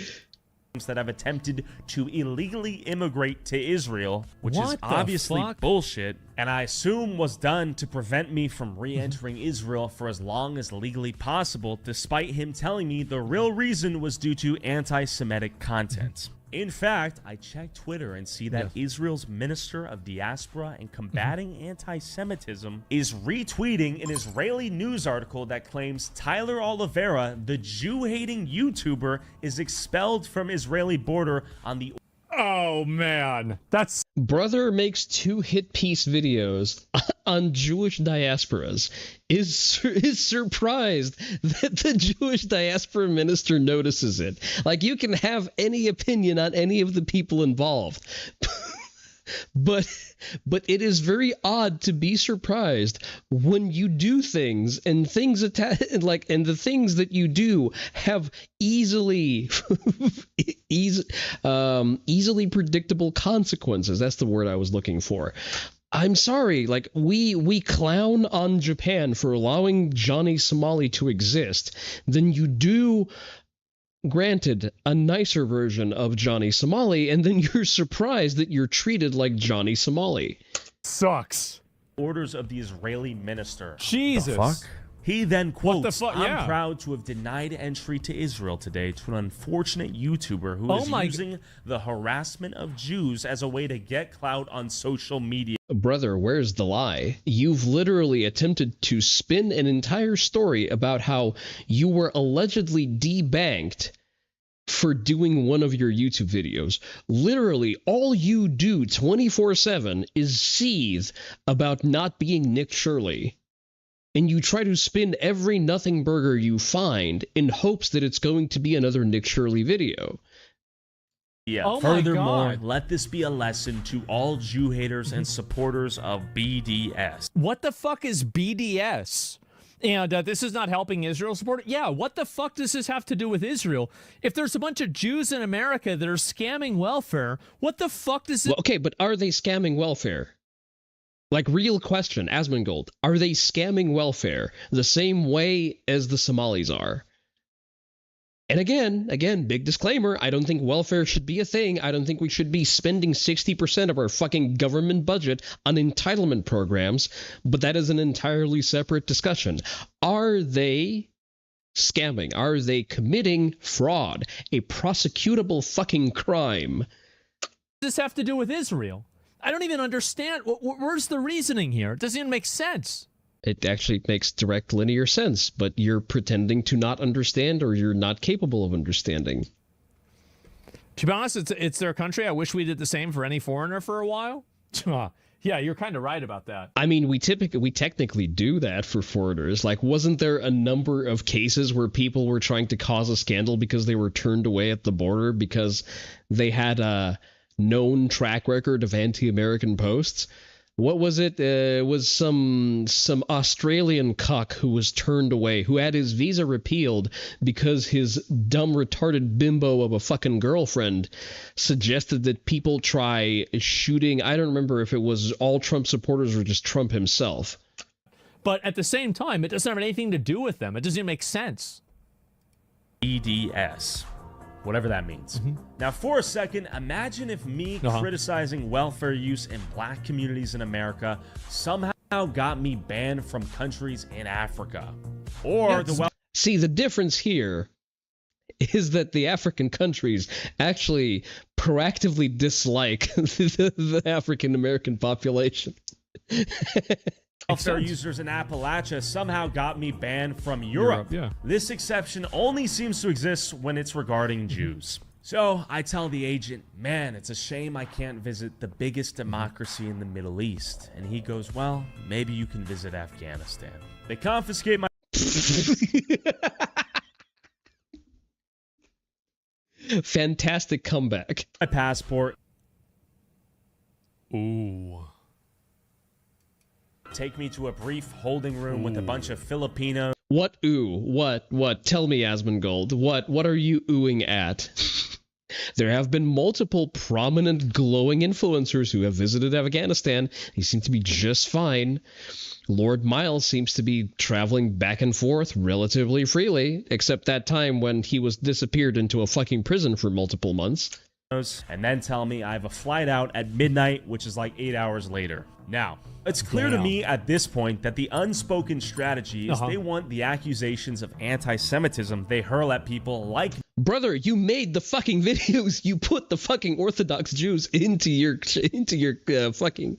That I've attempted to illegally immigrate to Israel, which is obviously fuck? bullshit, and I assume was done to prevent me from re-entering Israel for as long as legally possible, despite him telling me the real reason was due to anti-Semitic content. In fact, I checked Twitter and see that Israel's Minister of Diaspora and Combating Anti-Semitism is retweeting an Israeli news article that claims Tyler Oliveira, the Jew-hating YouTuber, is expelled from Israeli border on the... Oh, man. That's... Brother makes 2 hit piece videos on Jewish diasporas is surprised that the Jewish diaspora minister notices it. Like, you can have any opinion on any of the people involved. But it is very odd to be surprised when you do things and things and the things that you do have easily predictable consequences. That's the word I was looking for. I'm sorry, like, we clown on Japan for allowing Johnny Somali to exist. Then you do, granted, a nicer version of Johnny Somali, and then you're surprised that you're treated like Johnny Somali. Sucks. Orders of the Israeli minister. Jesus. The fuck? He then quotes, fuck? Yeah. I'm proud to have denied entry to Israel today to an unfortunate YouTuber who is using the harassment of Jews as a way to get clout on social media. Brother, where's the lie? You've literally attempted to spin an entire story about how you were allegedly debanked for doing one of your YouTube videos. Literally, all you do 24/7 is seethe about not being Nick Shirley. And you try to spin every nothing burger you find in hopes that it's going to be another Nick Shirley video. Yeah. Oh Furthermore, my God. let this be a lesson to all Jew haters and supporters of BDS. What the fuck is BDS? And this is not helping Israel support. Yeah, what the fuck does this have to do with Israel? If there's a bunch of Jews in America that are scamming welfare, what the fuck does it... Well, okay, but are they scamming welfare? Like, real question, Asmongold, are they scamming welfare the same way as the Somalis are? And again, big disclaimer, I don't think welfare should be a thing. I don't think we should be spending 60% of our fucking government budget on entitlement programs, but that is an entirely separate discussion. Are they scamming? Are they committing fraud? A prosecutable fucking crime? What does this have to do with Israel? I don't even understand. Where's the reasoning here? It doesn't even make sense. It actually makes direct linear sense, but you're pretending to not understand, or you're not capable of understanding. To be honest, it's their country. I wish we did the same for any foreigner for a while. Yeah, you're kind of right about that. I mean, we technically do that for foreigners. Like, wasn't there a number of cases where people were trying to cause a scandal because they were turned away at the border because they had a known track record of anti-American posts? What was it? It was some Australian cuck who was turned away, who had his visa repealed because his dumb, retarded bimbo of a fucking girlfriend suggested that people try shooting. I don't remember if it was all Trump supporters or just Trump himself. But at the same time, it doesn't have anything to do with them. It doesn't even make sense. BDS. Whatever that means. Now, for a second, imagine if me criticizing welfare use in black communities in America somehow got me banned from countries in Africa. Or See, the difference here is that the African countries actually proactively dislike the African American population. Welfare users in Appalachia somehow got me banned from Europe. Yeah. This exception only seems to exist when it's regarding Jews. So I tell the agent, man, it's a shame I can't visit the biggest democracy in the Middle East. And he goes, well, maybe you can visit Afghanistan. They confiscate my... Fantastic comeback. My passport. Ooh. Take me to a brief holding room with a bunch of Filipinos. What ooh? What? Tell me, Asmongold. What are you oohing at? There have been multiple prominent glowing influencers who have visited Afghanistan. They seem to be just fine. Lord Miles seems to be traveling back and forth relatively freely, except that time when he was disappeared into a fucking prison for multiple months. And then tell me I have a flight out at midnight, which is like 8 hours later. Now, it's clear to me at this point that the unspoken strategy is they want the accusations of anti-Semitism they hurl at people like... Brother, you made the fucking videos. You put the fucking Orthodox Jews into your fucking...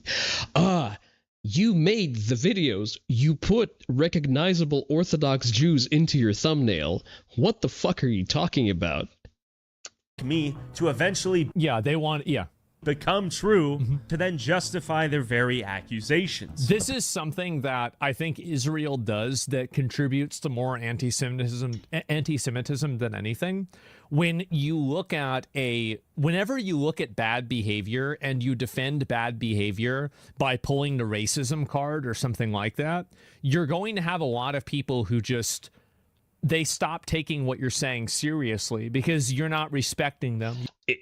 You made the videos. You put recognizable Orthodox Jews into your thumbnail. What the fuck are you talking about? Me to eventually... Yeah, they want... Yeah. become true to then justify their very accusations. This is something that I think Israel does that contributes to more anti-Semitism than anything. Whenever you look at bad behavior and you defend bad behavior by pulling the racism card or something like that, you're going to have a lot of people who just, they stop taking what you're saying seriously because you're not respecting them.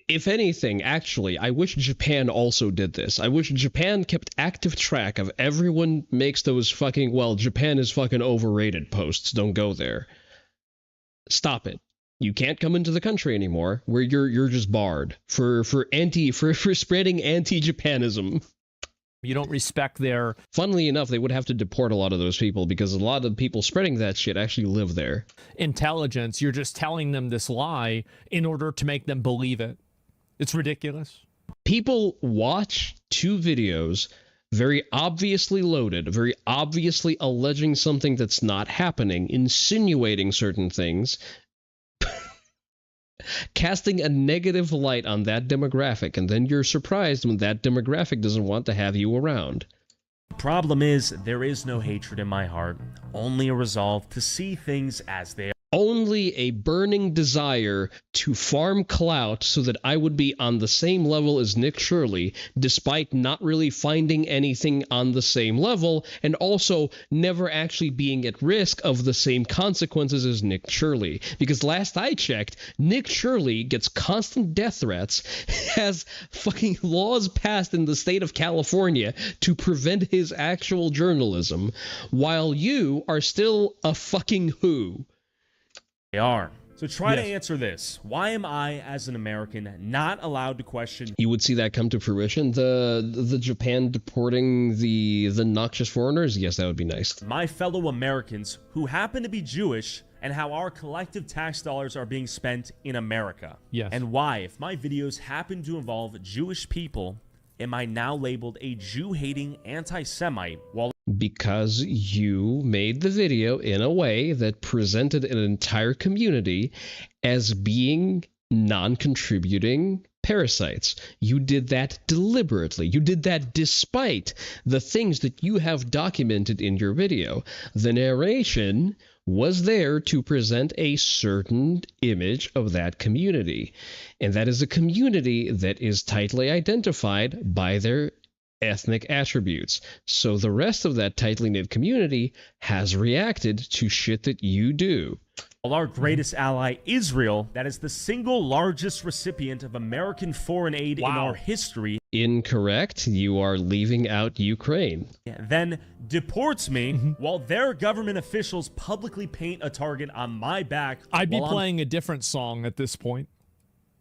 If anything, actually, I wish Japan also did this. I wish Japan kept active track of everyone makes those fucking, well, Japan is fucking overrated posts. Don't go there. Stop it. You can't come into the country anymore where you're just barred for spreading anti-Japanism. You don't respect their... Funnily enough, they would have to deport a lot of those people because a lot of people spreading that shit actually live there. Intelligence, you're just telling them this lie in order to make them believe it. It's ridiculous. People watch 2 videos, very obviously loaded, very obviously alleging something that's not happening, insinuating certain things, casting a negative light on that demographic, and then you're surprised when that demographic doesn't want to have you around. Problem is, there is no hatred in my heart, only a resolve to see things as they are. Only a burning desire to farm clout so that I would be on the same level as Nick Shirley, despite not really finding anything on the same level, and also never actually being at risk of the same consequences as Nick Shirley. Because last I checked, Nick Shirley gets constant death threats, has fucking laws passed in the state of California to prevent his actual journalism, while you are still a fucking who. They are. So try to answer this. Why am I, as an American, not allowed to question... You would see that come to fruition? The Japan deporting the noxious foreigners? Yes, that would be nice. ...my fellow Americans who happen to be Jewish and how our collective tax dollars are being spent in America. Yes. And why, if my videos happen to involve Jewish people, am I now labeled a Jew-hating anti-Semite while... Because you made the video in a way that presented an entire community as being non-contributing parasites. You did that deliberately. You did that despite the things that you have documented in your video. The narration was there to present a certain image of that community. And that is a community that is tightly identified by their ethnic attributes. So the rest of that tightly knit community has reacted to shit that you do. While our greatest ally, Israel, that is the single largest recipient of American foreign aid in our history. Incorrect. You are leaving out Ukraine. Then deports me while their government officials publicly paint a target on my back. I'd be playing a different song at this point.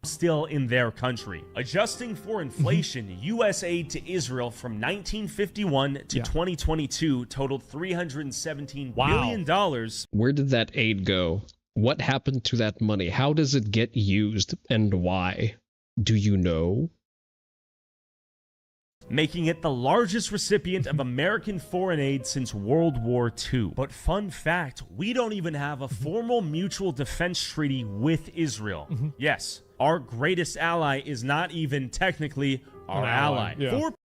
Still in their country. Adjusting for inflation, U.S. aid to Israel from 1951 to 2022 totaled $317 billion. Where did that aid go? What happened to that money? How does it get used and why? Do you know? Making it the largest recipient of American foreign aid since World War II. But fun fact, we don't even have a formal mutual defense treaty with Israel. Yes, our greatest ally is not even technically our ally.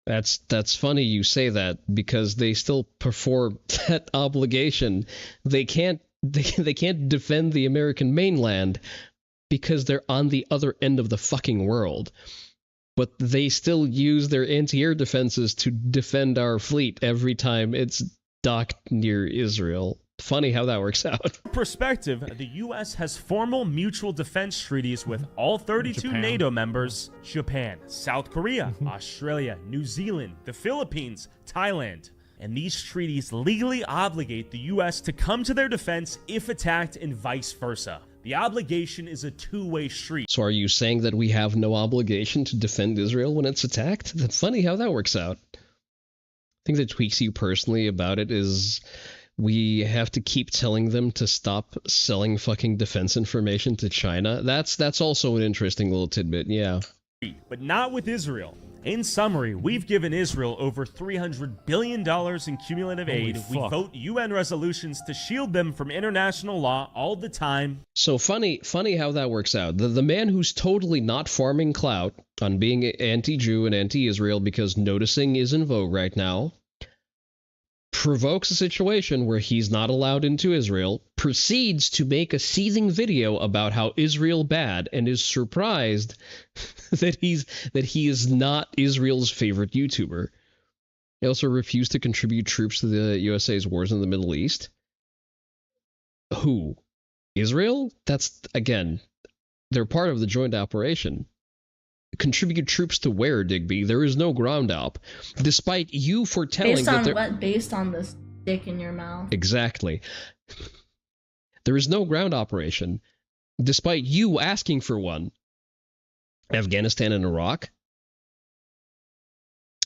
That's funny you say that, because they still perform that obligation. They can't defend the American mainland because they're on the other end of the fucking world. But they still use their anti-air defenses to defend our fleet every time it's docked near Israel. Funny how that works out. Perspective, the U.S. has formal mutual defense treaties with all 32 NATO members, Japan, South Korea, Australia, New Zealand, the Philippines, Thailand. And these treaties legally obligate the U.S. to come to their defense if attacked and vice versa. The obligation is a two-way street. So are you saying that we have no obligation to defend Israel when it's attacked? That's funny how that works out. I think that tweaks you personally about it is we have to keep telling them to stop selling fucking defense information to China. That's also an interesting little tidbit, yeah. But not with Israel. In summary, we've given Israel over $300 billion in cumulative aid. We vote UN resolutions to shield them from international law all the time. So funny how that works out. The man who's totally not farming clout on being anti-Jew and anti-Israel because noticing is in vogue right now, provokes a situation where he's not allowed into Israel, proceeds to make a seething video about how Israel bad, and is surprised that he is not Israel's favorite YouTuber. He also refused to contribute troops to the USA's wars in the Middle East. Who? Israel? That's, again, they're part of the joint operation. Contribute troops to where, Digby? There is no ground op. Despite you foretelling based that on there... what? Based on this dick in your mouth. Exactly. There is no ground operation, despite you asking for one. Afghanistan and Iraq,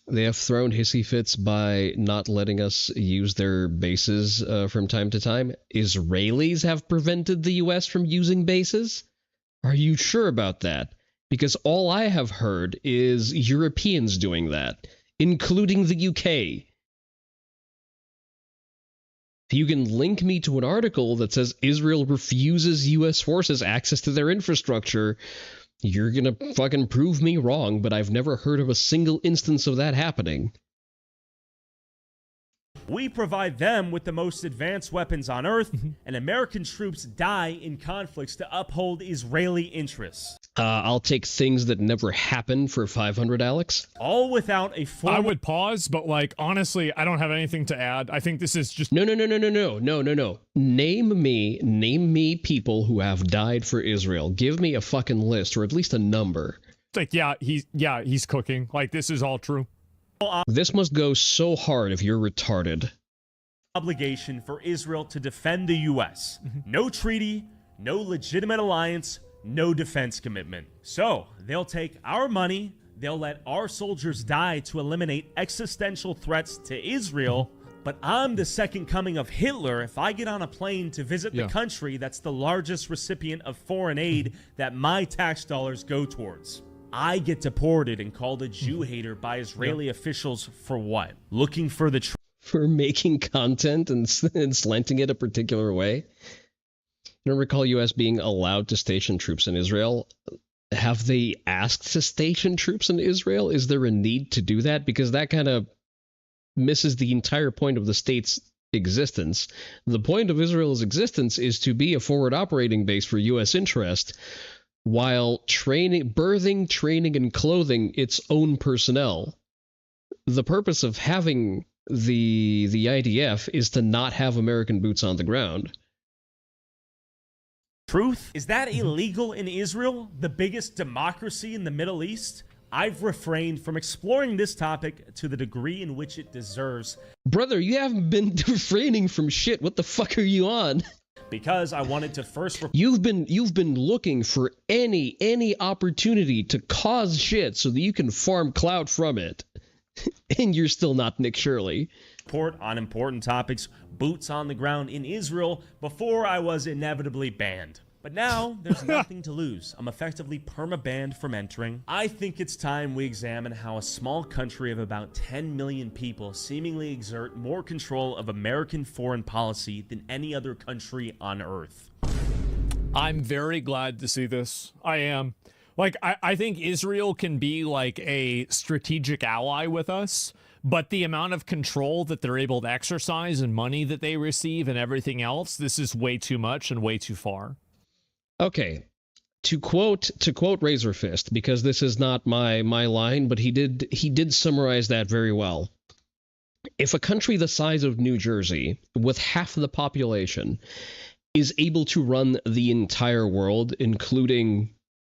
they have thrown hissy fits by not letting us use their bases from time to time. Israelis have prevented the U.S. from using bases? Are you sure about that? Because all I have heard is Europeans doing that, including the UK. If you can link me to an article that says Israel refuses U.S. forces access to their infrastructure, you're gonna fucking prove me wrong, but I've never heard of a single instance of that happening. We provide them with the most advanced weapons on Earth, and American troops die in conflicts to uphold Israeli interests. I'll take things that never happened for 500, Alex. All without a formal... I would pause, but like, honestly, I don't have anything to add. I think this is just... No. Name me people who have died for Israel. Give me a fucking list, or at least a number. It's like, he's cooking. Like, this is all true. This must go so hard if you're retarded. Obligation for Israel to defend the U.S. No treaty, no legitimate alliance, no defense commitment. So they'll take our money, they'll let our soldiers die to eliminate existential threats to Israel, but I'm the second coming of Hitler if I get on a plane to visit the country that's the largest recipient of foreign aid that my tax dollars go towards. I get deported and called a Jew hater by Israeli officials for what? Looking for the for making content and slanting it a particular way. You don't recall U.S. being allowed to station troops in Israel? Have they asked to station troops in Israel? Is there a need to do that? Because that kind of misses the entire point of the state's existence. The point of Israel's existence is to be a forward operating base for U.S. interest, while birthing, training, and clothing its own personnel. The purpose of having the IDF is to not have American boots on the ground. Truth? Is that illegal in Israel, the biggest democracy in the Middle East? I've refrained from exploring this topic to the degree in which it deserves. Brother, you haven't been refraining from shit. What the fuck are you on? Because I wanted to first... You've been looking for any opportunity to cause shit so that you can farm clout from it. And you're still not Nick Shirley. Report on important topics, boots on the ground in Israel, before I was inevitably banned. But now, there's nothing to lose. I'm effectively perma-banned from entering. I think it's time we examine how a small country of about 10 million people seemingly exert more control of American foreign policy than any other country on Earth. I'm very glad to see this. I am. Like, I think Israel can be like a strategic ally with us, but the amount of control that they're able to exercise and money that they receive and everything else, this is way too much and way too far. Okay, to quote Razor Fist, because this is not my line, but he did summarize that very well. If a country the size of New Jersey, with half the population, is able to run the entire world, including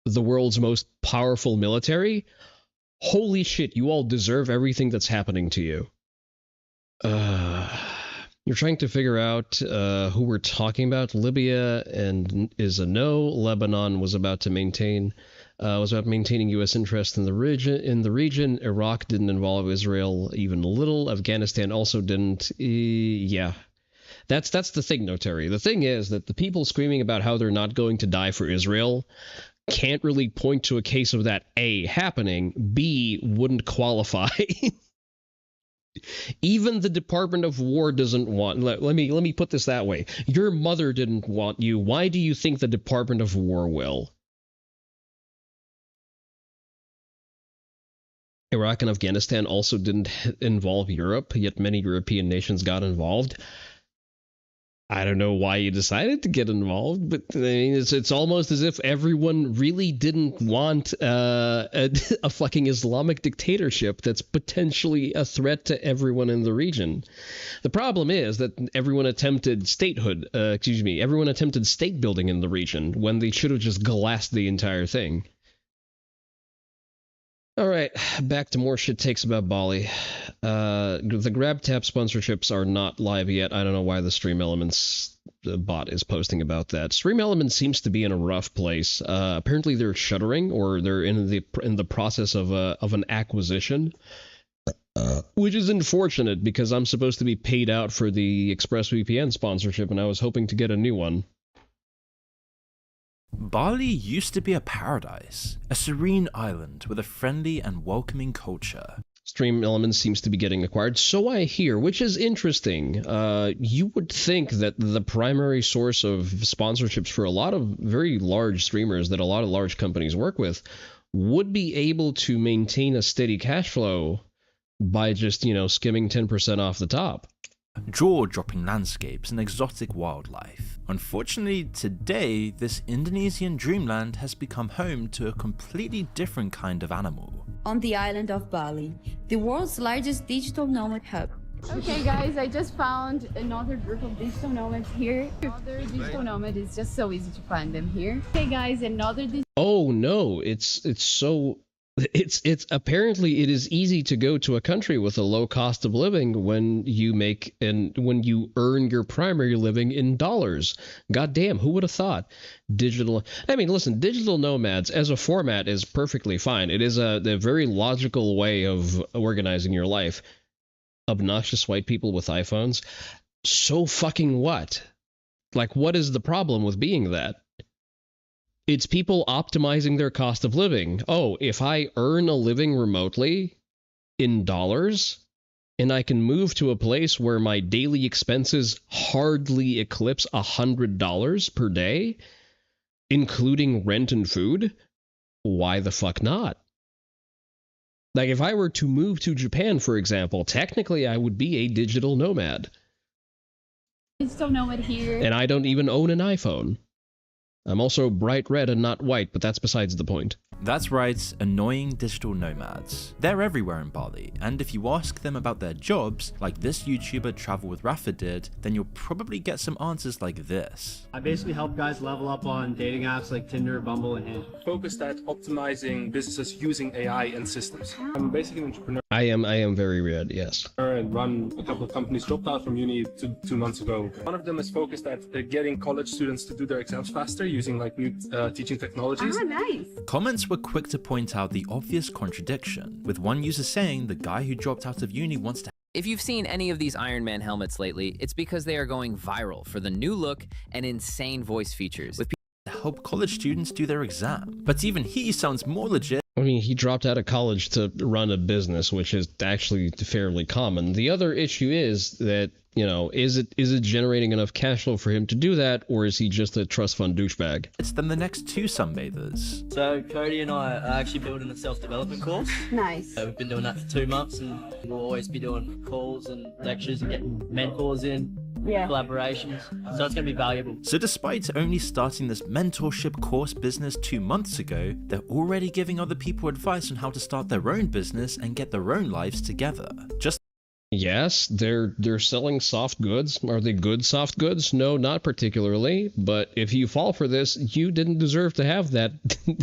the world's most powerful military, holy shit, you all deserve everything that's happening to you. You're trying to figure out who we're talking about. Libya is a no. Lebanon was about maintaining U.S. interest in the region. Iraq didn't involve Israel even a little. Afghanistan also didn't. Yeah, that's the thing, no, Terry. The thing is that the people screaming about how they're not going to die for Israel can't really point to a case of that A, happening, B, wouldn't qualify. Even the Department of War doesn't want... Let me put this that way. Your mother didn't want you. Why do you think the Department of War will? Iraq and Afghanistan also didn't involve Europe, yet many European nations got involved. I don't know why you decided to get involved, but I mean, it's almost as if everyone really didn't want a fucking Islamic dictatorship that's potentially a threat to everyone in the region. The problem is that everyone attempted statehood, everyone attempted state building in the region when they should have just glassed the entire thing. All right, back to more shit takes about Bali. The GrabTap sponsorships are not live yet. I don't know why the Stream Elements bot is posting about that. Stream Elements seems to be in a rough place. Apparently they're shuttering, or they're in the process of an acquisition, which is unfortunate because I'm supposed to be paid out for the ExpressVPN sponsorship, and I was hoping to get a new one. Bali used to be a paradise, a serene island with a friendly and welcoming culture. Stream Elements seems to be getting acquired, so I hear, which is interesting. You would think that the primary source of sponsorships for a lot of very large streamers that a lot of large companies work with would be able to maintain a steady cash flow by just, skimming 10% off the top. Jaw-dropping landscapes and exotic wildlife. Unfortunately, today, this Indonesian dreamland has become home to a completely different kind of animal. On the island of Bali, the world's largest digital nomad hub. Okay guys, I just found another group of digital nomads here. Another digital nomad is just so easy to find them here. Okay guys, another Oh no, it's apparently it is easy to go to a country with a low cost of living when you earn your primary living in dollars. God damn, who would have thought? Digital nomads as a format is perfectly fine. It is a very logical way of organizing your life. Obnoxious white people with iPhones. So fucking what? Like, what is the problem with being that? It's people optimizing their cost of living. Oh, if I earn a living remotely in dollars and I can move to a place where my daily expenses hardly eclipse $100 per day, including rent and food, why the fuck not? Like, if I were to move to Japan, for example, technically I would be a digital nomad. digital nomad here. And I don't even own an iPhone. I'm also bright red and not white, but that's besides the point. That's right, annoying digital nomads. They're everywhere in Bali, and if you ask them about their jobs, like this YouTuber Travel with Rafa did, then you'll probably get some answers like this. I basically help guys level up on dating apps like Tinder, Bumble, and Hinge. Focused at optimizing businesses using AI and systems. I'm basically an entrepreneur. I am very red, yes. And run a couple of companies. Dropped out from uni 2 months ago. One of them is focused at getting college students to do their exams faster using like new teaching technologies. Ah, nice. Comments were quick to point out the obvious contradiction, with one user saying the guy who dropped out of uni wants to. If you've seen any of these Iron Man helmets lately, it's because they are going viral for the new look and insane voice features. With to help college students do their exam. But even he sounds more legit. I mean, he dropped out of college to run a business, which is actually fairly common. The other issue is that, you know, is it generating enough cash flow for him to do that, or is he just a trust fund douchebag? It's then the next two sunbathers. So Cody and I are actually building a self-development course. Nice. We've been doing that for 2 months, and we'll always be doing calls and lectures and getting mentors in. Yeah. Collaborations, so it's going to be valuable. So despite only starting this mentorship course business 2 months ago, they're already giving other people advice on how to start their own business and get their own lives together. Yes, they're selling soft goods. Are they good soft goods? No, not particularly. But if you fall for this, you didn't deserve to have that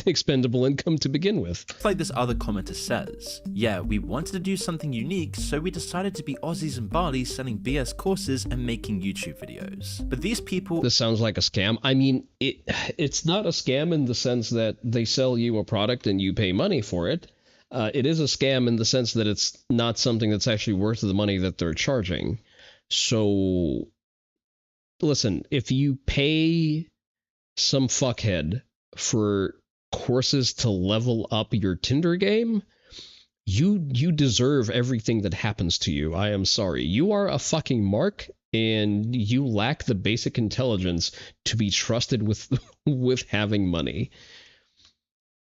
expendable income to begin with. Like this other commenter says, yeah, we wanted to do something unique, so we decided to be Aussies in Bali selling BS courses and making YouTube videos. But these people... This sounds like a scam. I mean, it's not a scam in the sense that they sell you a product and you pay money for it. It is a scam in the sense that it's not something that's actually worth the money that they're charging. So, listen, if you pay some fuckhead for courses to level up your Tinder game, you deserve everything that happens to you. I am sorry. You are a fucking mark, and you lack the basic intelligence to be trusted with having money.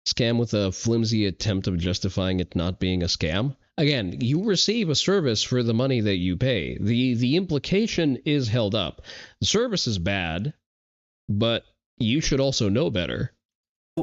Scam with a flimsy attempt of justifying it not being a scam. Again, you receive a service for the money that you pay. The implication is held up. The service is bad, but you should also know better.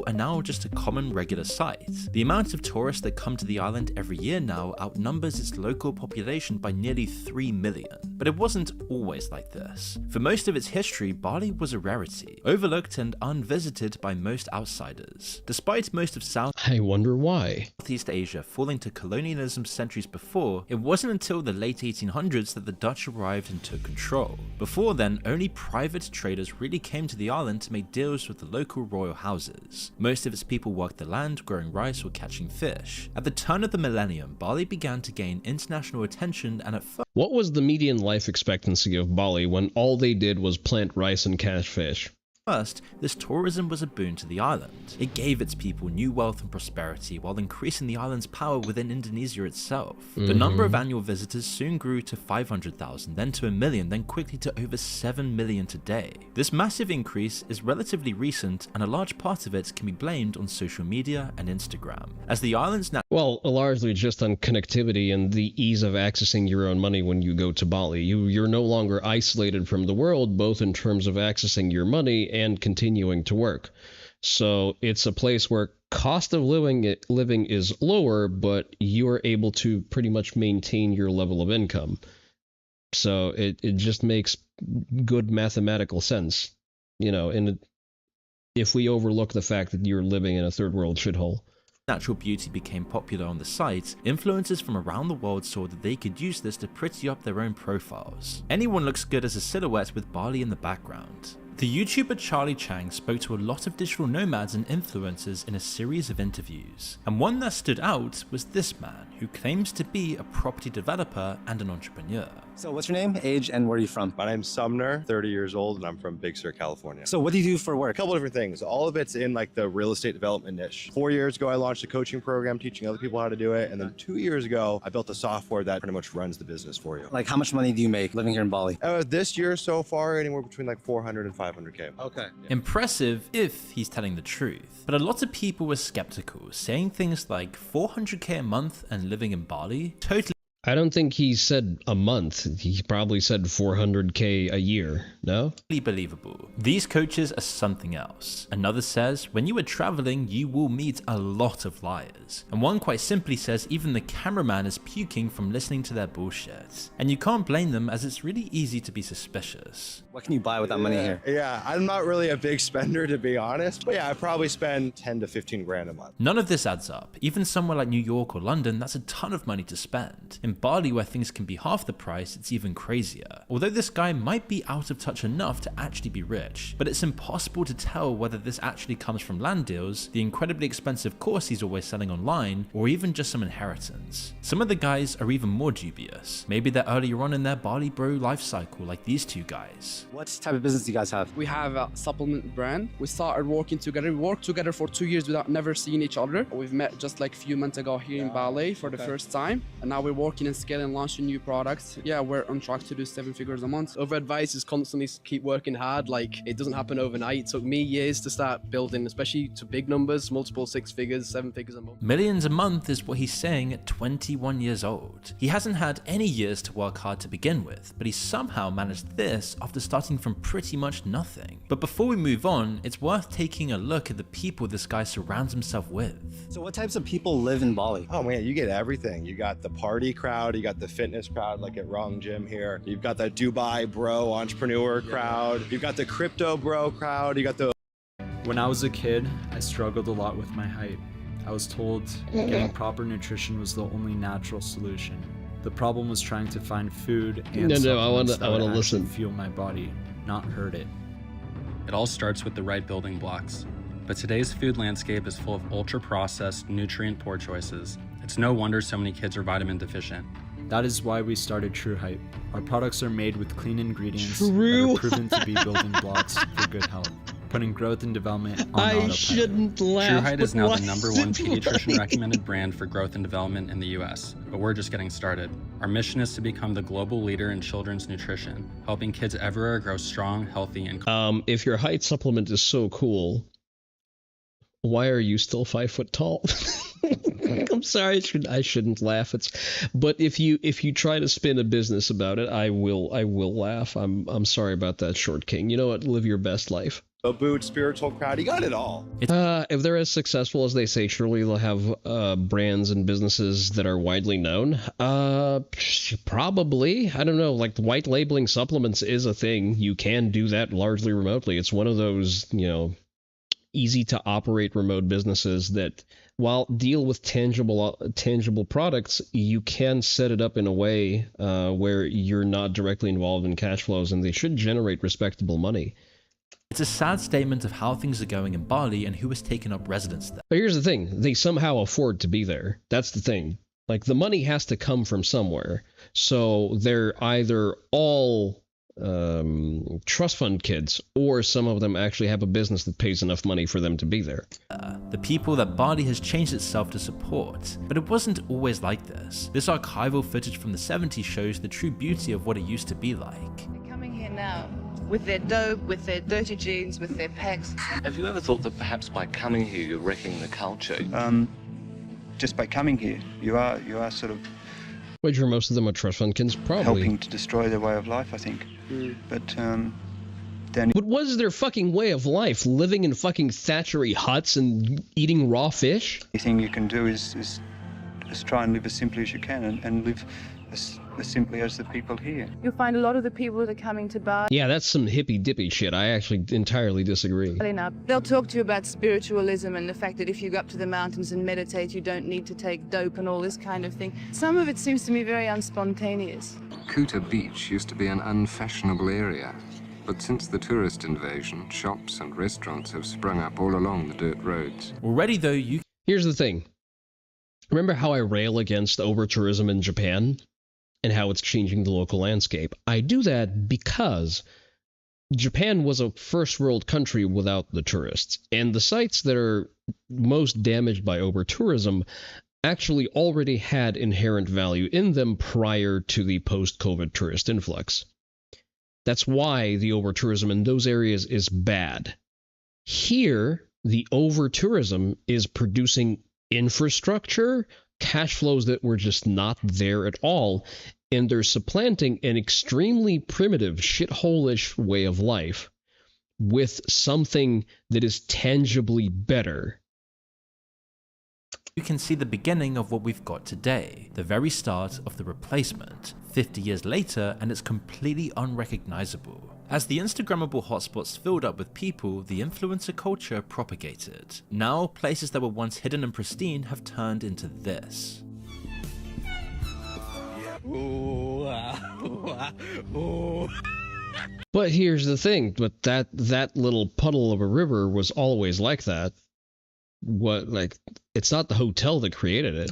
Are now just a common regular sight. The amount of tourists that come to the island every year now outnumbers its local population by nearly 3 million. But it wasn't always like this. For most of its history, Bali was a rarity, overlooked and unvisited by most outsiders. Despite most of I wonder why. Southeast Asia falling to colonialism centuries before, it wasn't until the late 1800s that the Dutch arrived and took control. Before then, only private traders really came to the island to make deals with the local royal houses. Most of its people worked the land, growing rice or catching fish. At the turn of the millennium, Bali began to gain international attention, and at first... What was the median life expectancy of Bali when all they did was plant rice and catch fish? First, this tourism was a boon to the island. It gave its people new wealth and prosperity while increasing the island's power within Indonesia itself. The number of annual visitors soon grew to 500,000, then to 1 million, then quickly to over 7 million today. This massive increase is relatively recent, and a large part of it can be blamed on social media and Instagram. As the island's well, largely just on connectivity and the ease of accessing your own money when you go to Bali. You're no longer isolated from the world, both in terms of accessing your money and continuing to work. So it's a place where cost of living is lower, but you are able to pretty much maintain your level of income. So it just makes good mathematical sense, you know, and if we overlook the fact that you're living in a third world shithole. Natural beauty became popular on the site, influencers from around the world saw that they could use this to pretty up their own profiles. Anyone looks good as a silhouette with Bali in the background. The YouTuber Charlie Chang spoke to a lot of digital nomads and influencers in a series of interviews, and one that stood out was this man who claims to be a property developer and an entrepreneur. So what's your name, age, and where are you from? My name's Sumner, 30 years old, and I'm from Big Sur, California. So what do you do for work? A couple different things. All of it's in like the real estate development niche. 4 years ago, I launched a coaching program teaching other people how to do it. And then 2 years ago, I built a software that pretty much runs the business for you. Like how much money do you make living here in Bali? This year so far, anywhere between like 400 and 500K. Okay. Yeah. Impressive if he's telling the truth. But a lot of people were skeptical, saying things like 400K a month and living in Bali? Totally. I don't think he said a month. He probably said 400K a year, no? Believable. These coaches are something else. Another says, when you are traveling, you will meet a lot of liars. And one quite simply says even the cameraman is puking from listening to their bullshit. And you can't blame them, as it's really easy to be suspicious. What can you buy with that money here? Yeah, I'm not really a big spender, to be honest. But yeah, I probably spend 10 to 15 grand a month. None of this adds up. Even somewhere like New York or London, that's a ton of money to spend. In Bali, where things can be half the price, it's even crazier. Although this guy might be out of touch enough to actually be rich, but it's impossible to tell whether this actually comes from land deals, the incredibly expensive course he's always selling online, or even just some inheritance. Some of the guys are even more dubious. Maybe they're earlier on in their Bali bro life cycle, like these two guys. What type of business do you guys have? We have a supplement brand. We started working together. We worked together for 2 years without never seeing each other. We've met just like a few months ago here in Bali for the first time, and now we're working and scaling and launching new products. Yeah, we're on track to do 7 figures a month. Other advice is constantly keep working hard. Like, it doesn't happen overnight. It took me years to start building, especially to big numbers, multiple 6 figures, 7 figures a month. Millions a month is what he's saying at 21 years old. He hasn't had any years to work hard to begin with, but he somehow managed this after starting from pretty much nothing. But before we move on, it's worth taking a look at the people this guy surrounds himself with. So what types of people live in Bali? Oh man, you get everything. You got the party crowd, you got the fitness crowd like at Wrong Gym here. You've got the Dubai bro entrepreneur crowd. You've got the crypto bro crowd. You got the... When I was a kid, I struggled a lot with my height. I was told getting proper nutrition was the only natural solution. The problem was trying to find food and I want to listen. Fuel my body, not hurt it. It all starts with the right building blocks. But today's food landscape is full of ultra-processed, nutrient-poor choices. It's no wonder so many kids are vitamin deficient. That is why we started True Hype. Our products are made with clean ingredients that are proven to be building blocks for good health. putting growth and development on I autopilot. shouldn't laugh. True Height is but now why the number is one it pediatrician funny? recommended brand for growth and development in the US, but we're just getting started. Our mission is to become the global leader in children's nutrition, helping kids everywhere grow strong, healthy, and If your height supplement is so cool, why are you still 5 foot tall? I'm sorry, I shouldn't laugh. But if you try to spin a business about it, I will laugh. I'm sorry about that, Short King. You know what? Live your best life. A boot, spiritual crowd, you got it all. If they're as successful as they say, surely they'll have brands and businesses that are widely known. Probably. I don't know. Like, white labeling supplements is a thing. You can do that largely remotely. It's one of those, easy to operate remote businesses that, while deal with tangible products, you can set it up in a way where you're not directly involved in cash flows, and they should generate respectable money. It's a sad statement of how things are going in Bali and who has taken up residence there. But here's the thing, they somehow afford to be there. That's the thing. Like, the money has to come from somewhere. So they're either all trust fund kids, or some of them actually have a business that pays enough money for them to be there. The people that Bali has changed itself to support. But it wasn't always like this. This archival footage from the 70s shows the true beauty of what it used to be like. They're coming here now with their dope, with their dirty jeans, with their pecs. Have you ever thought that perhaps by coming here you're wrecking the culture? Just by coming here, you are sort of Wager most of them are trust fund kids, probably. helping to destroy their way of life, I think. But then. But what is their fucking way of life? Living in fucking Thatchery huts and eating raw fish? The thing you can do is try and live as simply as you can, and live as simply as the people here. You'll find a lot of the people that are coming to Bali. Yeah, that's some hippy dippy shit. I actually entirely disagree. Now, they'll talk to you about spiritualism and the fact that if you go up to the mountains and meditate, you don't need to take dope and all this kind of thing. Some of it seems to me very unspontaneous. Kuta Beach used to be an unfashionable area, but since the tourist invasion, shops and restaurants have sprung up all along the dirt roads. Already though, Here's the thing. Remember how I rail against over-tourism in Japan? And how it's changing the local landscape. I do that because Japan was a first world country without the tourists, and the sites that are most damaged by over-tourism actually already had inherent value in them prior to the post-COVID tourist influx. That's why the over-tourism in those areas is bad. Here, the over-tourism is producing infrastructure, cash flows that were just not there at all, and they're supplanting an extremely primitive, shithole-ish way of life with something that is tangibly better. You can see the beginning of what we've got today, the very start of the replacement, 50 years later, and it's completely unrecognizable. As the Instagrammable hotspots filled up with people, the influencer culture propagated. Now, places that were once hidden and pristine have turned into this. But here's the thing, but that little puddle of a river was always like that. It's not the hotel that created it.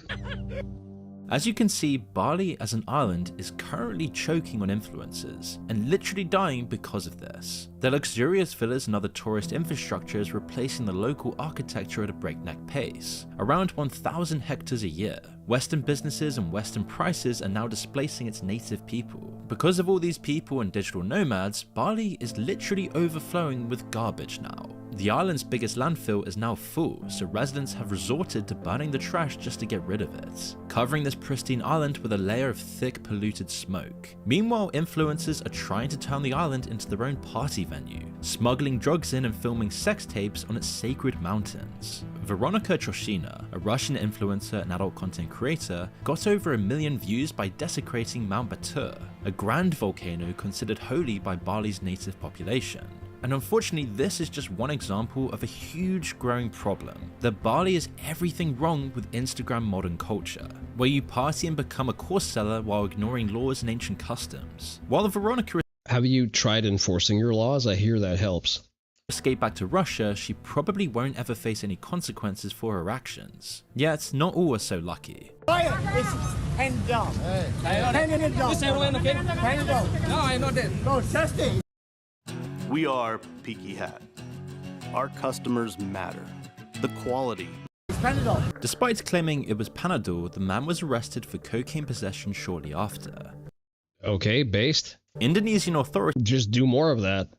As you can see, Bali as an island is currently choking on influencers, and literally dying because of this. The luxurious villas and other tourist infrastructure is replacing the local architecture at a breakneck pace, around 1,000 hectares a year. Western businesses and Western prices are now displacing its native people. Because of all these people and digital nomads, Bali is literally overflowing with garbage now. The island's biggest landfill is now full, so residents have resorted to burning the trash just to get rid of it, covering this pristine island with a layer of thick, polluted smoke. Meanwhile, influencers are trying to turn the island into their own party venue, smuggling drugs in and filming sex tapes on its sacred mountains. Veronika Troshina, a Russian influencer and adult content creator, got over 1 million views by desecrating Mount Batur, a grand volcano considered holy by Bali's native population. And unfortunately, this is just one example of a huge growing problem, that Bali is everything wrong with Instagram modern culture, where you party and become a course seller while ignoring laws and ancient customs. While Veronika Have you tried enforcing your laws? I hear that helps. Escape back to Russia, she probably won't ever face any consequences for her actions. Yet, not all are so lucky. It's hand down. Hand it down. Hand down. No, I'm not dead. No, testing. We are Peaky Hat. Our customers matter. The quality. Despite claiming it was Panadol, the man was arrested for cocaine possession shortly after. Okay, based. Indonesian authorities just do more of that.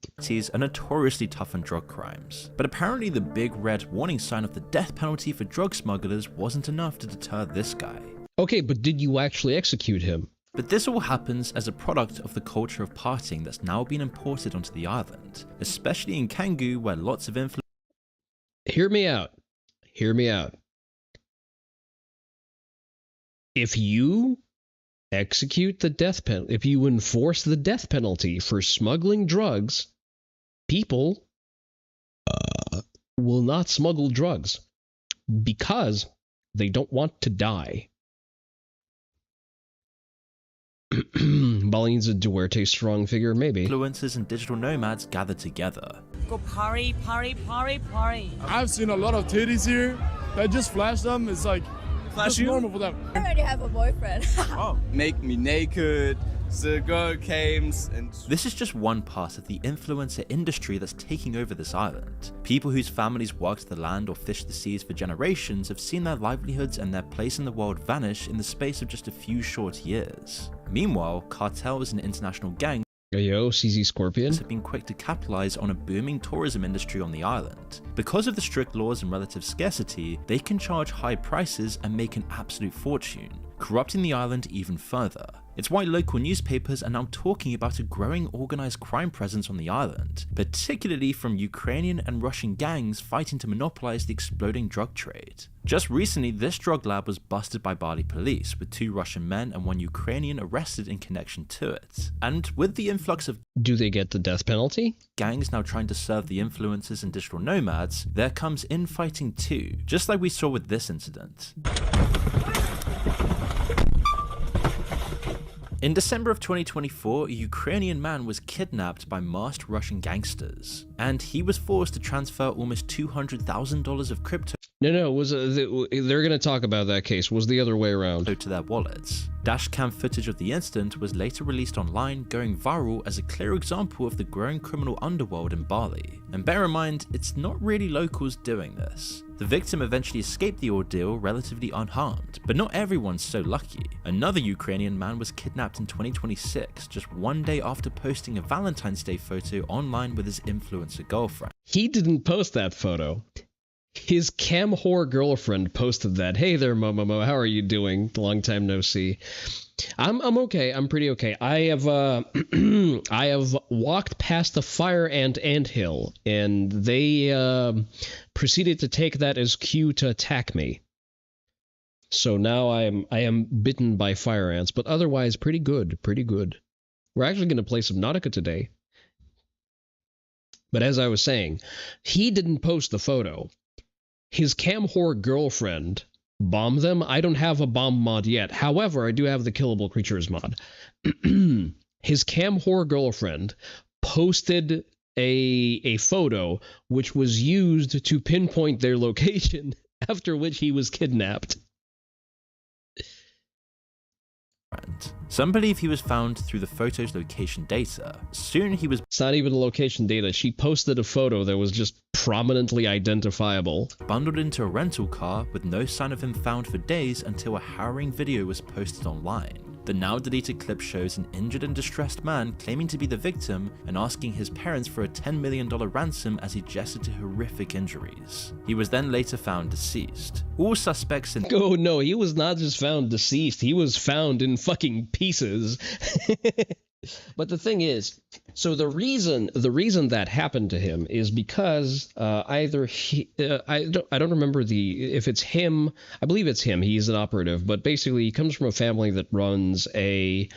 Are notoriously tough on drug crimes, but apparently the big red warning sign of the death penalty for drug smugglers wasn't enough to deter this guy. Okay, but did you actually execute him? But this all happens as a product of the culture of partying that's now been imported onto the island, especially in Canggu, where lots of influence. Hear me out. Hear me out. If you execute the death penalty, if you enforce the death penalty for smuggling drugs, people will not smuggle drugs because they don't want to die. Baline's a Duarte strong figure, maybe. Influencers and digital nomads gather together. Go party, party, party, party. I've seen a lot of titties here. I just flash them. It's like Flash just normal for them. I already have a boyfriend. Oh. Make me naked. The girl came and... This is just one part of the influencer industry that's taking over this island. People whose families worked the land or fished the seas for generations have seen their livelihoods and their place in the world vanish in the space of just a few short years. Meanwhile, cartels and international gangs Yo, CZ Scorpion have been quick to capitalize on a booming tourism industry on the island. Because of the strict laws and relative scarcity, they can charge high prices and make an absolute fortune, corrupting the island even further. It's why local newspapers are now talking about a growing organized crime presence on the island, particularly from Ukrainian and Russian gangs fighting to monopolize the exploding drug trade. Just recently, this drug lab was busted by Bali police, with 2 Russian men and 1 Ukrainian arrested in connection to it. And with the influx of do they get the death penalty? Gangs now trying to serve the influencers and digital nomads, there comes infighting too, just like we saw with this incident. In December of 2024, a Ukrainian man was kidnapped by masked Russian gangsters, and he was forced to transfer almost $200,000 of crypto. No, they're going to talk about that case. Was the other way around. To their wallets. Dashcam footage of the incident was later released online, going viral as a clear example of the growing criminal underworld in Bali. And bear in mind, it's not really locals doing this. The victim eventually escaped the ordeal relatively unharmed, but not everyone's so lucky. Another Ukrainian man was kidnapped in 2026, just 1 day after posting a Valentine's Day photo online with his influencer girlfriend. He didn't post that photo. His cam whore girlfriend posted that. Hey there, Momomo, how are you doing? Long time no see. I'm okay. I'm pretty okay. I have I have walked past the fire anthill, and they proceeded to take that as cue to attack me. So now I am bitten by fire ants, but otherwise pretty good, pretty good. We're actually going to play some Nautica today. But as I was saying, he didn't post the photo. His cam whore girlfriend bombed them. I don't have a bomb mod yet. However, I do have the Killable Creatures mod. His cam whore girlfriend posted a photo which was used to pinpoint their location, after which he was kidnapped. Some believe he was found through the photo's location data. Soon he was... It's not even location data. She posted a photo that was just prominently identifiable. Bundled into a rental car with no sign of him found for days until a harrowing video was posted online. The now deleted clip shows an injured and distressed man claiming to be the victim and asking his parents for a $10 million ransom as he gestured to horrific injuries. He was then later found deceased. All suspects in... Oh no, he was not just found deceased, he was found in fucking pieces. But the thing is, so the reason that happened to him is because either he, I don't remember if it's him. I believe it's him. He's an operative, but basically he comes from a family that runs a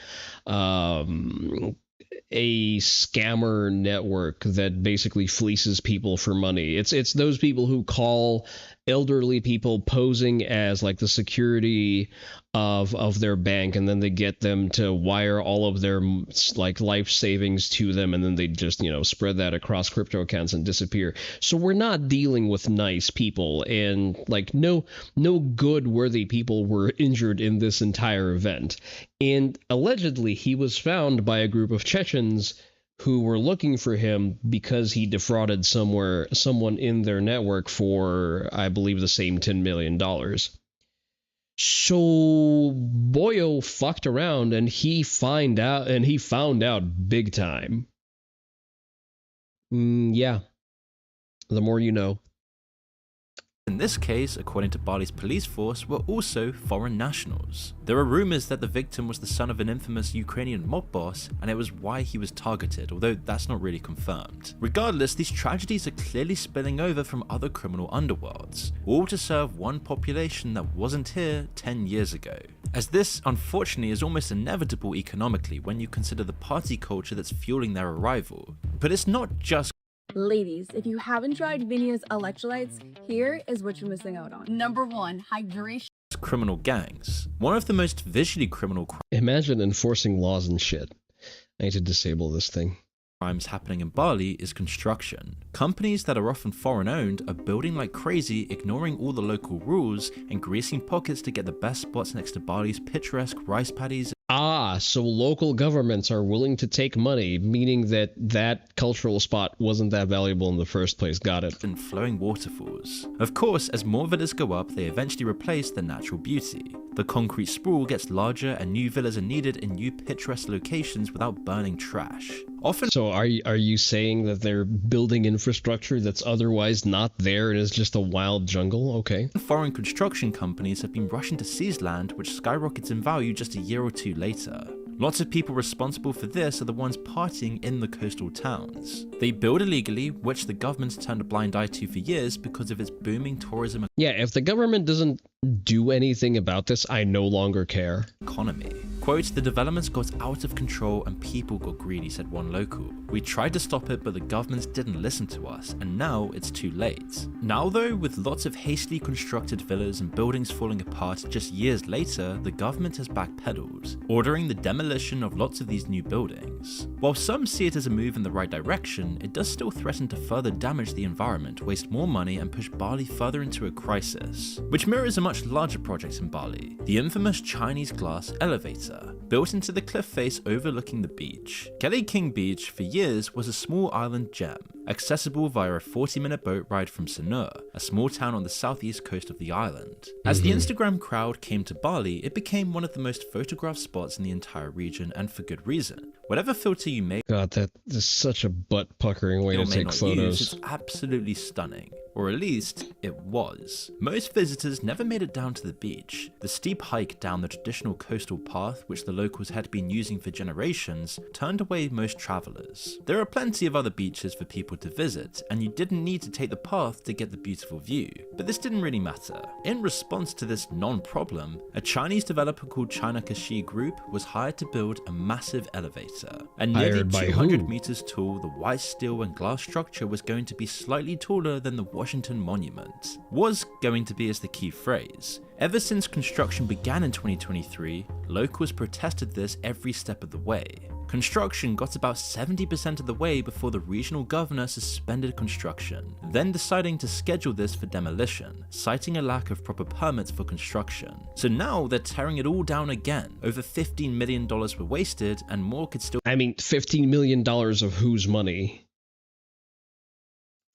scammer network that basically fleeces people for money. It's those people who call elderly people posing as like the security of their bank, and then they get them to wire all of their like life savings to them, and then they just, you know, spread that across crypto accounts and disappear. So we're not dealing with nice people, and like no good worthy people were injured in this entire event. And allegedly he was found by a group of Chechens who were looking for him because he defrauded someone in their network for, I believe, the same $10 million. So Boyo fucked around and he found out big time. Yeah. The more you know. In this case, according to Bali's police force, were also foreign nationals. There are rumors that the victim was the son of an infamous Ukrainian mob boss, and it was why he was targeted, although that's not really confirmed. Regardless, these tragedies are clearly spilling over from other criminal underworlds, all to serve one population that wasn't here 10 years ago. As this, unfortunately, is almost inevitable economically when you consider the party culture that's fueling their arrival. But it's not just Ladies, if you haven't tried Vinia's electrolytes, here is what you're missing out on. Number 1, hydration. criminal gangs. One of the most visually criminal Imagine enforcing laws and shit. I need to disable this thing. crimes happening in Bali is construction. Companies that are often foreign owned are building like crazy, ignoring all the local rules and greasing pockets to get the best spots next to Bali's picturesque rice paddies. Ah, so local governments are willing to take money, meaning that that cultural spot wasn't that valuable in the first place. Got it. And flowing waterfalls. Of course, as more villas go up, they eventually replace the natural beauty. The concrete sprawl gets larger and new villas are needed in new picturesque locations without burning trash. Often. So are you saying that they're building infrastructure that's otherwise not there and is just a wild jungle? Okay. Foreign construction companies have been rushing to seize land, which skyrockets in value just a year or two later. Lots of people responsible for this are the ones partying in the coastal towns. They build illegally, which the government's turned a blind eye to for years because of its booming tourism. Yeah, if the government doesn't do anything about this, I no longer care. Economy. Quote, the developments got out of control and people got greedy, said one local. We tried to stop it, but the governments didn't listen to us, and now it's too late. Now though, with lots of hastily constructed villas and buildings falling apart just years later, the government has backpedaled, ordering the demolition of lots of these new buildings. While some see it as a move in the right direction, it does still threaten to further damage the environment, waste more money, and push Bali further into a crisis, which mirrors a much larger project in Bali, the infamous Chinese glass elevator, built into the cliff face overlooking the beach. Kelly King Beach for years was a small island gem, accessible via a 40-minute boat ride from Sanur, a small town on the southeast coast of the island. As the Instagram crowd came to Bali, it became one of the most photographed spots in the entire region, and for good reason. Whatever filter you make, God, that is such a butt-puckering way to take photos. It's absolutely stunning. Or at least, it was. Most visitors never made it down to the beach. The steep hike down the traditional coastal path, which the locals had been using for generations, turned away most travelers. There are plenty of other beaches for people to visit, and you didn't need to take the path to get the beautiful view. But this didn't really matter. In response to this non-problem, a Chinese developer called China Kashi Group was hired to build a massive elevator. And nearly 200 meters tall, the white steel and glass structure was going to be slightly taller than the Washington Monument. Was going to be is the key phrase. Ever since construction began in 2023, locals protested this every step of the way. Construction got about 70% of the way before the regional governor suspended construction, then deciding to schedule this for demolition, citing a lack of proper permits for construction. So now they're tearing it all down again. Over $15 million were wasted and more could still $15 million of whose money?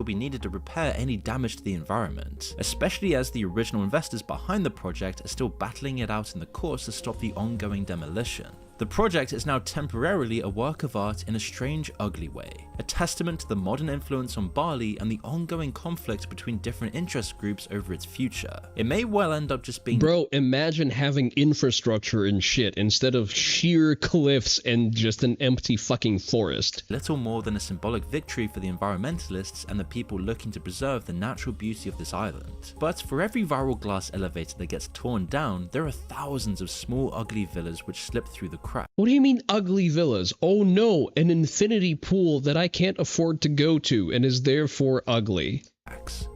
Will be needed to repair any damage to the environment, especially as the original investors behind the project are still battling it out in the courts to stop the ongoing demolition. The project is now temporarily a work of art in a strange, ugly way, a testament to the modern influence on Bali and the ongoing conflict between different interest groups over its future. It may well end up just being— Bro, imagine having infrastructure and shit instead of sheer cliffs and just an empty fucking forest. Little more than a symbolic victory for the environmentalists and the people looking to preserve the natural beauty of this island. But for every viral glass elevator that gets torn down, there are thousands of small ugly villas which slip through the cracks. What do you mean ugly villas? Oh no, an infinity pool that I can't afford to go to and is therefore ugly.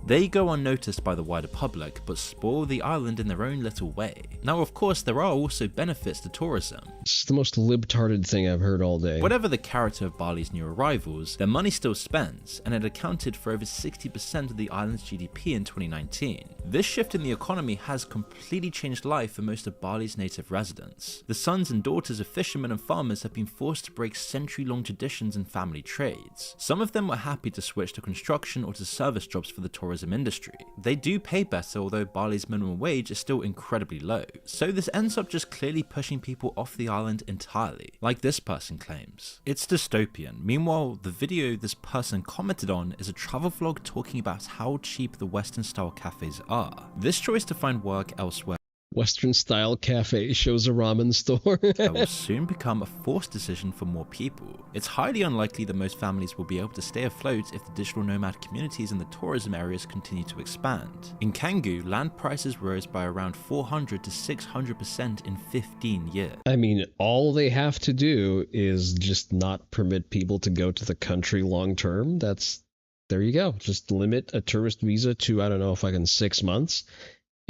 They go unnoticed by the wider public, but spoil the island in their own little way. Now, of course, there are also benefits to tourism. It's the most libtarded thing I've heard all day. Whatever the character of Bali's new arrivals, their money still spends, and it accounted for over 60% of the island's GDP in 2019. This shift in the economy has completely changed life for most of Bali's native residents. The sons and daughters of fishermen and farmers have been forced to break century-long traditions and family trades. Some of them were happy to switch to construction or to service jobs for the tourism industry. They do pay better, although Bali's minimum wage is still incredibly low. So this ends up just clearly pushing people off the island entirely, like this person claims. It's dystopian. Meanwhile, the video this person commented on is a travel vlog talking about how cheap the Western style cafes are. This choice to find work elsewhere Western style cafe shows a ramen store. will soon become a forced decision for more people. It's highly unlikely that most families will be able to stay afloat if the digital nomad communities in the tourism areas continue to expand. In Canggu, land prices rose by around 400 to 600% in 15 years. I mean, all they have to do is just not permit people to go to the country long term. There you go. Just limit a tourist visa to, I don't know, fucking 6 months.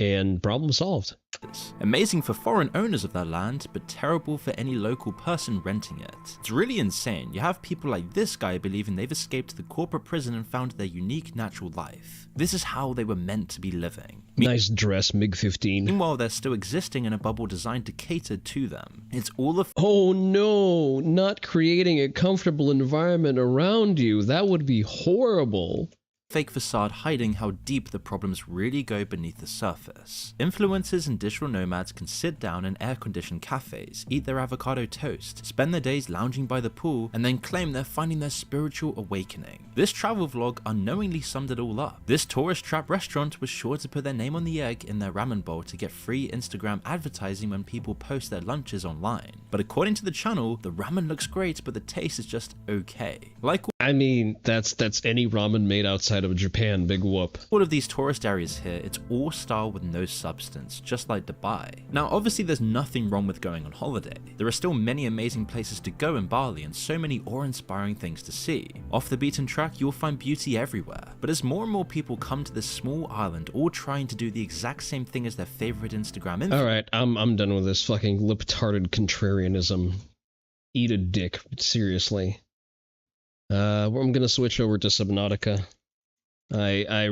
And problem solved. Amazing for foreign owners of that land, but terrible for any local person renting it. It's really insane. You have people like this guy believing they've escaped the corporate prison and found their unique natural life. This is how they were meant to be living. Nice dress, MiG-15. Meanwhile, they're still existing in a bubble designed to cater to them. It's all of— Oh no, not creating a comfortable environment around you. That would be horrible. Fake facade hiding how deep the problems really go beneath the surface. Influencers and digital nomads can sit down in air-conditioned cafes, eat their avocado toast, spend their days lounging by the pool, and then claim they're finding their spiritual awakening. This travel vlog unknowingly summed it all up. This tourist trap restaurant was sure to put their name on the egg in their ramen bowl to get free Instagram advertising when people post their lunches online. But according to the channel, the ramen looks great, but the taste is just okay. I mean, that's any ramen made outside of Japan, big whoop. All of these tourist areas here, it's all style with no substance, just like Dubai. Now obviously there's nothing wrong with going on holiday. There are still many amazing places to go in Bali and so many awe-inspiring things to see. Off the beaten track, you'll find beauty everywhere. But as more and more people come to this small island, all trying to do the exact same thing as their favorite Instagram influencer. Alright, I'm done with this fucking lip-tarded contrarianism. Eat a dick, seriously. I'm gonna switch over to Subnautica. I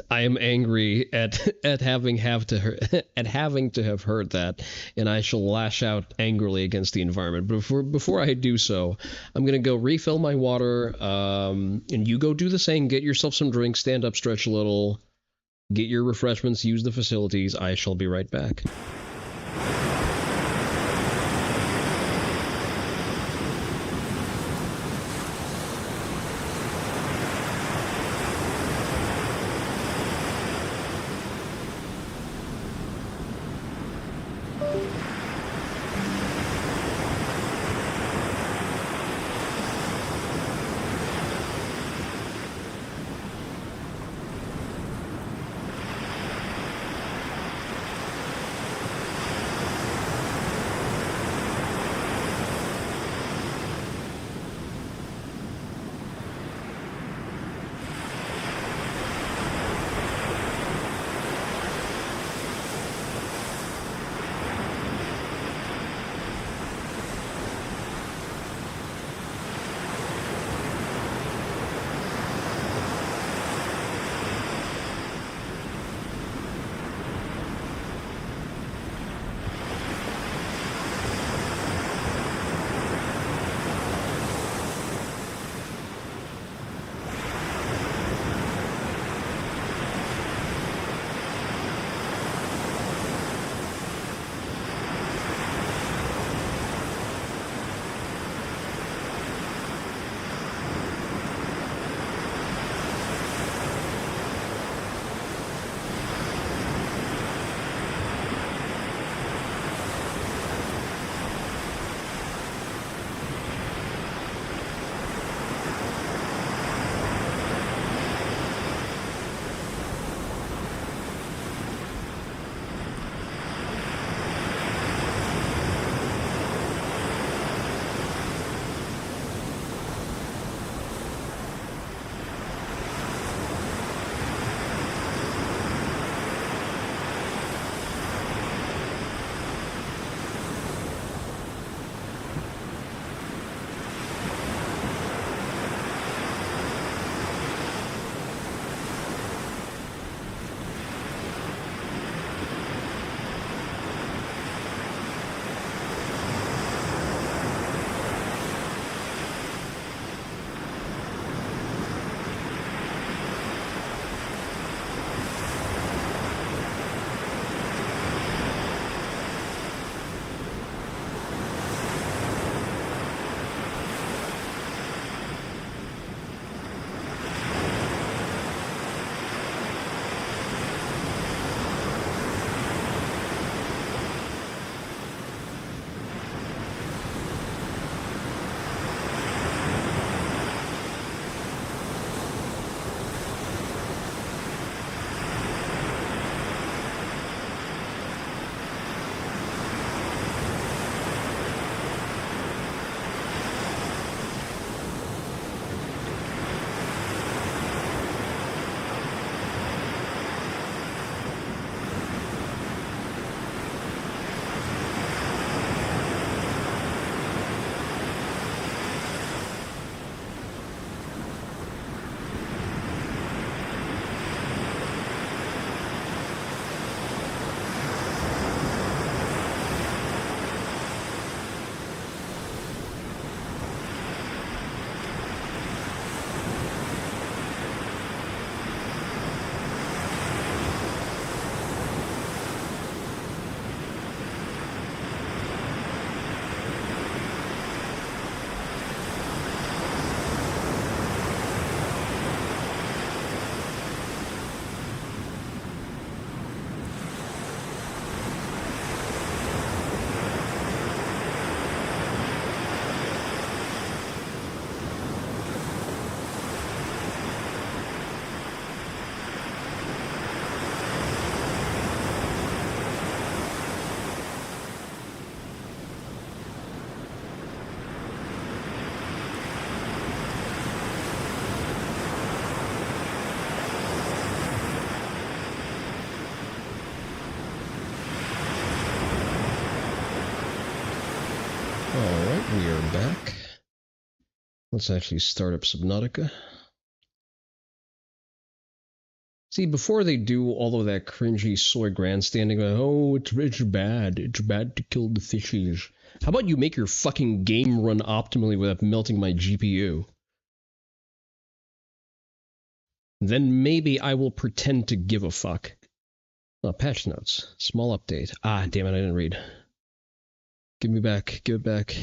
am angry at having to have heard that, and I shall lash out angrily against the environment. But before I do so, I'm gonna go refill my water, and you go do the same. Get yourself some drinks, stand up, stretch a little, get your refreshments, use the facilities. I shall be right back. Let's actually start up Subnautica. See, before they do all of that cringy soy grandstanding, like, oh, it's bad to kill the fishes. How about you make your fucking game run optimally without melting my GPU? Then maybe I will pretend to give a fuck. Oh, patch notes. Small update. Ah, damn it, I didn't read. Give me back. Give it back.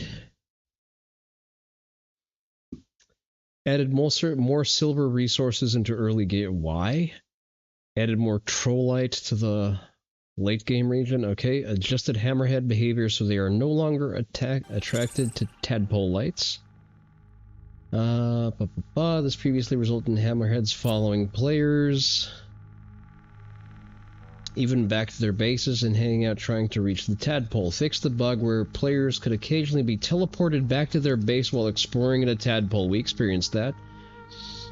Added more silver resources into early game. Why? Added more trollite to the late game region. Okay. Adjusted hammerhead behavior so they are no longer attracted to tadpole lights. This previously resulted in hammerheads following players even back to their bases and hanging out trying to reach the tadpole. Fixed the bug where players could occasionally be teleported back to their base while exploring in a tadpole. We experienced that.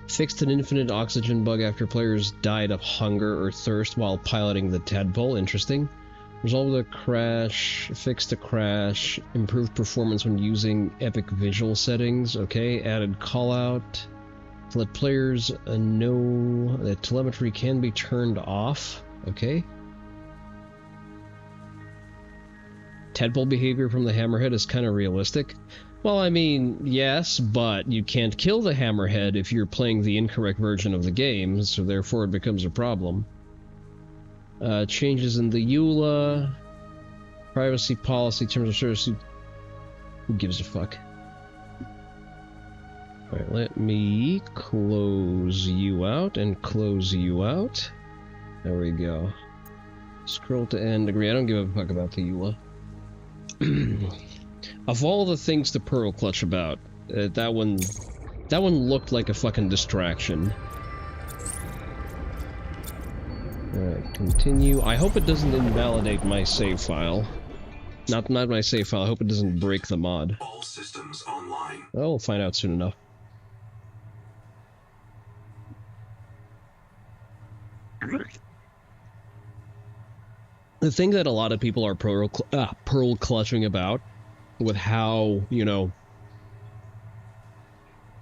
Fixed an infinite oxygen bug after players died of hunger or thirst while piloting the tadpole. Interesting. Resolved a crash. Fixed a crash. Improved performance when using epic visual settings. Okay. Added callout to let players know that telemetry can be turned off. Okay. Tadpole behavior from the hammerhead is kind of realistic. Well, I mean, yes, but you can't kill the hammerhead if you're playing the incorrect version of the game, so therefore it becomes a problem. Changes in the EULA, privacy policy, terms of service. Who gives a fuck? Alright, let me close you out and close you out. There we go. Scroll to end. Agree. I don't give a fuck about the EULA. Of all the things to pearl clutch about, that one looked like a fucking distraction. Alright, continue. I hope it doesn't invalidate my save file. Not my save file. I hope it doesn't break the mod. All systems online. Well, we'll find out soon enough. The thing that a lot of people are pearl clutching about, with how, you know,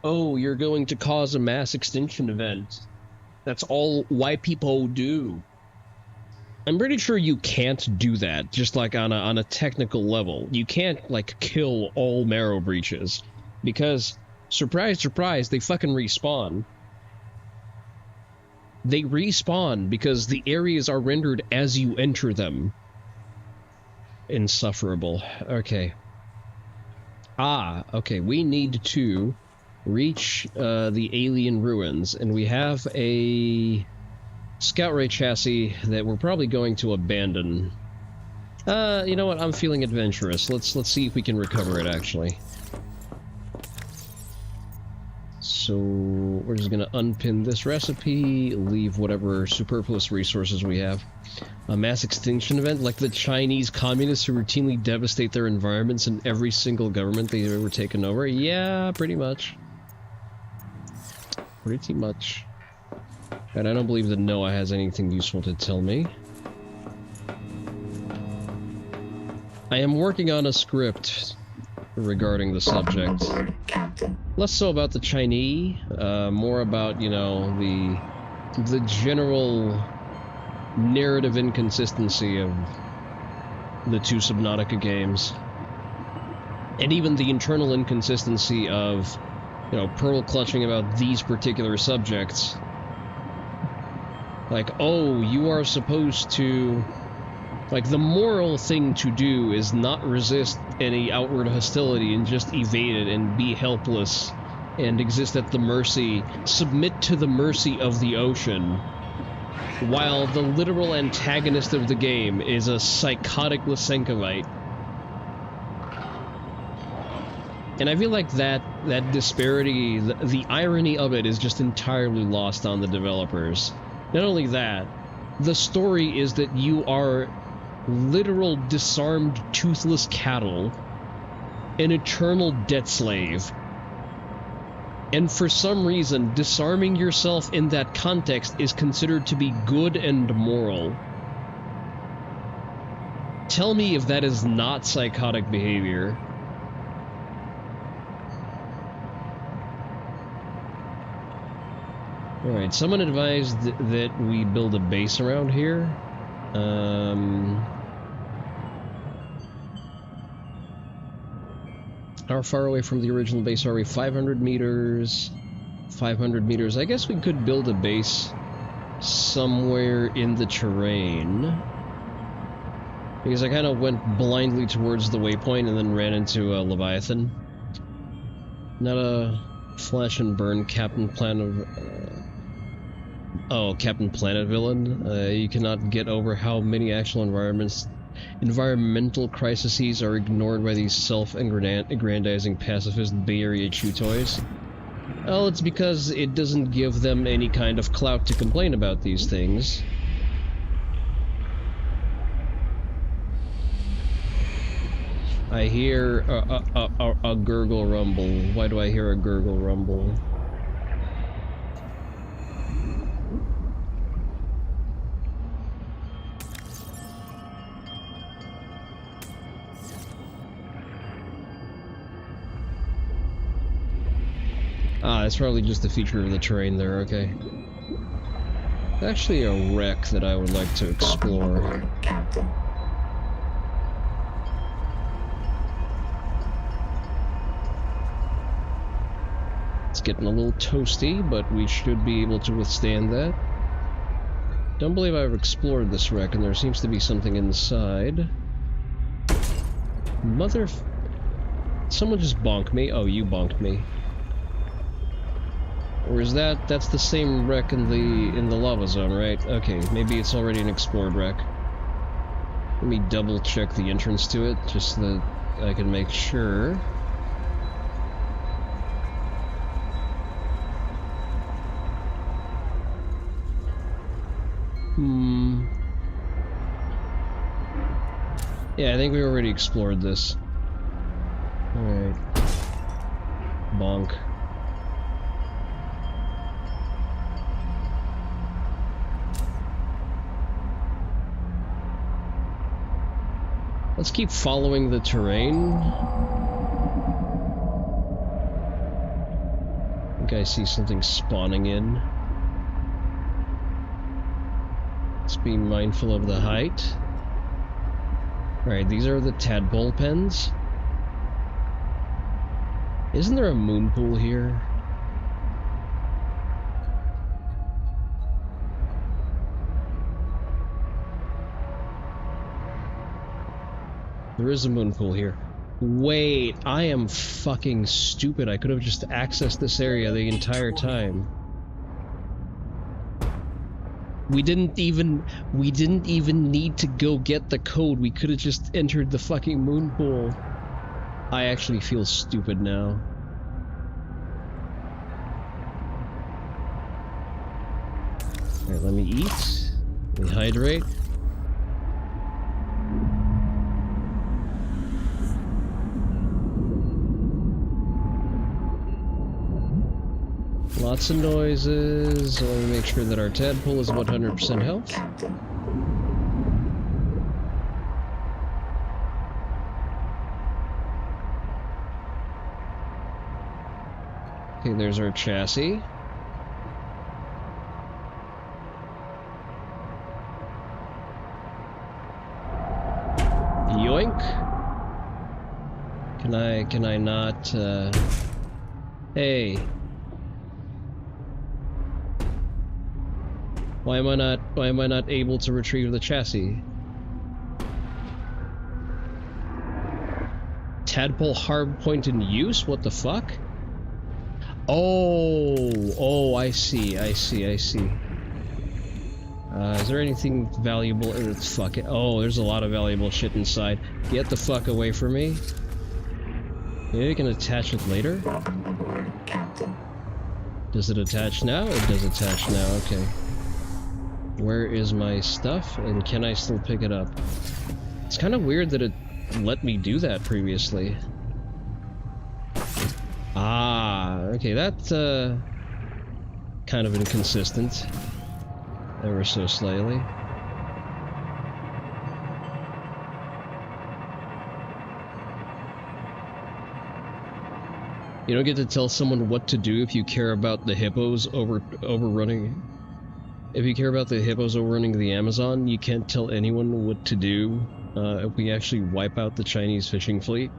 oh, you're going to cause a mass extinction event. That's all white people do. I'm pretty sure you can't do that, just like on a technical level. You can't, like, kill all Marrowbreaches, because, surprise, surprise, they fucking respawn. They respawn because the areas are rendered as you enter them. Insufferable. Okay. Ah, okay, we need to reach the alien ruins, and we have a scout ray chassis that we're probably going to abandon. You know what? I'm feeling adventurous. Let's see if we can recover it, actually. So we're just gonna unpin this recipe, leave whatever superfluous resources we have. A mass extinction event, like the Chinese communists who routinely devastate their environments in every single government they've ever taken over? Yeah, pretty much. Pretty much. And I don't believe that Noah has anything useful to tell me. I am working on a script regarding the subject. Less so about the Chinese, more about, you know, the general narrative inconsistency of the two Subnautica games. And even the internal inconsistency of, you know, pearl clutching about these particular subjects. Like, oh, you are supposed to... Like, the moral thing to do is not resist any outward hostility and just evade it and be helpless and exist at the mercy, submit to the mercy of the ocean, while the literal antagonist of the game is a psychotic Lysenkovite. And I feel like that disparity, the irony of it is just entirely lost on the developers. Not only that, the story is that you are literal disarmed toothless cattle, an eternal debt slave. And for some reason, disarming yourself in that context is considered to be good and moral. Tell me if that is not psychotic behavior. Alright, someone advised that we build a base around here. How far away from the original base are we? 500 meters. 500 meters. I guess we could build a base somewhere in the terrain. Because I kind of went blindly towards the waypoint and then ran into a Leviathan. Not a Flash and Burn Captain Planet... Captain Planet villain. You cannot get over how many actual environmental crises are ignored by these self-aggrandizing pacifist Bay Area chew toys. Well, it's because it doesn't give them any kind of clout to complain about these things. I hear a gurgle rumble. Why do I hear a gurgle rumble? Ah, it's probably just a feature of the terrain there, okay. Actually a wreck that I would like to explore. It's getting a little toasty, but we should be able to withstand that. Don't believe I've explored this wreck, and there seems to be something inside. Someone just bonked me. Oh, you bonked me. Or is that's the same wreck in the lava zone, right? Okay, maybe it's already an explored wreck. Let me double check the entrance to it, just so that I can make sure. Yeah, I think we already explored this. Alright. Bonk. Let's keep following the terrain. I think I see something spawning in. Let's be mindful of the height. Alright, these are the tadpole pens. Isn't there a moon pool here? There is a moon pool here. Wait, I am fucking stupid. I could have just accessed this area the entire time. We didn't even need to go get the code. We could have just entered the fucking moon pool. I actually feel stupid now. Alright, let me eat. Let me hydrate. Lots of noises. I want to make sure that our tadpole is 100% health. Okay, there's our chassis. Yoink. Can I not, Hey. Why am I not able to retrieve the chassis? Tadpole hard point in use? What the fuck? Oh, I see. Is there anything valuable? Fuck it. Oh, there's a lot of valuable shit inside. Get the fuck away from me. Maybe I can attach it later? Does it attach now? It does attach now, okay. Where is my stuff, and can I still pick it up? It's kind of weird that it let me do that previously. Ah, okay, that's kind of inconsistent. Ever so slightly. You don't get to tell someone what to do if you care about the hippos overrunning. If you care about the hippos overrunning the Amazon, you can't tell anyone what to do if we actually wipe out the Chinese fishing fleet.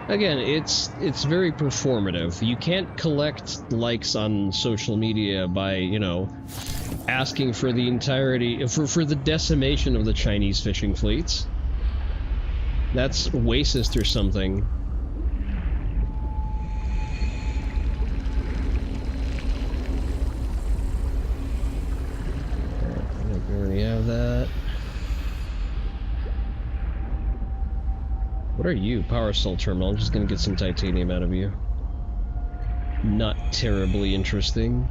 Again, it's very performative. You can't collect likes on social media by, you know, asking for the entirety, for the decimation of the Chinese fishing fleets. That's racist or something. I think we already have that. What are you? Power cell terminal. I'm just gonna get some titanium out of you. Not terribly interesting.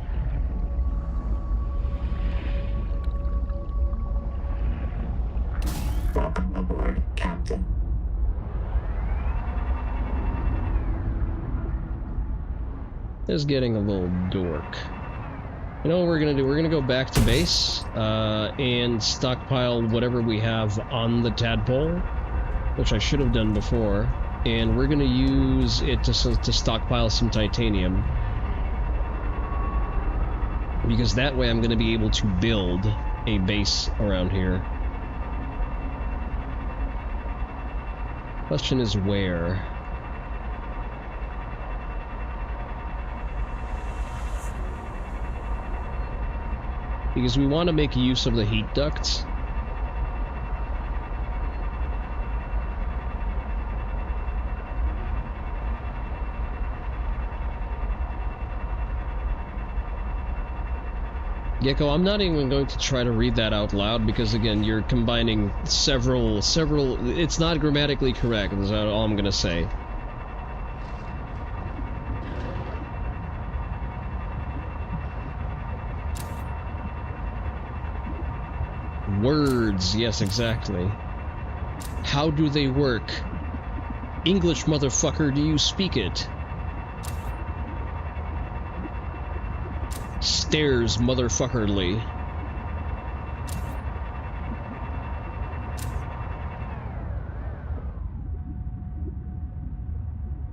Welcome aboard, Captain. It's getting a little dork. You know what we're gonna do? We're gonna go back to base, and stockpile whatever we have on the tadpole, which I should have done before, and we're gonna use it to stockpile some titanium. Because that way I'm gonna be able to build a base around here. Question is where? Because we want to make use of the heat ducts. Gecko, I'm not even going to try to read that out loud because, again, you're combining several... It's not grammatically correct, that's all I'm gonna say. Words, yes, exactly. How do they work? English, motherfucker, do you speak it? Stairs, motherfuckerly.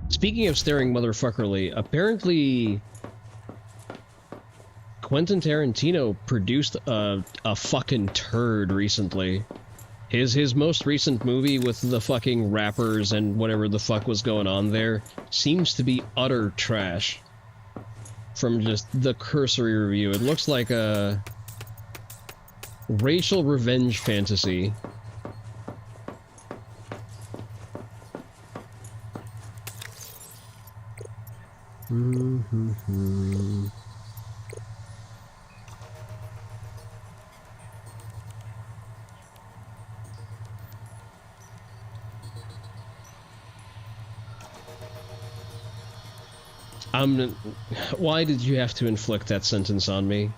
Speaking of staring motherfuckerly, apparently Quentin Tarantino produced a fucking turd recently. His most recent movie with the fucking rappers and whatever the fuck was going on there seems to be utter trash. From just the cursory review, it looks like a racial revenge fantasy. Why did you have to inflict that sentence on me?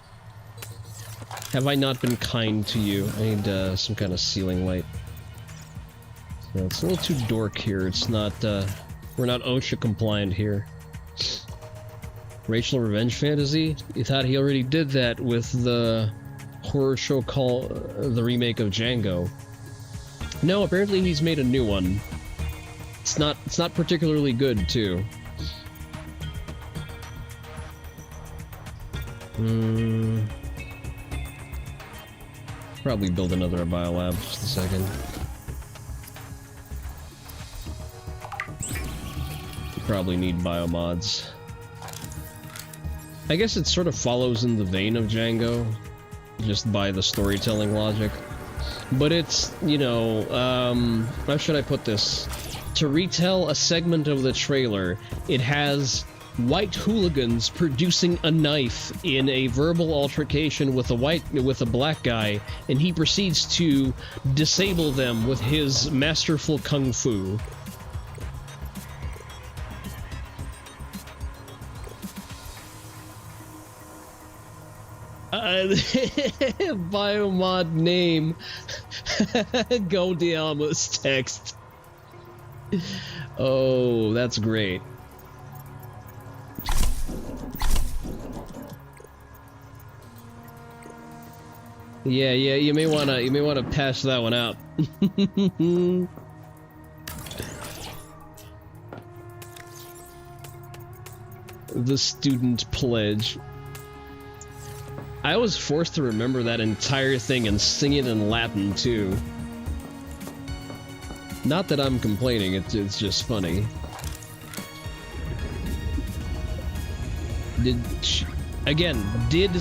Have I not been kind to you? I need some kind of ceiling light. So it's a little too dork here. It's not, we're not OSHA compliant here. Racial revenge fantasy? You thought he already did that with the horror show called the remake of Django. No, apparently he's made a new one. It's not particularly good, too. Probably build another biolab, just a second. You probably need biomods. I guess it sort of follows in the vein of Django, just by the storytelling logic. But it's, you know, how should I put this? To retell a segment of the trailer, it has white hooligans producing a knife in a verbal altercation with a black guy, and he proceeds to disable them with his masterful kung fu. Biomod name. Go Diamos text. Oh, that's great. Yeah, you may wanna pass that one out. The student pledge. I was forced to remember that entire thing and sing it in Latin too. Not that I'm complaining, it's just funny. Did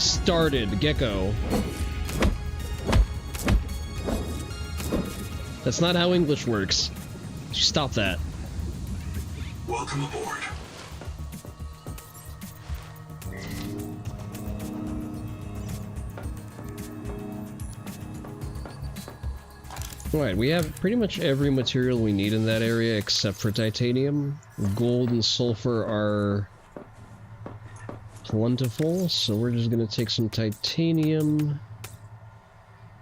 started Gecko. That's not how English works. Stop that. Welcome aboard. Alright, we have pretty much every material we need in that area except for titanium. Gold and sulfur are plentiful, so we're just gonna take some titanium.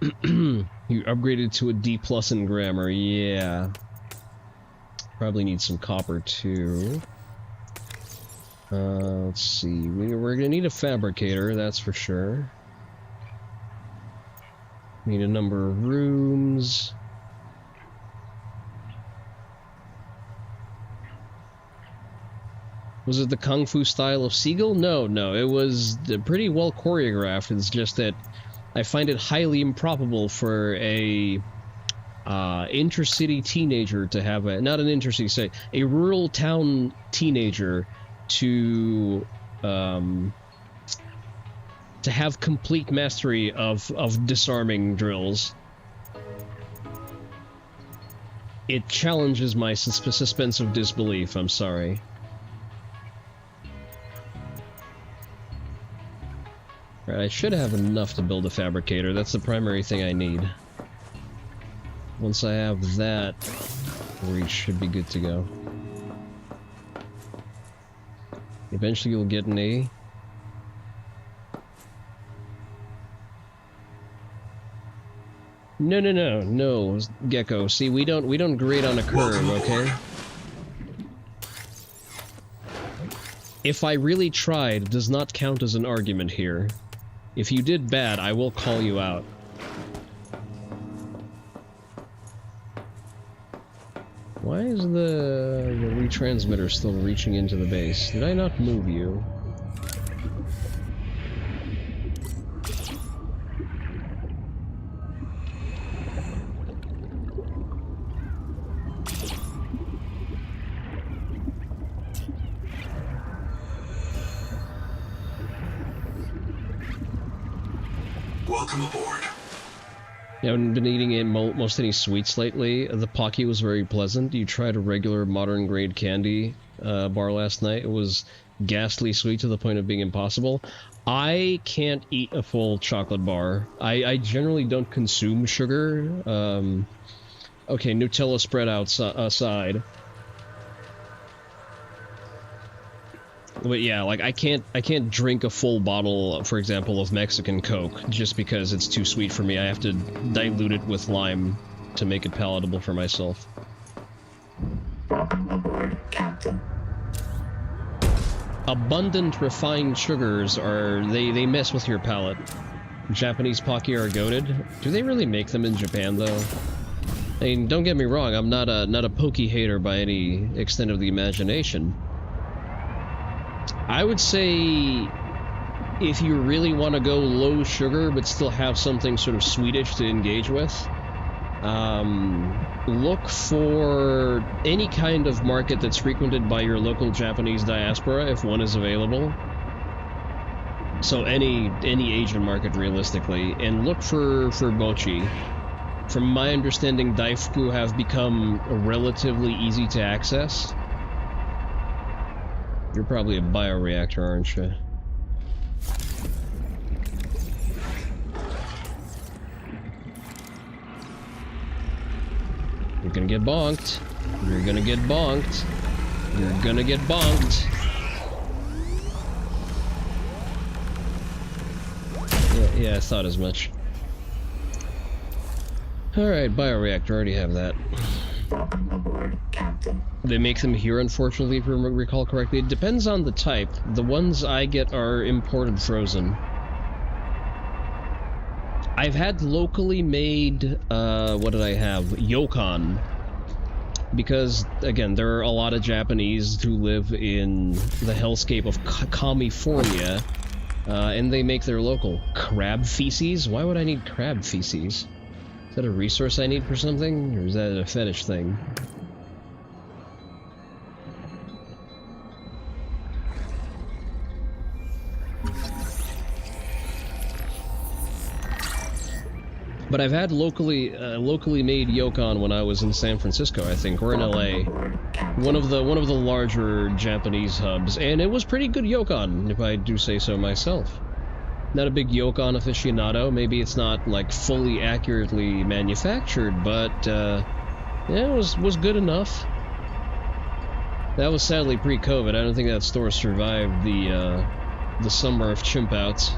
You upgraded to a D+ in grammar, yeah. Probably need some copper too. Let's see, we're gonna need a fabricator, that's for sure. Need a number of rooms. Was it the Kung Fu style of Seagull? No, it was pretty well choreographed. It's just that I find it highly improbable for a intercity teenager to have not an intercity, say, a rural town teenager to have complete mastery of disarming drills. It challenges my suspense of disbelief, I'm sorry. Right, I should have enough to build a fabricator. That's the primary thing I need. Once I have that, we should be good to go. Eventually you'll get an A. No, Gecko. See, we don't grade on a curve, okay? If I really tried does not count as an argument here. If you did bad, I will call you out. Why is the retransmitter still reaching into the base? Did I not move you? Welcome aboard. I haven't been eating most any sweets lately. The Pocky was very pleasant. You tried a regular modern grade candy bar last night. It was ghastly sweet to the point of being impossible. I can't eat a full chocolate bar. I generally don't consume sugar. Okay, Nutella spread aside. But yeah, like I can't drink a full bottle, for example, of Mexican Coke just because it's too sweet for me. I have to dilute it with lime to make it palatable for myself. Welcome aboard, Captain. Abundant refined sugars they mess with your palate. Japanese Pocky are goated. Do they really make them in Japan though? I mean, don't get me wrong, I'm not a Pocky hater by any extent of the imagination. I would say if you really want to go low sugar but still have something sort of sweetish to engage with, look for any kind of market that's frequented by your local Japanese diaspora if one is available. So any Asian market realistically, and look for mochi. From my understanding, daifuku have become relatively easy to access. You're probably a bioreactor, aren't you? You're gonna get bonked. You're gonna get bonked. You're gonna get bonked. Yeah, I thought as much. Alright, bioreactor, already have that. Welcome aboard, Captain. They make them here, unfortunately, if I recall correctly. It depends on the type. The ones I get are imported frozen. I've had locally made, what did I have? Yokon. Because, again, there are a lot of Japanese who live in the hellscape of California, and they make their local crab feces. Why would I need crab feces? Is that a resource I need for something, or is that a fetish thing? But I've had locally made yokon when I was in San Francisco, I think, or in LA. One of the larger Japanese hubs, and it was pretty good yokon, if I do say so myself. Not a big yokon aficionado. Maybe it's not like fully accurately manufactured, but yeah, it was good enough. That was sadly pre-COVID. I don't think that store survived the summer of chimp outs.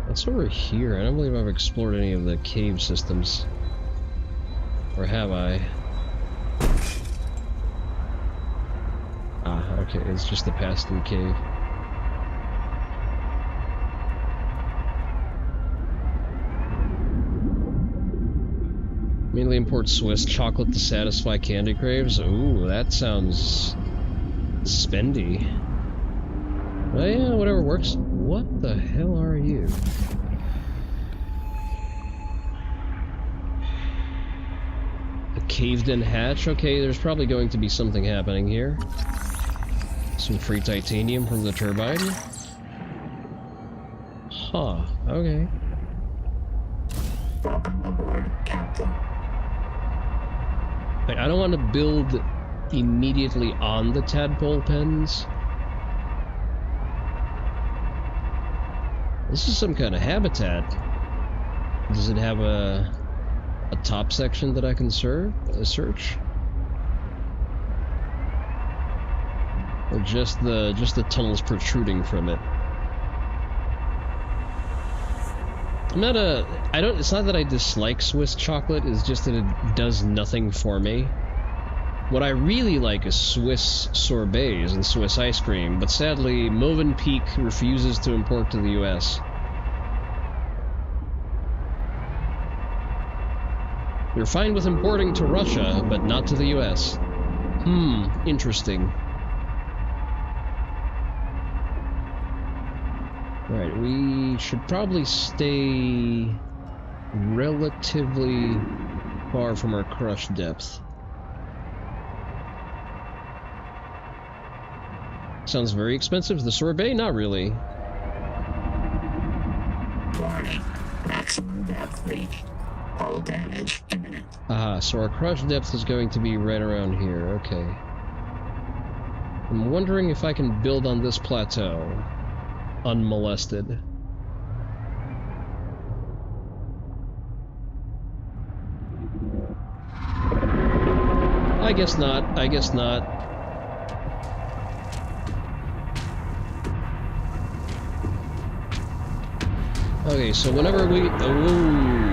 What's over here? I don't believe I've explored any of the cave systems. Or have I? Ah, okay, it's just the pass-through cave. Mainly import Swiss chocolate to satisfy candy craves. Ooh, that sounds spendy. Oh yeah, whatever works. What the hell are you? A caved-in hatch? Okay, there's probably going to be something happening here. Some free titanium from the turbine? Huh, okay. I don't want to build immediately on the tadpole pens. This is some kind of habitat. Does it have a top section that I can search? Or just the tunnels protruding from it? It's not that I dislike Swiss chocolate, it's just that it does nothing for me. What I really like is Swiss sorbets and Swiss ice cream, but sadly, Movenpick refuses to import to the US. You're fine with importing to Russia, but not to the US. Interesting. Alright, we should probably stay relatively far from our crush depth. Sounds very expensive. The sorbet? Not really. Warning. Maximum depth reached. Hull damage imminent. Aha, so our crush depth is going to be right around here. Okay. I'm wondering if I can build on this plateau unmolested. I guess not. I guess not. Okay, so whenever we... Ooh.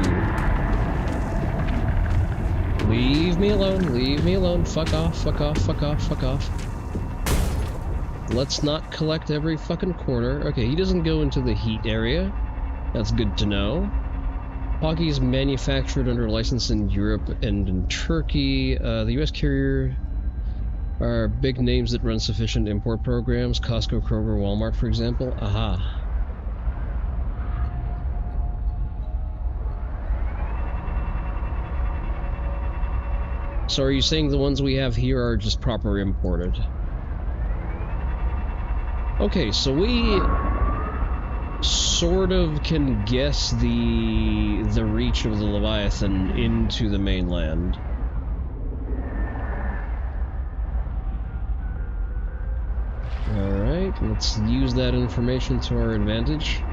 Leave me alone, leave me alone. Fuck off, fuck off, fuck off, fuck off. Let's not collect every fucking quarter. Okay, he doesn't go into the heat area. That's good to know. Hockey is manufactured under license in Europe and in Turkey. The US carrier are big names that run sufficient import programs. Costco, Kroger, Walmart, for example. Aha. So are you saying the ones we have here are just proper imported? Okay, so we sort of can guess the reach of the Leviathan into the mainland. Alright, let's use that information to our advantage.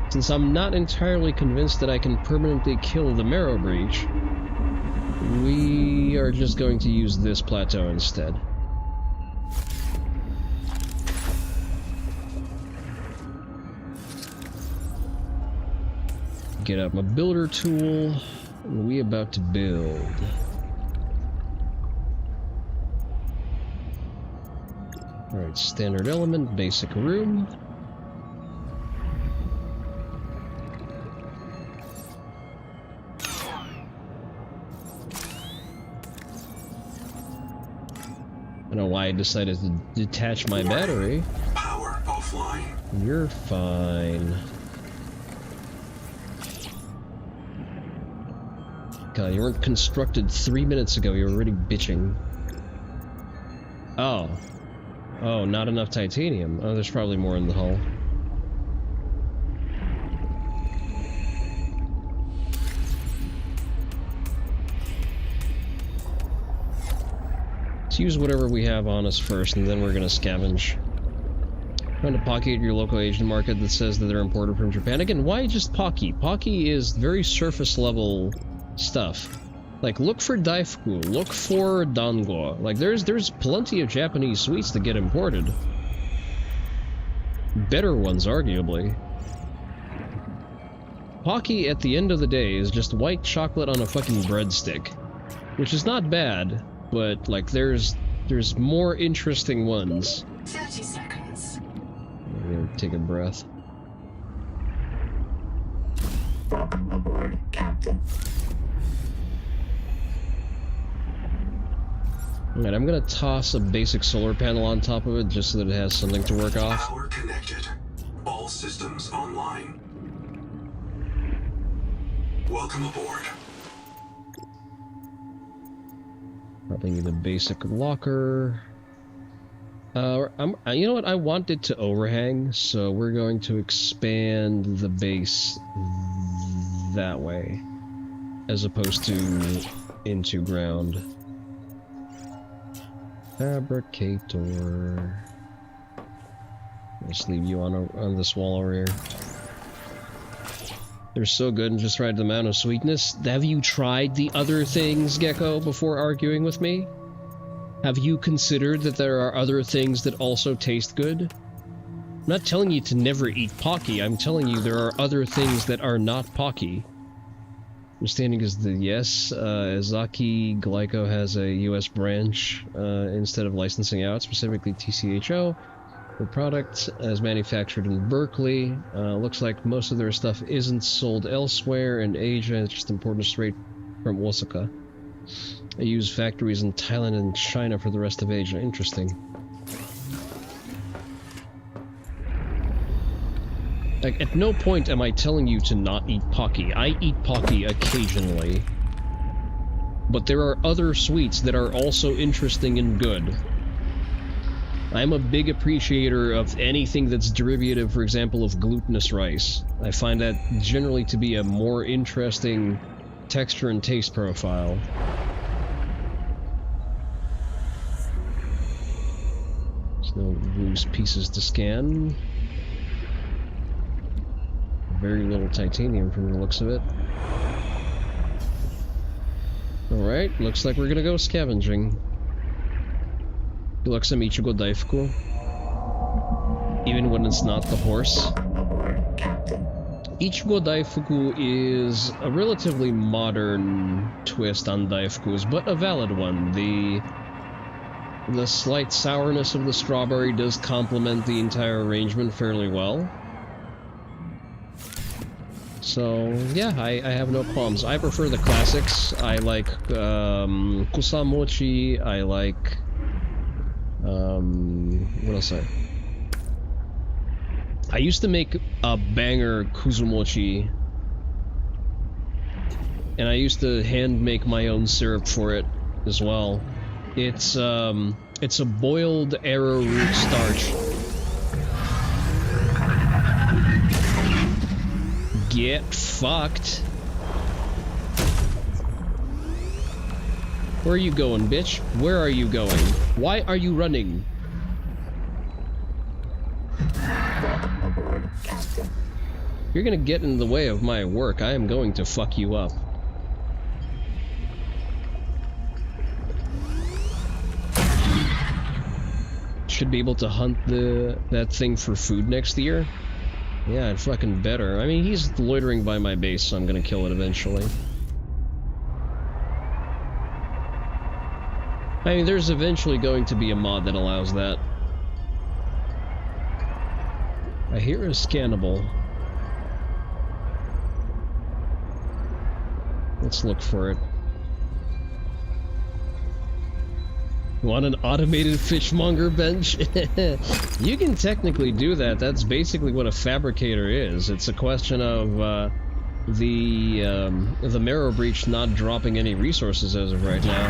Since I'm not entirely convinced that I can permanently kill the Marrowbreach, we are just going to use this plateau instead. Get out my builder tool, and we about to build. Alright, standard element, basic room. don't know why I decided to detach my battery. Power offline. You're fine. God, you weren't constructed 3 minutes ago. You were already bitching. Oh. Oh, not enough titanium. Oh, there's probably more in the hull. Let's use whatever we have on us first, and then we're gonna scavenge. Find a Pocky at your local Asian market that says that they're imported from Japan. Again, why just Pocky? Pocky is very surface level stuff. Like, look for Daifuku, look for Dango. Like, there's plenty of Japanese sweets that get imported. Better ones, arguably. Pocky, at the end of the day, is just white chocolate on a fucking breadstick. Which is not bad, but, like, there's more interesting ones. 30 seconds. I'm gonna take a breath. Welcome aboard, Captain. Alright, I'm gonna toss a basic solar panel on top of it just so that it has something to work off. Power connected. All systems online. Welcome aboard. Probably need a basic locker. You know what? I want it to overhang, so we're going to expand the base that way, as opposed to into ground. Fabricator. Just leave you on this wall over here. They're so good and just right the amount of sweetness. Have you tried the other things, Gecko, before arguing with me? Have you considered that there are other things that also taste good? I'm not telling you to never eat Pocky, I'm telling you there are other things that are not Pocky. Understanding is the yes, Izaki Glyco has a US branch instead of licensing out, specifically TCHO. The product is manufactured in Berkeley. Looks like most of their stuff isn't sold elsewhere in Asia, it's just imported straight from Osaka. They use factories in Thailand and China for the rest of Asia. Interesting. Like, at no point am I telling you to not eat Pocky. I eat Pocky occasionally. But there are other sweets that are also interesting and good. I'm a big appreciator of anything that's derivative, for example, of glutinous rice. I find that generally to be a more interesting texture and taste profile. There's no loose pieces to scan. Very little titanium from the looks of it. Alright, looks like we're gonna go scavenging. Good luck, some Ichigo Daifuku. Even when it's not the horse. Ichigo Daifuku is a relatively modern twist on Daifukus, but a valid one. The slight sourness of the strawberry does complement the entire arrangement fairly well. So, yeah, I have no qualms. I prefer the classics. I like Kusamochi, I like... what else I used to make a banger Kuzumochi, and I used to hand make my own syrup for it as well. It's a boiled arrowroot starch. Get fucked. Where are you going, bitch? Where are you going? Why are you running? You're gonna get in the way of my work. I am going to fuck you up. Should be able to hunt that thing for food next year. Yeah, I'd fucking better. I mean, he's loitering by my base, so I'm gonna kill it eventually. I mean, there's eventually going to be a mod that allows that. I hear a scannable. Let's look for it. You want an automated fishmonger bench? You can technically do that. That's basically what a fabricator is. It's a question of the Marrowbreach not dropping any resources as of right now.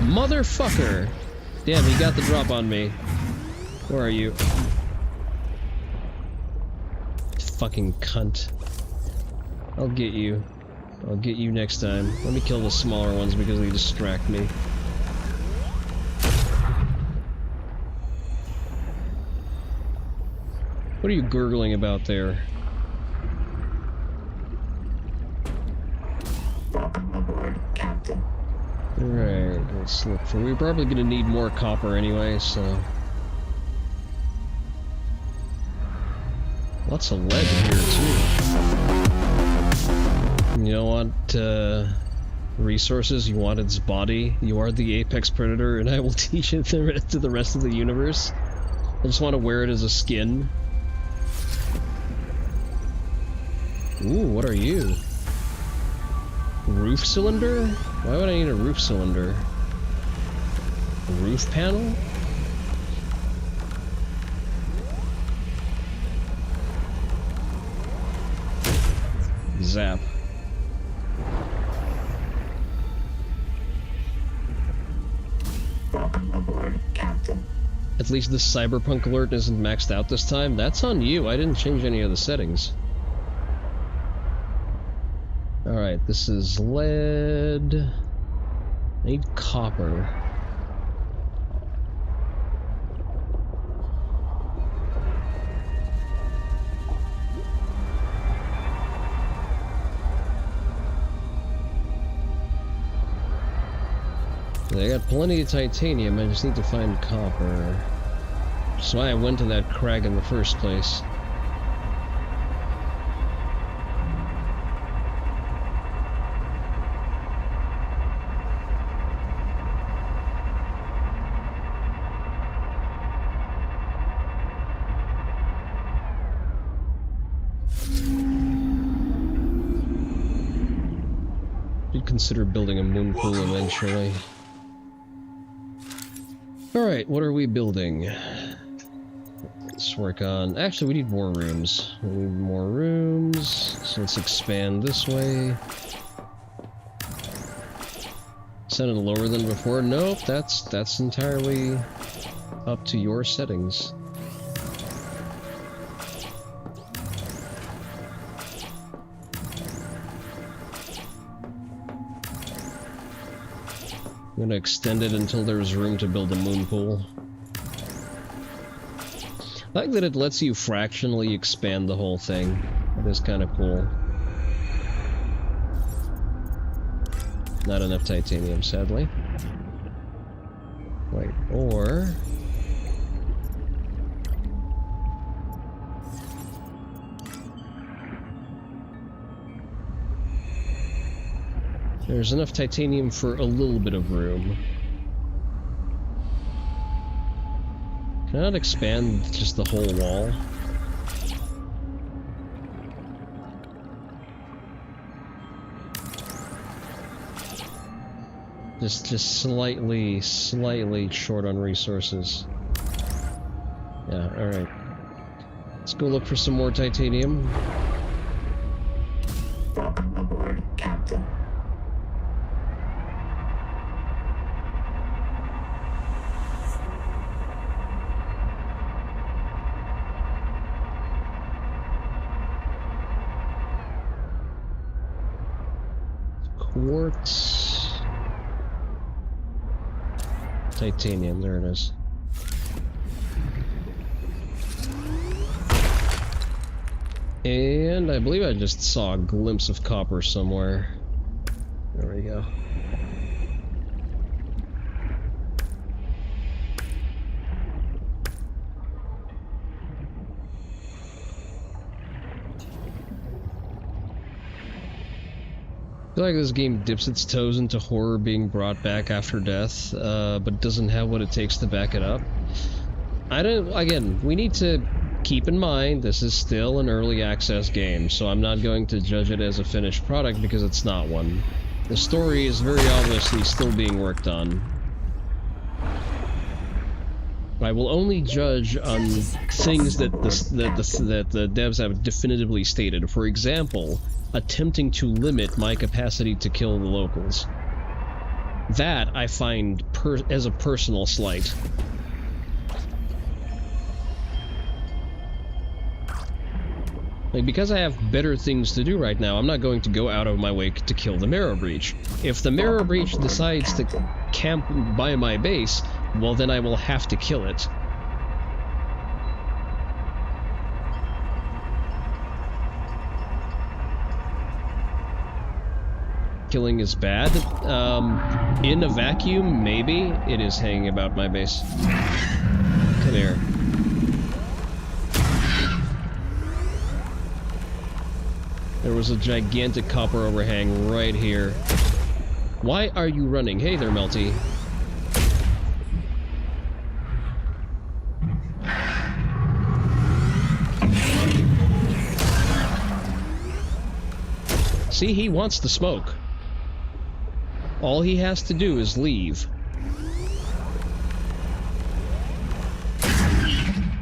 Motherfucker! Damn, he got the drop on me. Where are you? Fucking cunt. I'll get you. I'll get you next time. Let me kill the smaller ones because they distract me. What are you gurgling about there? Alright, let's look for... We're probably gonna need more copper anyway, so... Lots of lead here, too. You know what, resources? You want its body? You are the apex predator, and I will teach it to the rest of the universe. I just want to wear it as a skin. Ooh, what are you? Roof cylinder? Why would I need a roof cylinder? A roof panel? Zap. At least this cyberpunk alert isn't maxed out this time. That's on you. I didn't change any of the settings. Alright, this is lead. I need copper. I got plenty of titanium, I just need to find copper. That's why I went to that crag in the first place. Should consider building a moon pool eventually. Alright, what are we building? Let's work on... Actually, we need more rooms. We need more rooms, so let's expand this way. Sounded lower than before? Nope, that's entirely up to your settings. I'm gonna extend it until there's room to build a moon pool. I like that it lets you fractionally expand the whole thing. That is kind of cool. Not enough titanium, sadly. Wait, or... There's enough titanium for a little bit of room. Can I not expand just the whole wall? Just slightly short on resources. Yeah, alright. Let's go look for some more titanium. Quartz. Titanium, there it is. And I believe I just saw a glimpse of copper somewhere. There we go. I feel like this game dips its toes into horror being brought back after death, but doesn't have what it takes to back it up. Again, we need to keep in mind this is still an early access game, so I'm not going to judge it as a finished product because it's not one. The story is very obviously still being worked on. I will only judge on things that the devs have definitively stated. For example, attempting to limit my capacity to kill the locals. That I find as a personal slight. Like, because I have better things to do right now, I'm not going to go out of my way to kill the Marrowbreach. If the Marrowbreach decides to camp by my base, well then I will have to kill it. Killing is bad. In a vacuum, maybe. It is hanging about my base. Come here. There was a gigantic copper overhang right here. Why are you running? Hey there, Melty. See, he wants the smoke. All he has to do is leave.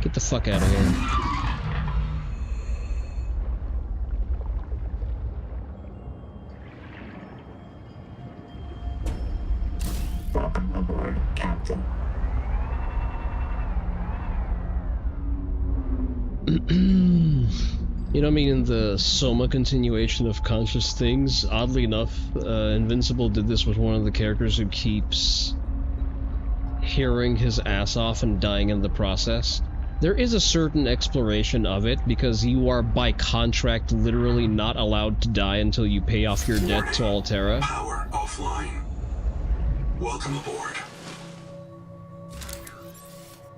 Get the fuck out of here. Welcome aboard, Captain. You know, I mean, in the Soma continuation of Conscious Things, oddly enough, Invincible did this with one of the characters who keeps hearing his ass off and dying in the process. There is a certain exploration of it, because you are by contract literally not allowed to die until you pay off your debt to Altera. Power offline. Welcome aboard.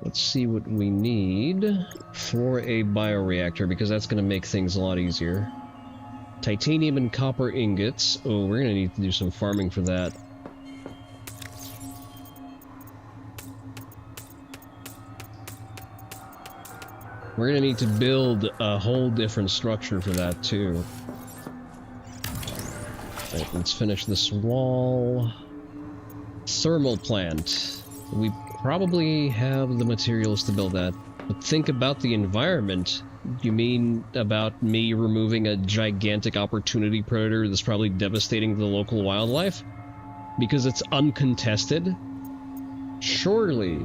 Let's see what we need for a bioreactor, because that's going to make things a lot easier. Titanium and copper ingots. Oh, we're going to need to do some farming for that. We're going to need to build a whole different structure for that, too. Alright, let's finish this wall. Thermal plant. We probably have the materials to build that. But think about the environment. You mean about me removing a gigantic opportunity predator that's probably devastating the local wildlife? Because it's uncontested? Surely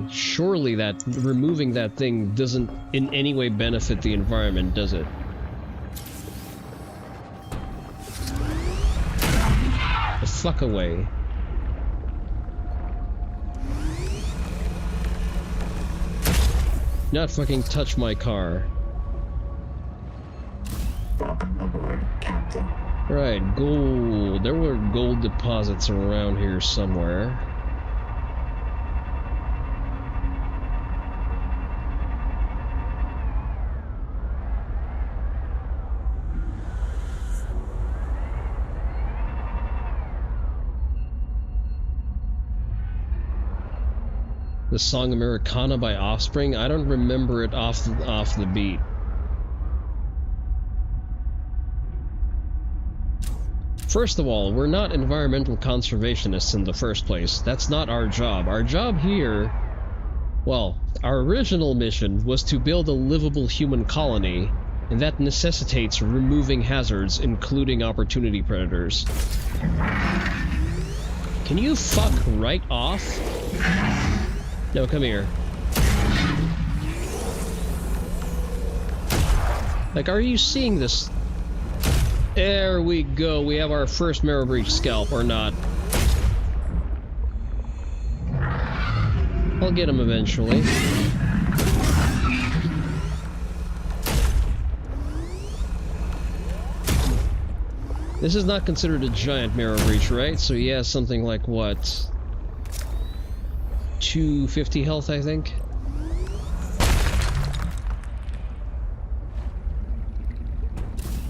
that removing that thing doesn't in any way benefit the environment, does it? The fuck away. Not fucking touch my car. Right, gold. There were gold deposits around here somewhere. The song Americana by Offspring? I don't remember it off the beat. First of all, we're not environmental conservationists in the first place. That's not our job. Our job here... Well, our original mission was to build a livable human colony, and that necessitates removing hazards, including opportunity predators. Can you fuck right off? No, come here. Like, are you seeing this? There we go. We have our first Marrowbreach scalp, or not. I'll get him eventually. This is not considered a giant Marrowbreach, right? So he has something like, what? 250 health, I think.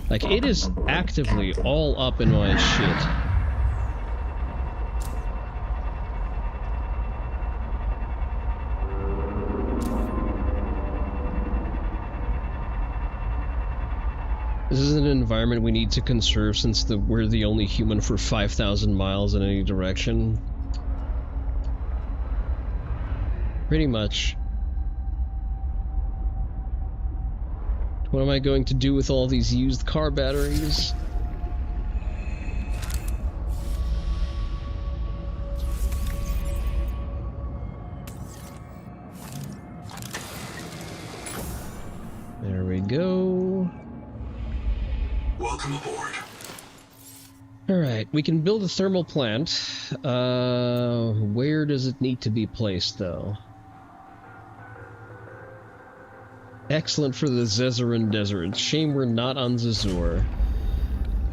Like, it is actively all up in my shit. This is an environment we need to conserve since we're the only human for 5,000 miles in any direction. Pretty much. What am I going to do with all these used car batteries? There we go. Welcome aboard. Alright, we can build a thermal plant. Where does it need to be placed, though? Excellent for the Zezeran Desert. Shame we're not on Zazur.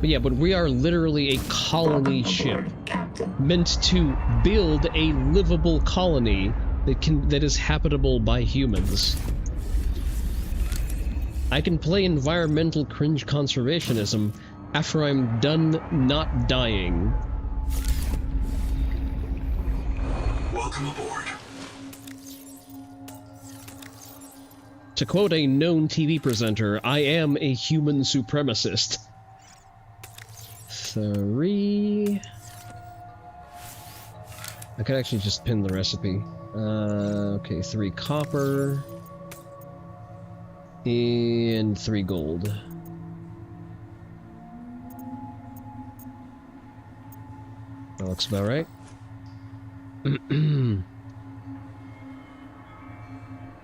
But yeah, but we are literally a colony ship. Meant to build a livable colony that is habitable by humans. I can play environmental cringe conservationism after I'm done not dying. Welcome aboard. To quote a known TV presenter, I am a human supremacist. 3... I could actually just pin the recipe. Okay, 3 copper... and 3 gold. That looks about right.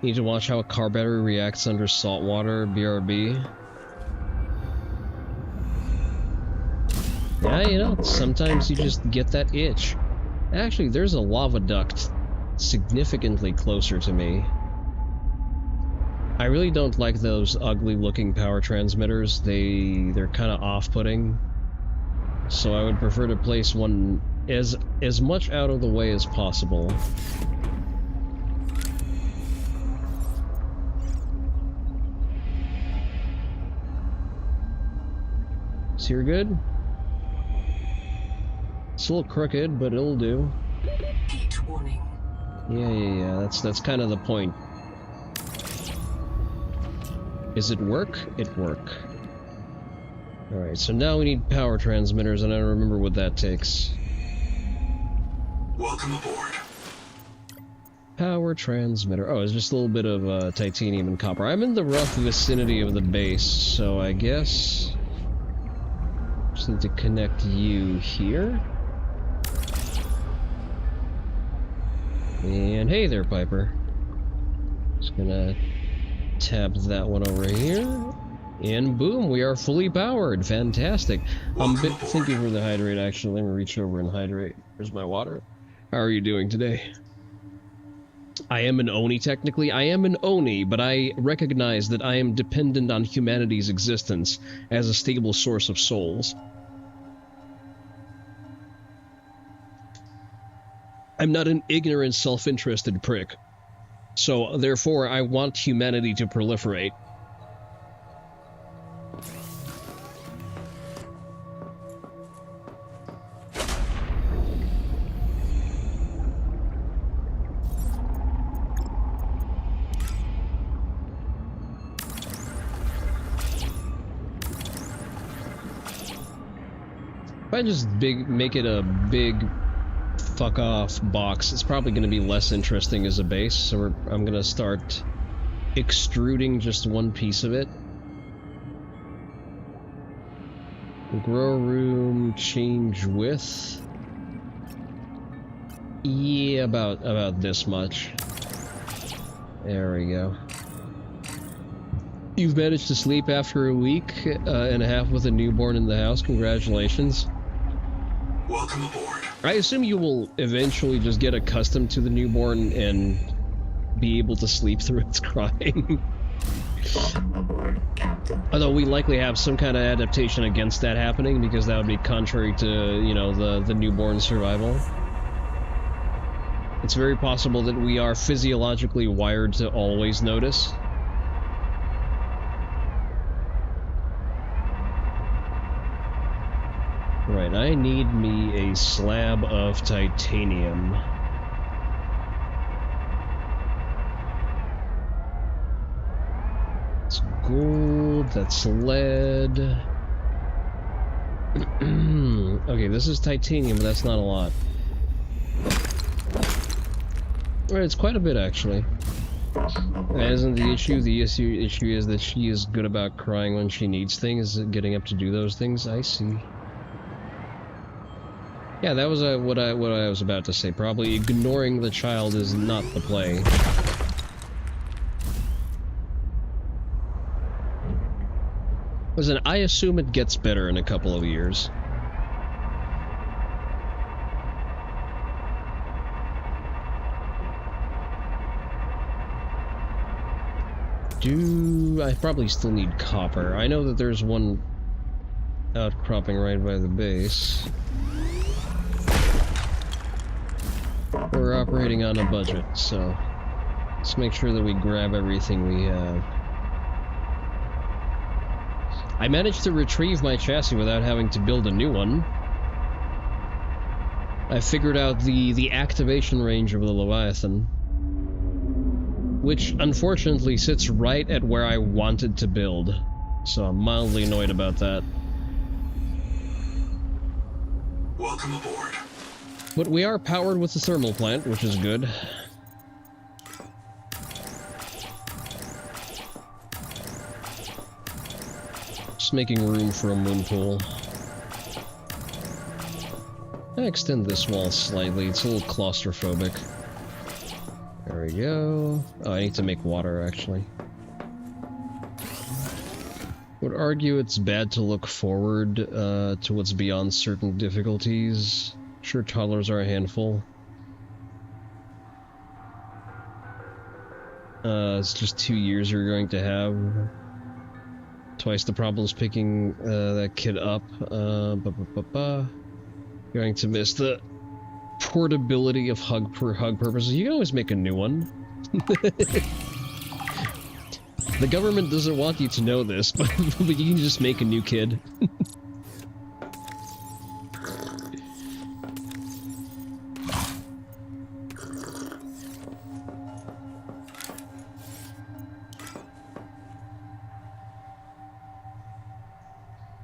Need to watch how a car battery reacts under salt water, BRB. Yeah, you know, sometimes you just get that itch. Actually, there's a lava duct significantly closer to me. I really don't like those ugly-looking power transmitters. They're kind of off-putting. So I would prefer to place one as much out of the way as possible. So you're good? It's a little crooked, but it'll do. Heat warning. Yeah. That's kind of the point. Is it work? It work. Alright, so now we need power transmitters, and I don't remember what that takes. Welcome aboard. Power transmitter. Oh, it's just a little bit of titanium and copper. I'm in the rough vicinity of the base, so I guess... just need to connect you here. And hey there, Piper. Just gonna tab that one over here. And boom, we are fully powered. Fantastic. Thank you for the hydrate, actually. Let me reach over and hydrate. Here's my water. How are you doing today? I am an Oni, technically. I am an Oni, but I recognize that I am dependent on humanity's existence as a stable source of souls. I'm not an ignorant, self-interested prick. So, therefore, I want humanity to proliferate. If I just make it a big fuck off box, it's probably going to be less interesting as a base, so I'm going to start extruding just one piece of it. Grow room, change width. Yeah, about this much. There we go. You've managed to sleep after a week and a half with a newborn in the house. Congratulations. Welcome aboard. I assume you will eventually just get accustomed to the newborn and be able to sleep through its crying. Although we likely have some kind of adaptation against that happening, because that would be contrary to, you know, the newborn survival. It's very possible that we are physiologically wired to always notice. Right, I need me a slab of titanium. Let's gold, that's lead. Okay, this is titanium, but that's not a lot. Alright, it's quite a bit, actually. That isn't the issue. The issue is that she is good about crying when she needs things, getting up to do those things. I see. Yeah, that was what I was about to say. Probably ignoring the child is not the play. Listen, I assume it gets better in a couple of years. I probably still need copper. I know that there's one outcropping right by the base. We're operating on a budget, so let's make sure that we grab everything we have. I managed to retrieve my chassis without having to build a new one. I figured out the activation range of the Leviathan, which unfortunately sits right at where I wanted to build, so I'm mildly annoyed about that. Welcome aboard. But we are powered with the thermal plant, which is good. Just making room for a moon pool. I extend this wall slightly, it's a little claustrophobic. There we go. Oh, I need to make water, actually. Would argue it's bad to look forward to what's beyond certain difficulties. Sure, toddlers are a handful. It's just 2 years you're going to have. Twice the problems picking that kid up. Going to miss the portability of hug purposes. You can always make a new one. The government doesn't want you to know this, but you can just make a new kid.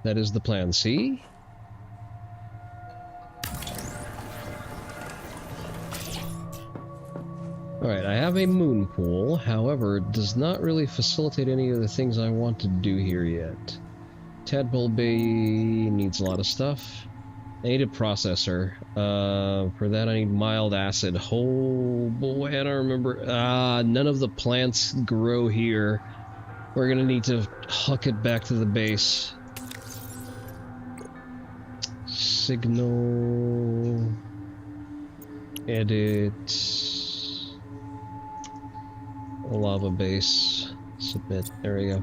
That is the plan, see? Alright, I have a moon pool, however, it does not really facilitate any of the things I want to do here yet. Tadpole Bay needs a lot of stuff. I need a processor. For that I need mild acid. Oh boy, I don't remember. None of the plants grow here. We're gonna need to huck it back to the base. Signal... Edit... Lava base. Submit. There we go.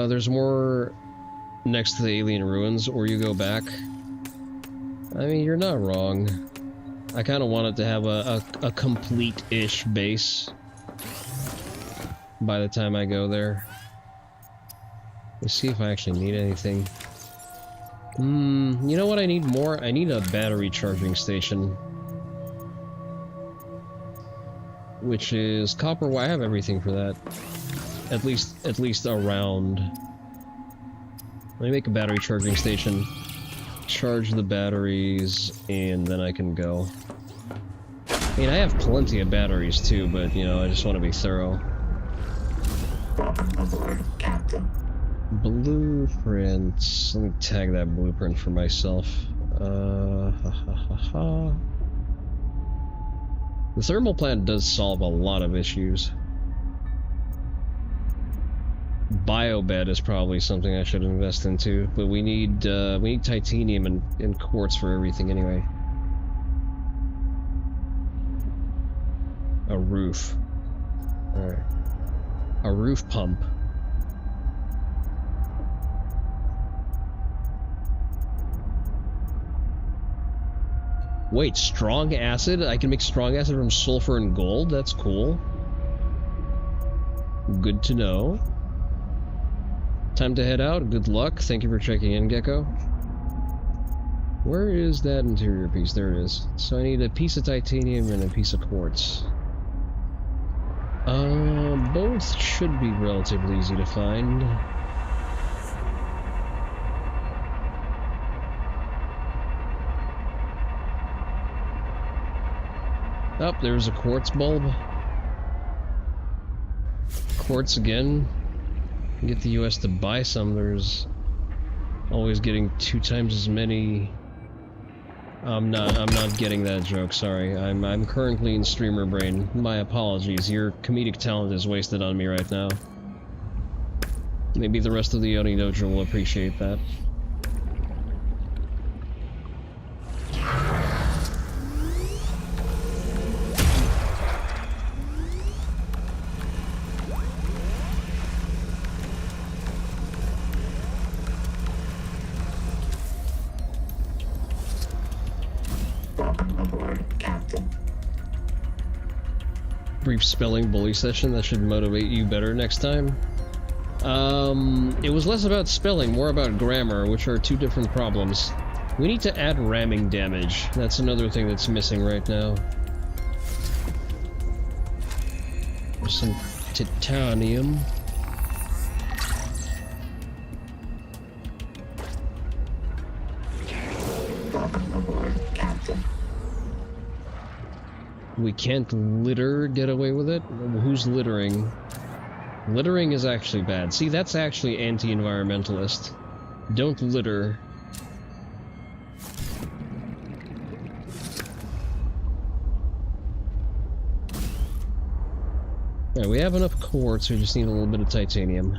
There's more next to the alien ruins, or you go back. I mean, you're not wrong. I kind of wanted to have a complete-ish base by the time I go there. Let's see if I actually need anything. You know what I need more? I need a battery charging station. Which is copper. Well, I have everything for that. At least around. Let me make a battery charging station. Charge the batteries, and then I can go. I mean, I have plenty of batteries too, but, you know, I just want to be thorough. Blueprints. Let me tag that blueprint for myself. The thermal plant does solve a lot of issues. Biobed is probably something I should invest into, but we need titanium and quartz for everything anyway. A roof. Alright. A roof pump. Wait, strong acid? I can make strong acid from sulfur and gold? That's cool. Good to know. Time to head out. Good luck. Thank you for checking in, Gecko. Where is that interior piece? There it is. So I need a piece of titanium and a piece of quartz. Both should be relatively easy to find. Oh, there's a quartz bulb. Quartz again. Get the US to buy some. There's always getting 2 times as many. I'm not getting that joke, sorry. I'm currently in streamer brain. My apologies. Your comedic talent is wasted on me right now. Maybe the rest of the Onii Dojo will appreciate that. Brief spelling bully session, that should motivate you better next time. It was less about spelling, more about grammar, which are 2 different problems. We need to add ramming damage. That's another thing that's missing right now. There's some titanium. We can't get away with it? Who's littering? Littering is actually bad. See, that's actually anti-environmentalist. Don't litter. Alright, we have enough quartz, we just need a little bit of titanium.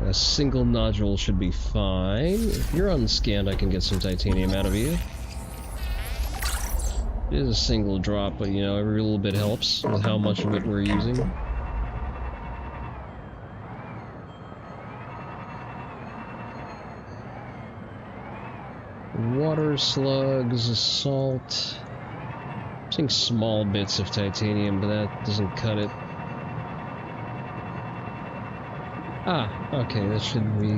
A single nodule should be fine. If you're unscanned, I can get some titanium out of you. It is a single drop, but you know, every little bit helps with how much of it we're using. Water slugs, salt. I'm seeing small bits of titanium, but that doesn't cut it. Ah, okay, that should be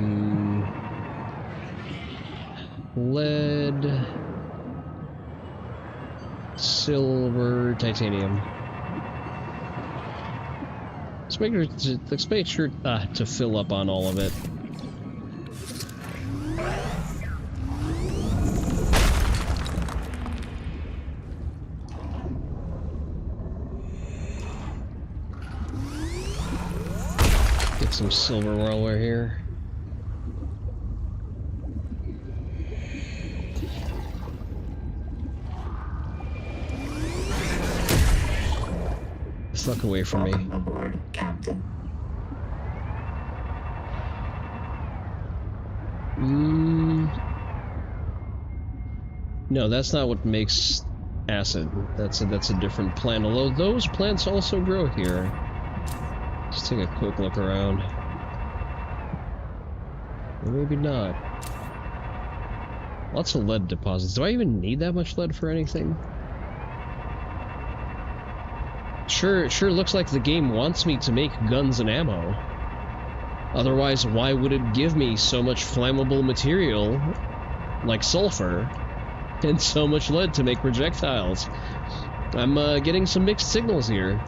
lead, silver, titanium. Let's make sure to fill up on all of it. Some silver while we're here. Snuck away from me. No, that's not what makes acid. That's a different plant. Although those plants also grow here. Let's take a quick look around. Or maybe not. Lots of lead deposits. Do I even need that much lead for anything? Sure looks like the game wants me to make guns and ammo. Otherwise, why would it give me so much flammable material, like sulfur, and so much lead to make projectiles? I'm getting some mixed signals here.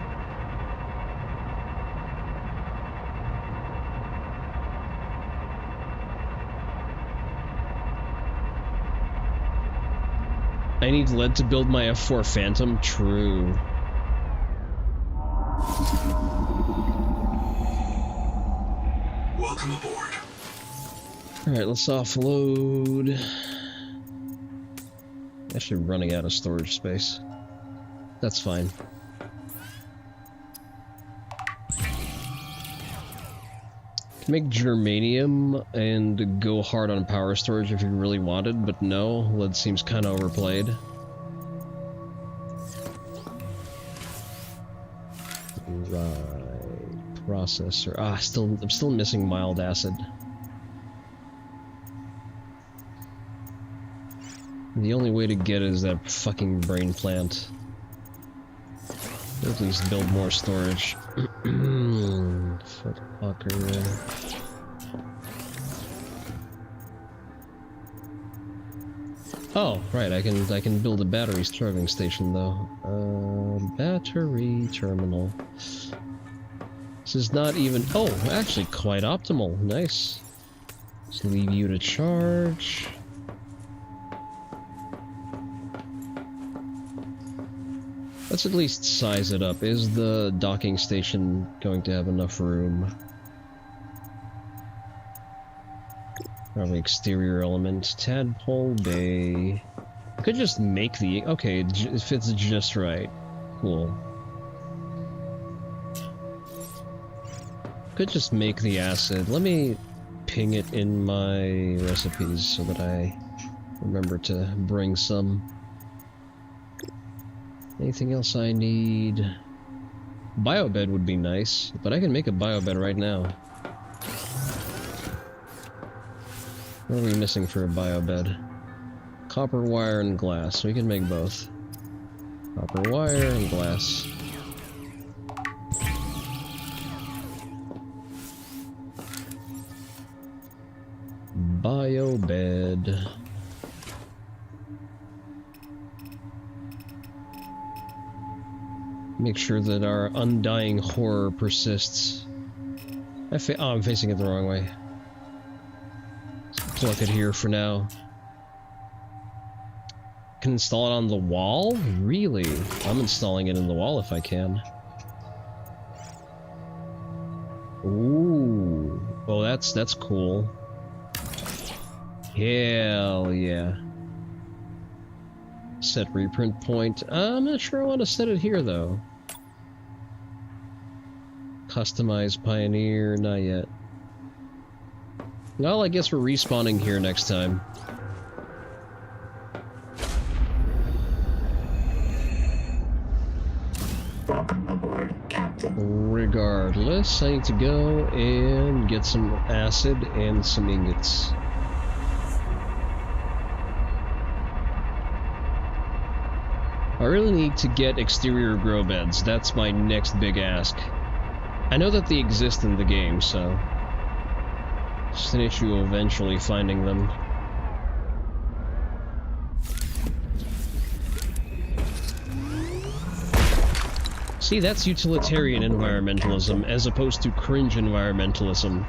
I need lead to build my F4 Phantom? True. Welcome aboard. Alright, let's offload. Actually running out of storage space. That's fine. Can make germanium and go hard on power storage if you really wanted, but no, lead seems kind of overplayed. Right, processor. Ah, I'm still missing mild acid. The only way to get it is that fucking brain plant. at least build more storage. Fucker. Oh, right, I can build a battery charging station though. Battery terminal. This is not even... Oh, actually quite optimal. Nice. Just leave you to charge. Let's at least size it up. Is the docking station going to have enough room? Probably exterior element. Tadpole Bay. I could just make the... Okay, it fits just right. Cool. Could just make the acid. Let me ping it in my recipes so that I remember to bring some. Anything else I need? Biobed would be nice, but I can make a biobed right now. What are we missing for a biobed? Copper wire and glass. We can make both. Copper wire and glass. Biobed. Make sure that our undying horror persists. Oh, I'm facing it the wrong way. Plug it here for now. Can install it on the wall? Really? I'm installing it in the wall if I can. Ooh. Oh, that's cool. Hell yeah. Set reprint point. I'm not sure I want to set it here though. Customize Pioneer, not yet. Well, I guess we're respawning here next time. Regardless, I need to go and get some acid and some ingots. I really need to get exterior grow beds. That's my next big ask. I know that they exist in the game, so... it's just an issue of eventually finding them. See, that's utilitarian environmentalism, as opposed to cringe environmentalism.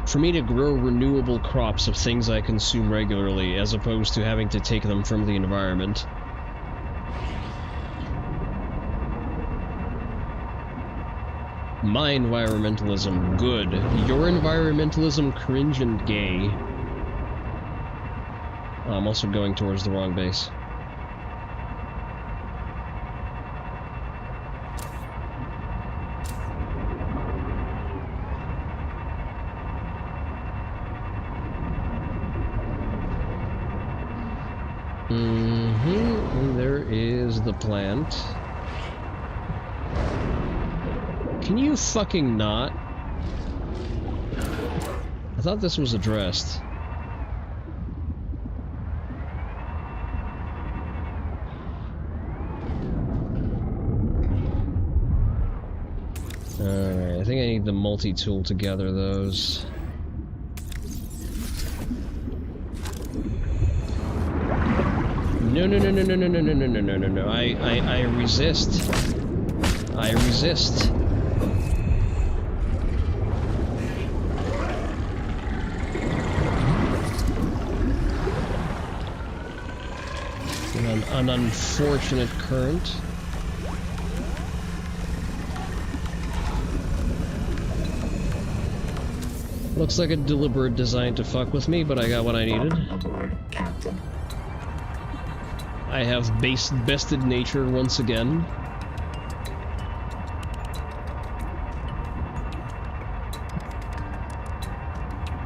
For me to grow renewable crops of things I consume regularly, as opposed to having to take them from the environment. My environmentalism, good. Your environmentalism, cringe and gay. I'm also going towards the wrong base. And there is the plant. Can you fucking not? I thought this was addressed. Alright, I think I need the multi-tool to gather those. No, no, no, no, no, no, no, no, no, no, no, no, no. I resist. I resist. An unfortunate current. Looks like a deliberate design to fuck with me, but I got what I needed. I have bested nature once again.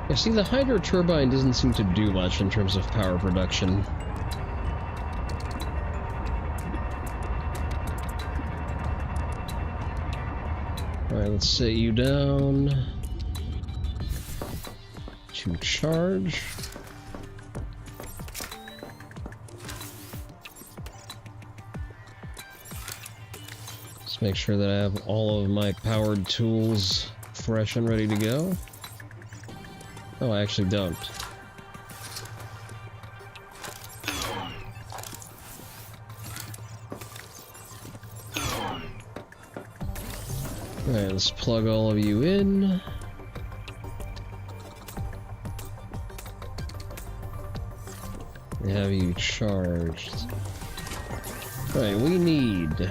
Yeah, see, the hydro turbine doesn't seem to do much in terms of power production. Alright, let's set you down to charge. Let's Let's make sure that I have all of my powered tools fresh and ready to go. Oh, I actually don't. Alright, let's plug all of you in. And have you charged. Alright, we need...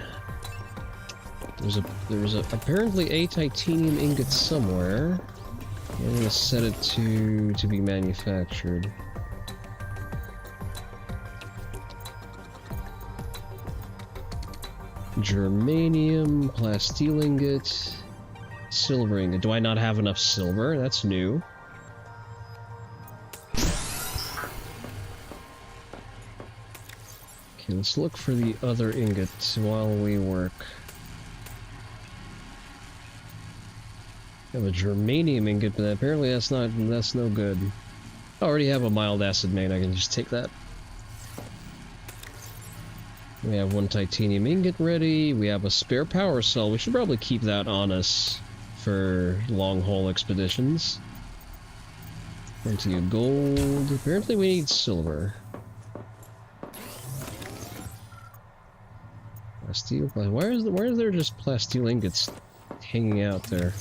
There's apparently a titanium ingot somewhere. I'm gonna set it to be manufactured. Germanium, plasteel ingot, silver ingot. Do I not have enough silver? That's new. Okay, let's look for the other ingot while we work. I have a germanium ingot, but apparently that's no good. I already have a mild acid main, I can just take that. We have one titanium ingot ready, we have a spare power cell, we should probably keep that on us for long haul expeditions. Plenty of gold, apparently we need silver. Plasteel, why is there just plasteel ingots hanging out there?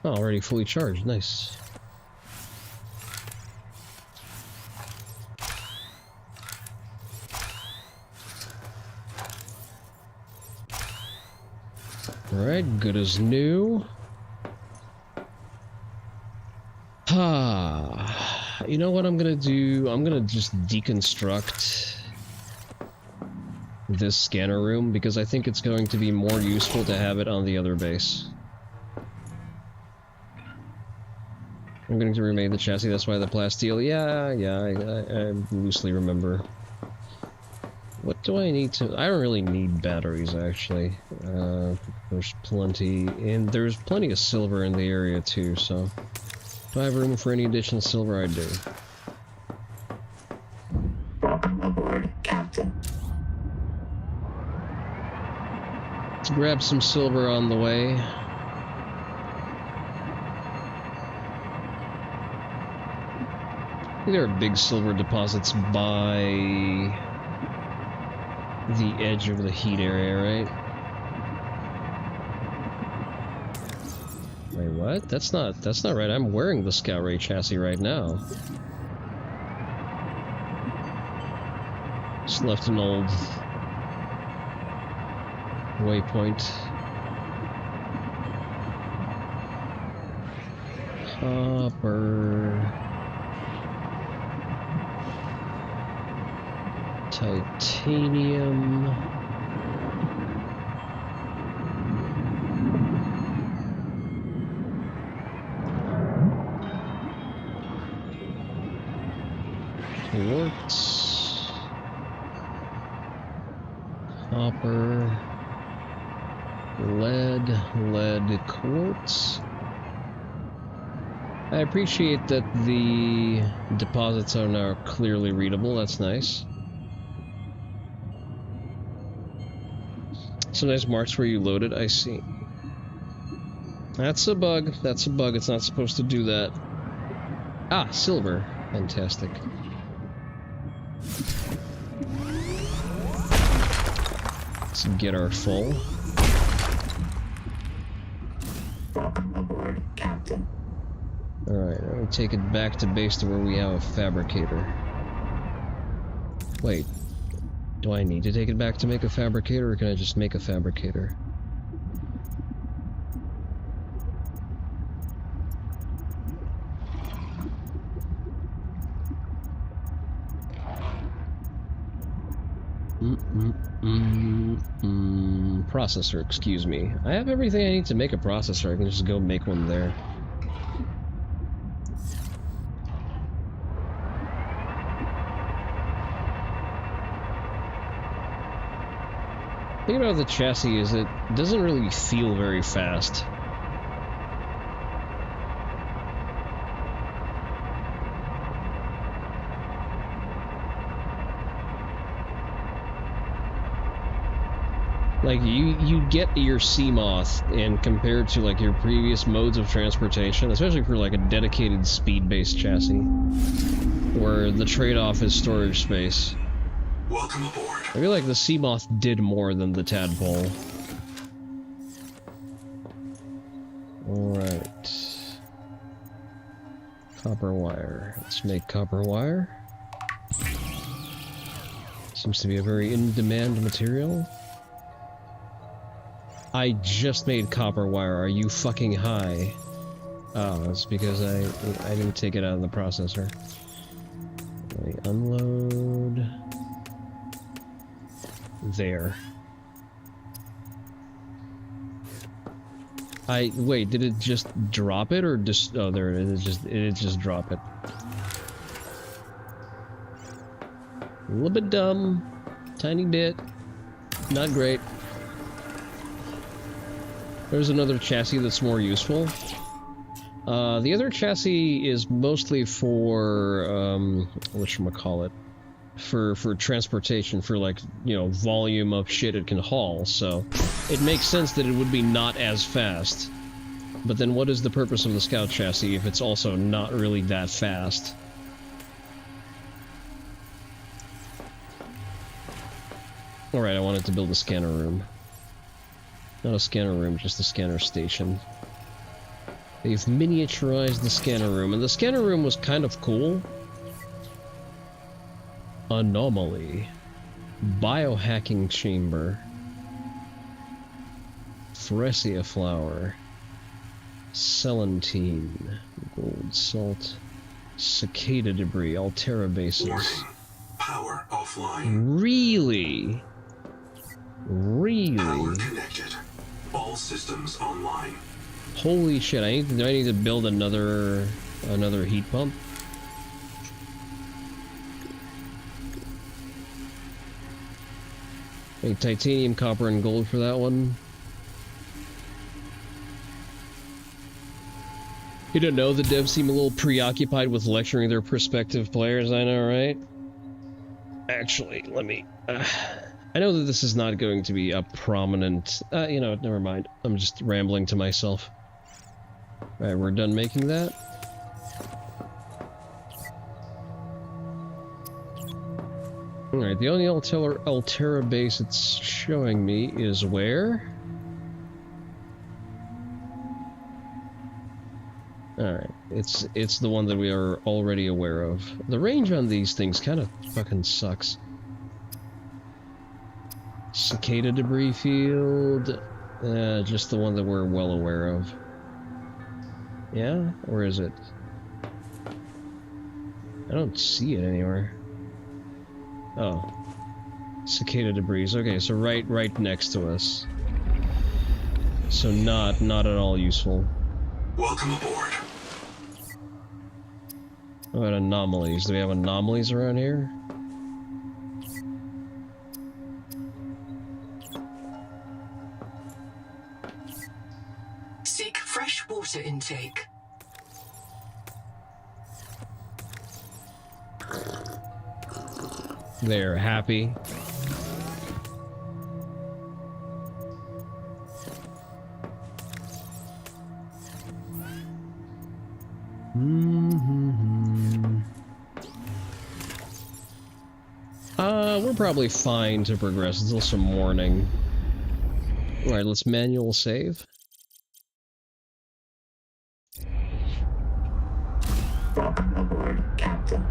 Oh, already fully charged, nice. Alright, good as new. You know what I'm gonna do? I'm gonna just deconstruct this scanner room because I think it's going to be more useful to have it on the other base. I'm going to remake the chassis, that's why the plasteel. Yeah, I loosely remember. What do I need to... I don't really need batteries, actually. There's plenty... And there's plenty of silver in the area, too, so... Do I have room for any additional silver? I do. Welcome aboard, Captain. Let's grab some silver on the way. There are big silver deposits by the edge of the heat area, right? Wait, what? That's not right. I'm wearing the Scout Ray chassis right now. Just left an old waypoint. Hopper. Titanium. Quartz. Copper. Lead quartz. I appreciate that the deposits are now clearly readable, that's nice. Some nice marks where you load it, I see. That's a bug, it's not supposed to do that. Ah, silver. Fantastic. Let's get our full. Welcome aboard, Captain. Alright, I'm gonna take it back to base to where we have a fabricator. Wait. Do I need to take it back to make a fabricator, or can I just make a fabricator? Processor, excuse me. I have everything I need to make a processor, I can just go make one there. The thing about the chassis is it doesn't really feel very fast. Like, you get your Seamoth, and compared to, like, your previous modes of transportation, especially for, like, a dedicated speed-based chassis, where the trade-off is storage space. Welcome aboard. I feel like the Seamoth did more than the Tadpole. Alright. Copper wire. Let's make copper wire. Seems to be a very in-demand material. I just made copper wire. Are you fucking high? Oh, that's because I didn't take it out of the processor. Let me unload. There. Wait, did it just drop it or just... Oh, there it is. It just drop it. A little bit dumb. Tiny bit. Not great. There's another chassis that's more useful. The other chassis is mostly for, whatchamacallit, for transportation, for, like, you know, volume of shit it can haul, so it makes sense that it would be not as fast. But then what is the purpose of the Scout chassis if it's also not really that fast? Alright, I wanted to build a scanner room. Not a scanner room, just a scanner station. They've miniaturized the scanner room, and the scanner room was kind of cool. Anomaly. Biohacking chamber. Fresia flower. Celandine. Gold salt. Cicada debris. Altera bases. Warning. Power offline. Really? Really? Power connected. All systems online. Holy shit, do I need to build another heat pump? Like titanium, copper, and gold for that one. You don't know, the devs seem a little preoccupied with lecturing their prospective players, I know, right? Actually, let me... I know that this is not going to be a prominent... you know, never mind. I'm just rambling to myself. Alright, we're done making that. Alright, the only Altera base it's showing me is where? Alright, it's the one that we are already aware of. The range on these things kind of fucking sucks. Cicada debris field, just the one that we're well aware of. Yeah? Or is it? I don't see it anywhere. Oh. Cicada debris. Okay, so right next to us. So not at all useful. Welcome aboard. What about anomalies? Do we have anomalies around here? Seek fresh water intake. They're happy. We're probably fine to progress until some morning. Alright, let's manual save. Welcome aboard, Captain.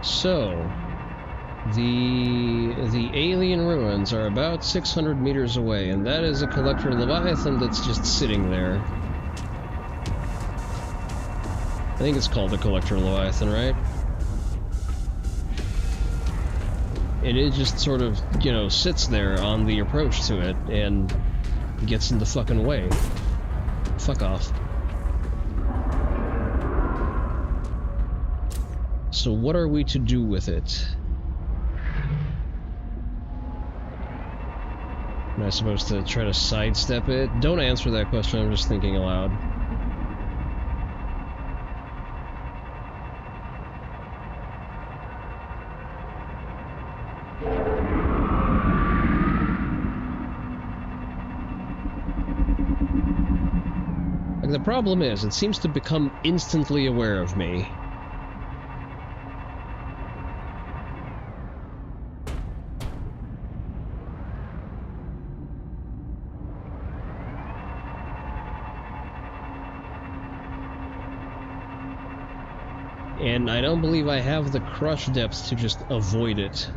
So, the alien ruins are about 600 meters away, and that is a collector Leviathan that's just sitting there. I think it's called a collector Leviathan, right? And it just sort of, you know, sits there on the approach to it and gets in the fucking way. Fuck off. So what are we to do with it? Am I supposed to try to sidestep it? Don't answer that question, I'm just thinking aloud. Like, the problem is, it seems to become instantly aware of me. And I don't believe I have the crush depth to just avoid it.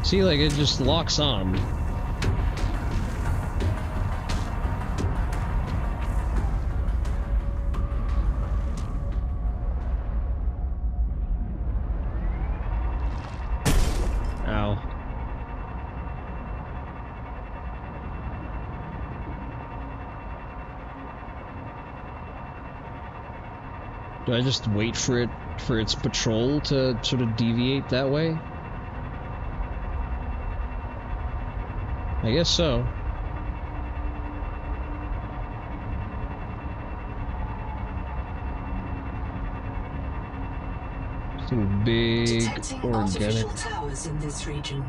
See, like, it just locks on. Ow. Do I just wait for its patrol to sort of deviate that way? I guess so. Some big Detecting organic. artificial towers in this region.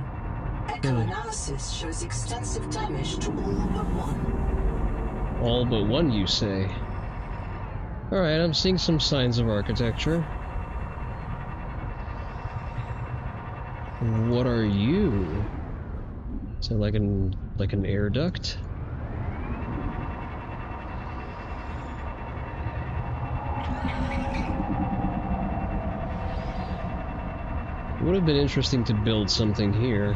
Echo analysis shows extensive damage to all but one. All but one, you say? Alright, I'm seeing some signs of architecture. What are you? Is it like an air duct? It would have been interesting to build something here.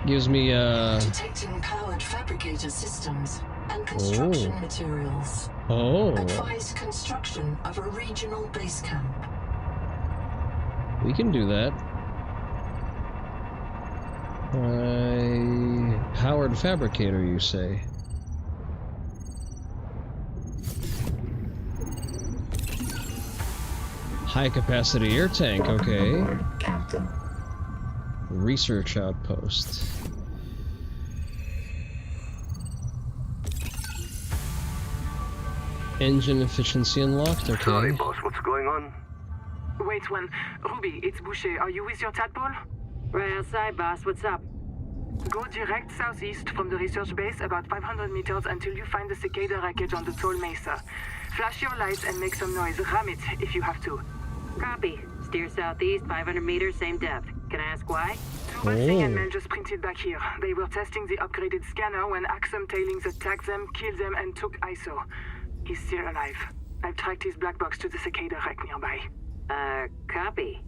Gives me Detecting powered fabricator systems and construction materials. Advise construction of a regional base camp. We can do that. Powered fabricator, you say? High capacity air tank, okay. Research outpost. Engine efficiency unlocked, okay. Sorry, boss, what's going on? Wait one. Ruby, it's Boucher. Are you with your tadpole? Right outside, boss. What's up? Go direct southeast from the research base about 500 meters until you find the cicada wreckage on the tall mesa. Flash your lights and make some noise. Ram it if you have to. Copy. Steer southeast, 500 meters, same depth. Can I ask why? Two Russian men just printed back here. They were testing the upgraded scanner when Axum tailings attacked them, killed them, and took ISO. He's still alive. I've tracked his black box to the cicada wreck nearby. Copy.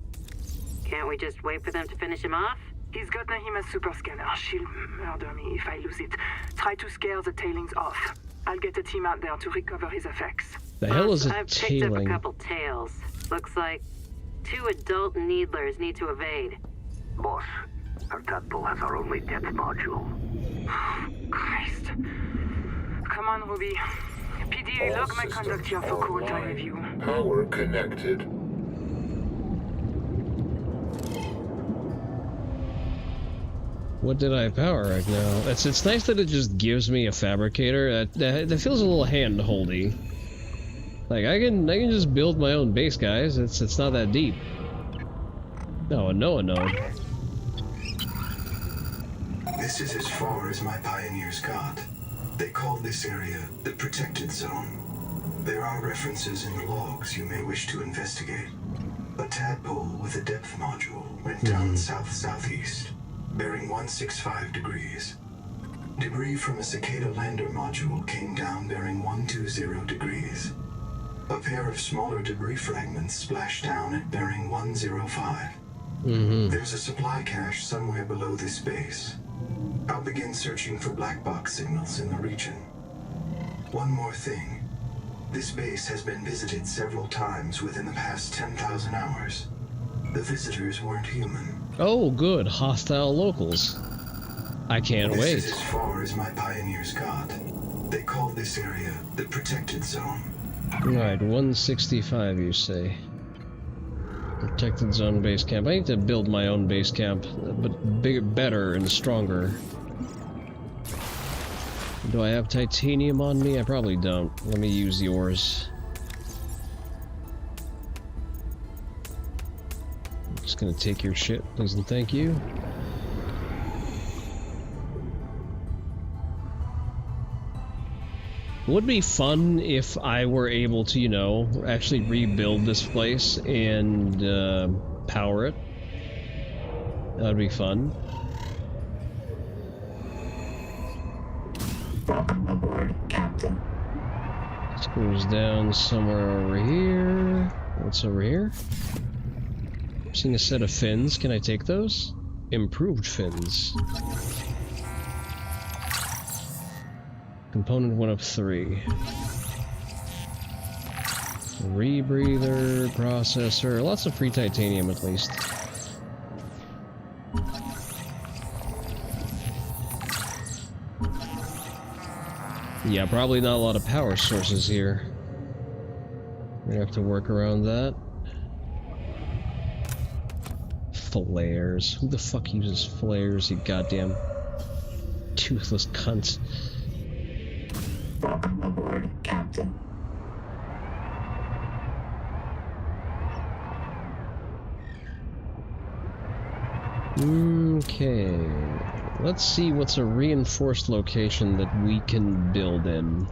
Can't we just wait for them to finish him off? He's got Nahima's super scanner. She'll murder me if I lose it. Try to scare the tailings off. I'll get a team out there to recover his effects. The hell is a I've picked up a tailing? couple tails. Looks like 2 adult needlers need to evade. Boss, our tadpole has our only depth module. Christ. Come on, Ruby. PDA, log my conduct here for cold time review. Power connected. What did I power right now? It's nice that it just gives me a fabricator. That feels a little hand-holdy. Like I can just build my own base, guys. It's not that deep. No, no. This is as far as my pioneers got. They called this area the Protected Zone. There are references in the logs you may wish to investigate. A tadpole with a depth module went down south-southeast, bearing 165 degrees. Debris from a cicada lander module came down bearing 120 degrees. A pair of smaller debris fragments splashed down at bearing 105. There's a supply cache somewhere below this base. I'll begin searching for black box signals in the region. One more thing. This base has been visited several times within the past 10,000 hours. The visitors weren't human. Oh, good. Hostile locals. I can't wait. This is as far as my pioneers got. They called this area the Protected Zone. Right, 165, you say. Protected zone base camp. I need to build my own base camp, but bigger, better, and stronger. Do I have titanium on me? I probably don't. Let me use the ores. I'm just gonna take your shit, please and thank you. It would be fun if I were able to, you know, actually rebuild this place and power it. That would be fun. This goes down somewhere over here. What's over here? I'm seeing a set of fins. Can I take those? Improved fins. Component 1 of 3. Rebreather, processor, lots of free titanium at least. Yeah, probably not a lot of power sources here. We're gonna have to work around that. Flares. Who the fuck uses flares, you goddamn toothless cunt? Captain. Okay. Let's see what's a reinforced location that we can build in.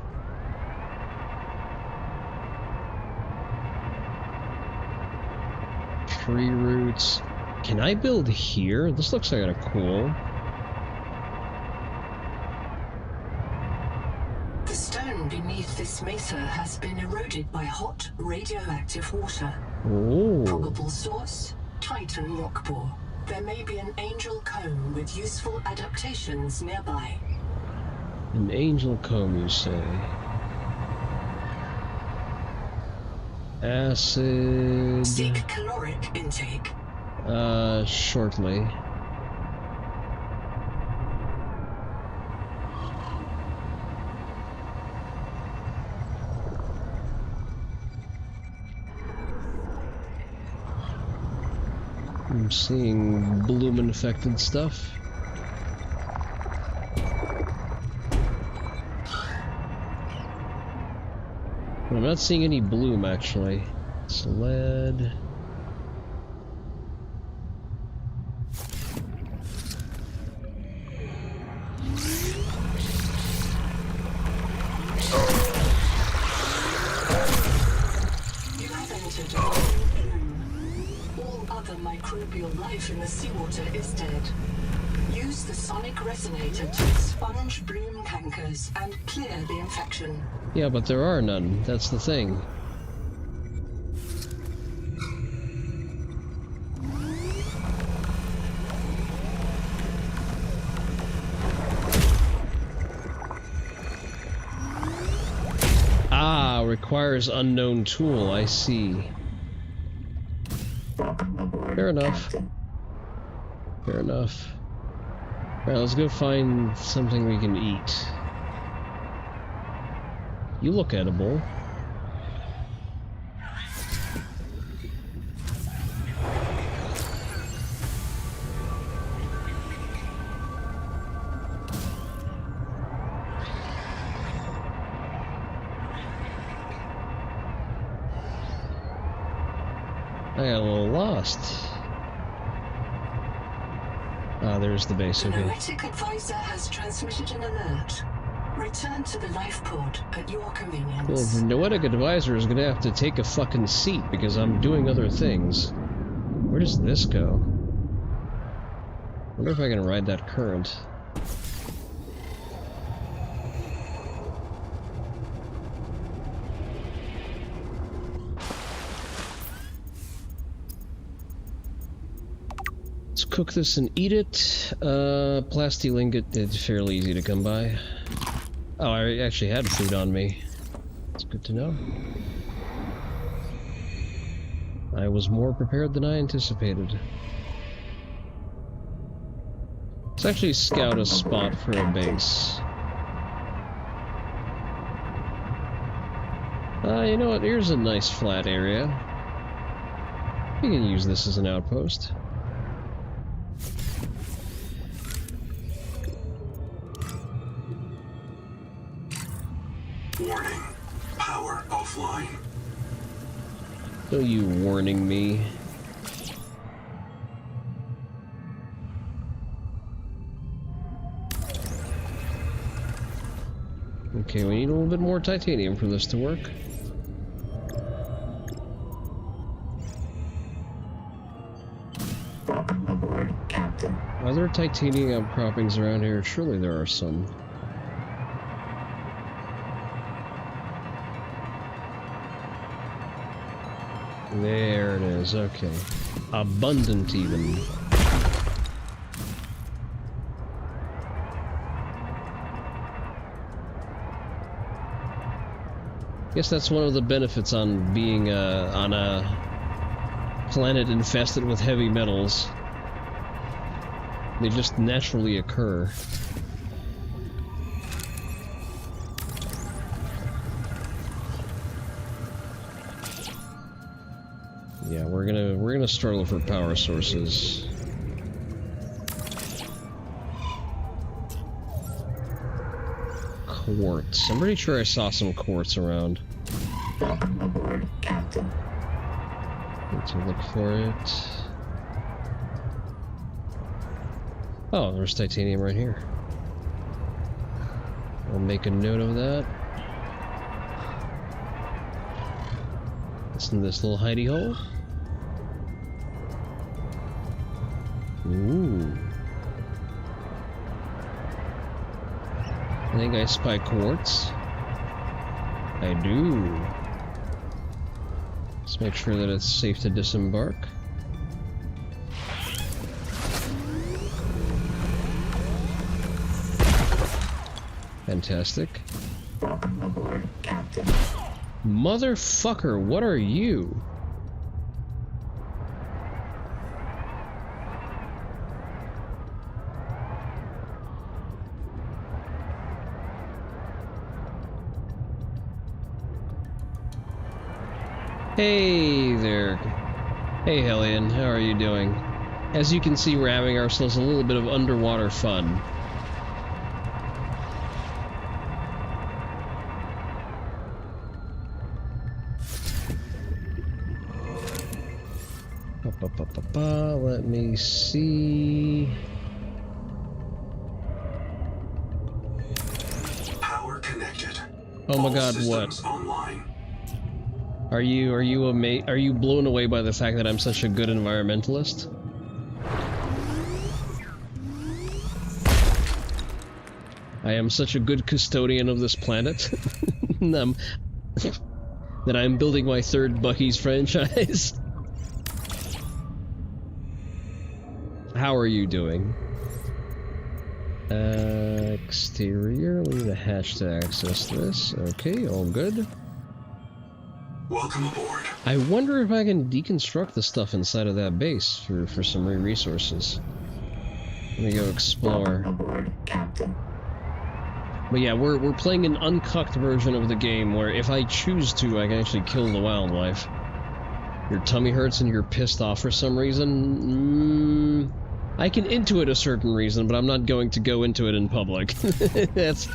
Tree roots. Can I build here? This looks kind of cool. The stone beneath this mesa has been eroded by hot, radioactive water. Oh. Probable source, Titan rockbore. There may be an angel comb with useful adaptations nearby. An angel comb, you say? Acid... Seek caloric intake. Shortly. I'm seeing bloom-infected stuff. I'm not seeing any bloom, actually. It's lead. You have entered a all other microbial life in the seawater is dead. Use the sonic resonator to expunge bloom cankers and clear the infection. Yeah, but there are none. That's the thing. Ah, requires unknown tool, I see. Fair enough. Fair enough. Alright, let's go find something we can eat. You look edible. I got a little lost. Ah, there's the base, The okay. Noetic advisor has transmitted an alert. Return to the life pod at your convenience. Well, the Noetic advisor is gonna have to take a fucking seat because I'm doing other things. Where does this go? Wonder if I can ride that current. Let's cook this and eat it. Plastilingot, it's fairly easy to come by. Oh, I actually had food on me. It's good to know. I was more prepared than I anticipated. Let's actually scout a spot for a base. You know what? Here's a nice flat area. You can use this as an outpost. Warning. Power offline. So you warning me? Okay, we need a little bit more titanium for this to work. Are there titanium outcroppings around here? Surely there are some. There it is, okay. Abundant even. Guess that's one of the benefits on being on a planet infested with heavy metals. They just naturally occur. Yeah, we're gonna struggle for power sources. Quartz. I'm pretty sure I saw some quartz around. Need to look for it. Oh, there's titanium right here. I'll make a note of that. It's in this little hidey hole. Ooh. I think I spy quartz. I do. Let's make sure that it's safe to disembark. Fantastic. Motherfucker, what are you? Hey there. Hey Hellion, how are you doing? As you can see, we're having ourselves a little bit of underwater fun. Let me see. Power connected. Oh my god, what? Online. Are you blown away by the fact that I'm such a good environmentalist? I am such a good custodian of this planet that I'm building my third Bucky's franchise. How are you doing? Exterior, we need a hatch to access this. Okay, all good. Welcome aboard. I wonder if I can deconstruct the stuff inside of that base for some resources. Let me go explore. But yeah, we're playing an uncucked version of the game where if I choose to, I can actually kill the wildlife. Your tummy hurts and you're pissed off for some reason? I can intuit a certain reason, but I'm not going to go into it in public. that's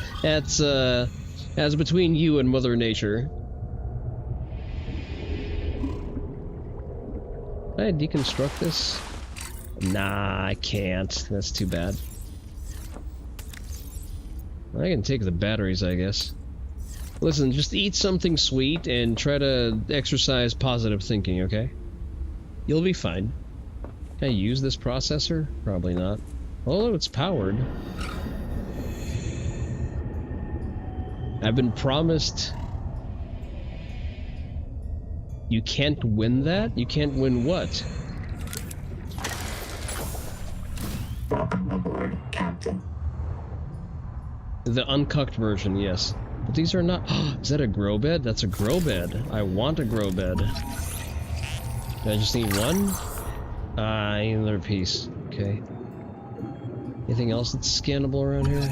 between you and Mother Nature. Can I deconstruct this? Nah, I can't. That's too bad. I can take the batteries, I guess. Listen, just eat something sweet and try to exercise positive thinking, okay? You'll be fine. Can I use this processor? Probably not. Although it's powered. I've been promised... You can't win that? You can't win what? The uncucked version, yes. But these are not... Is that a grow bed? That's a grow bed. I want a grow bed. Do I just need one? I need another piece. Okay. Anything else that's scannable around here?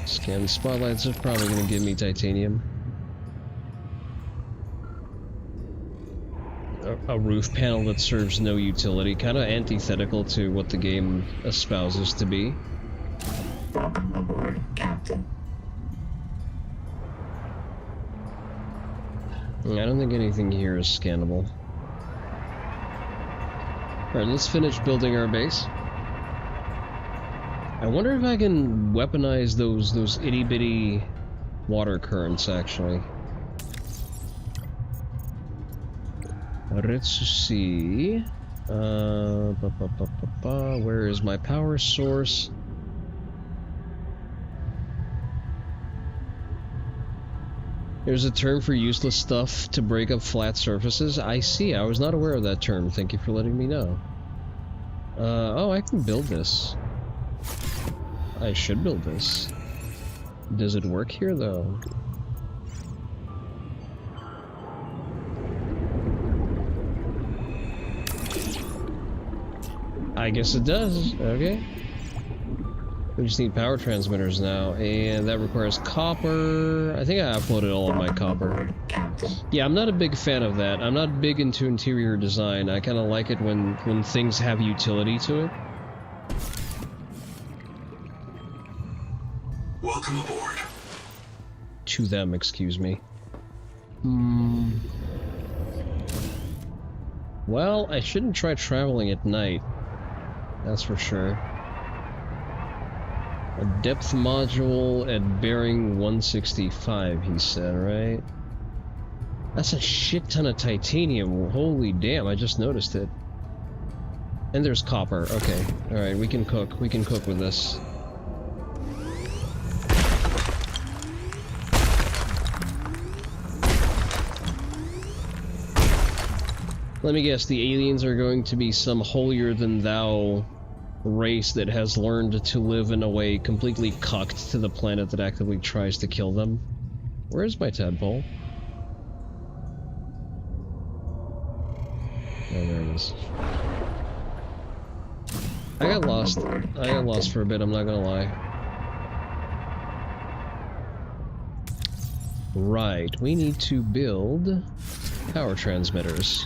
Scan the spotlights are probably going to give me titanium. Oh, a roof panel that serves no utility, kind of antithetical to what the game espouses to be. Welcome aboard, Captain. I don't think anything here is scannable. Alright, let's finish building our base. I wonder if I can weaponize those itty-bitty water currents, actually. Let's see. Where is my power source? There's a term for useless stuff to break up flat surfaces. I see. I was not aware of that term. Thank you for letting me know. Oh, I can build this. I should build this. Does it work here, though? I guess it does. Okay. We just need power transmitters now, and that requires copper. I think I uploaded all of my copper. Yeah, I'm not a big fan of that. I'm not big into interior design. I kind of like it when things have utility to it. Welcome aboard. To them, excuse me. Well, I shouldn't try traveling at night. That's for sure. A depth module at bearing 165, he said, right? That's a shit ton of titanium. Holy damn, I just noticed it. And there's copper. Okay. Alright, we can cook. We can cook with this. Let me guess, the aliens are going to be some holier-than-thou race that has learned to live in a way completely cucked to the planet that actively tries to kill them. Where's my tadpole? Oh, there it is. I got lost. I got lost for a bit, I'm not gonna lie. Right, we need to build power transmitters.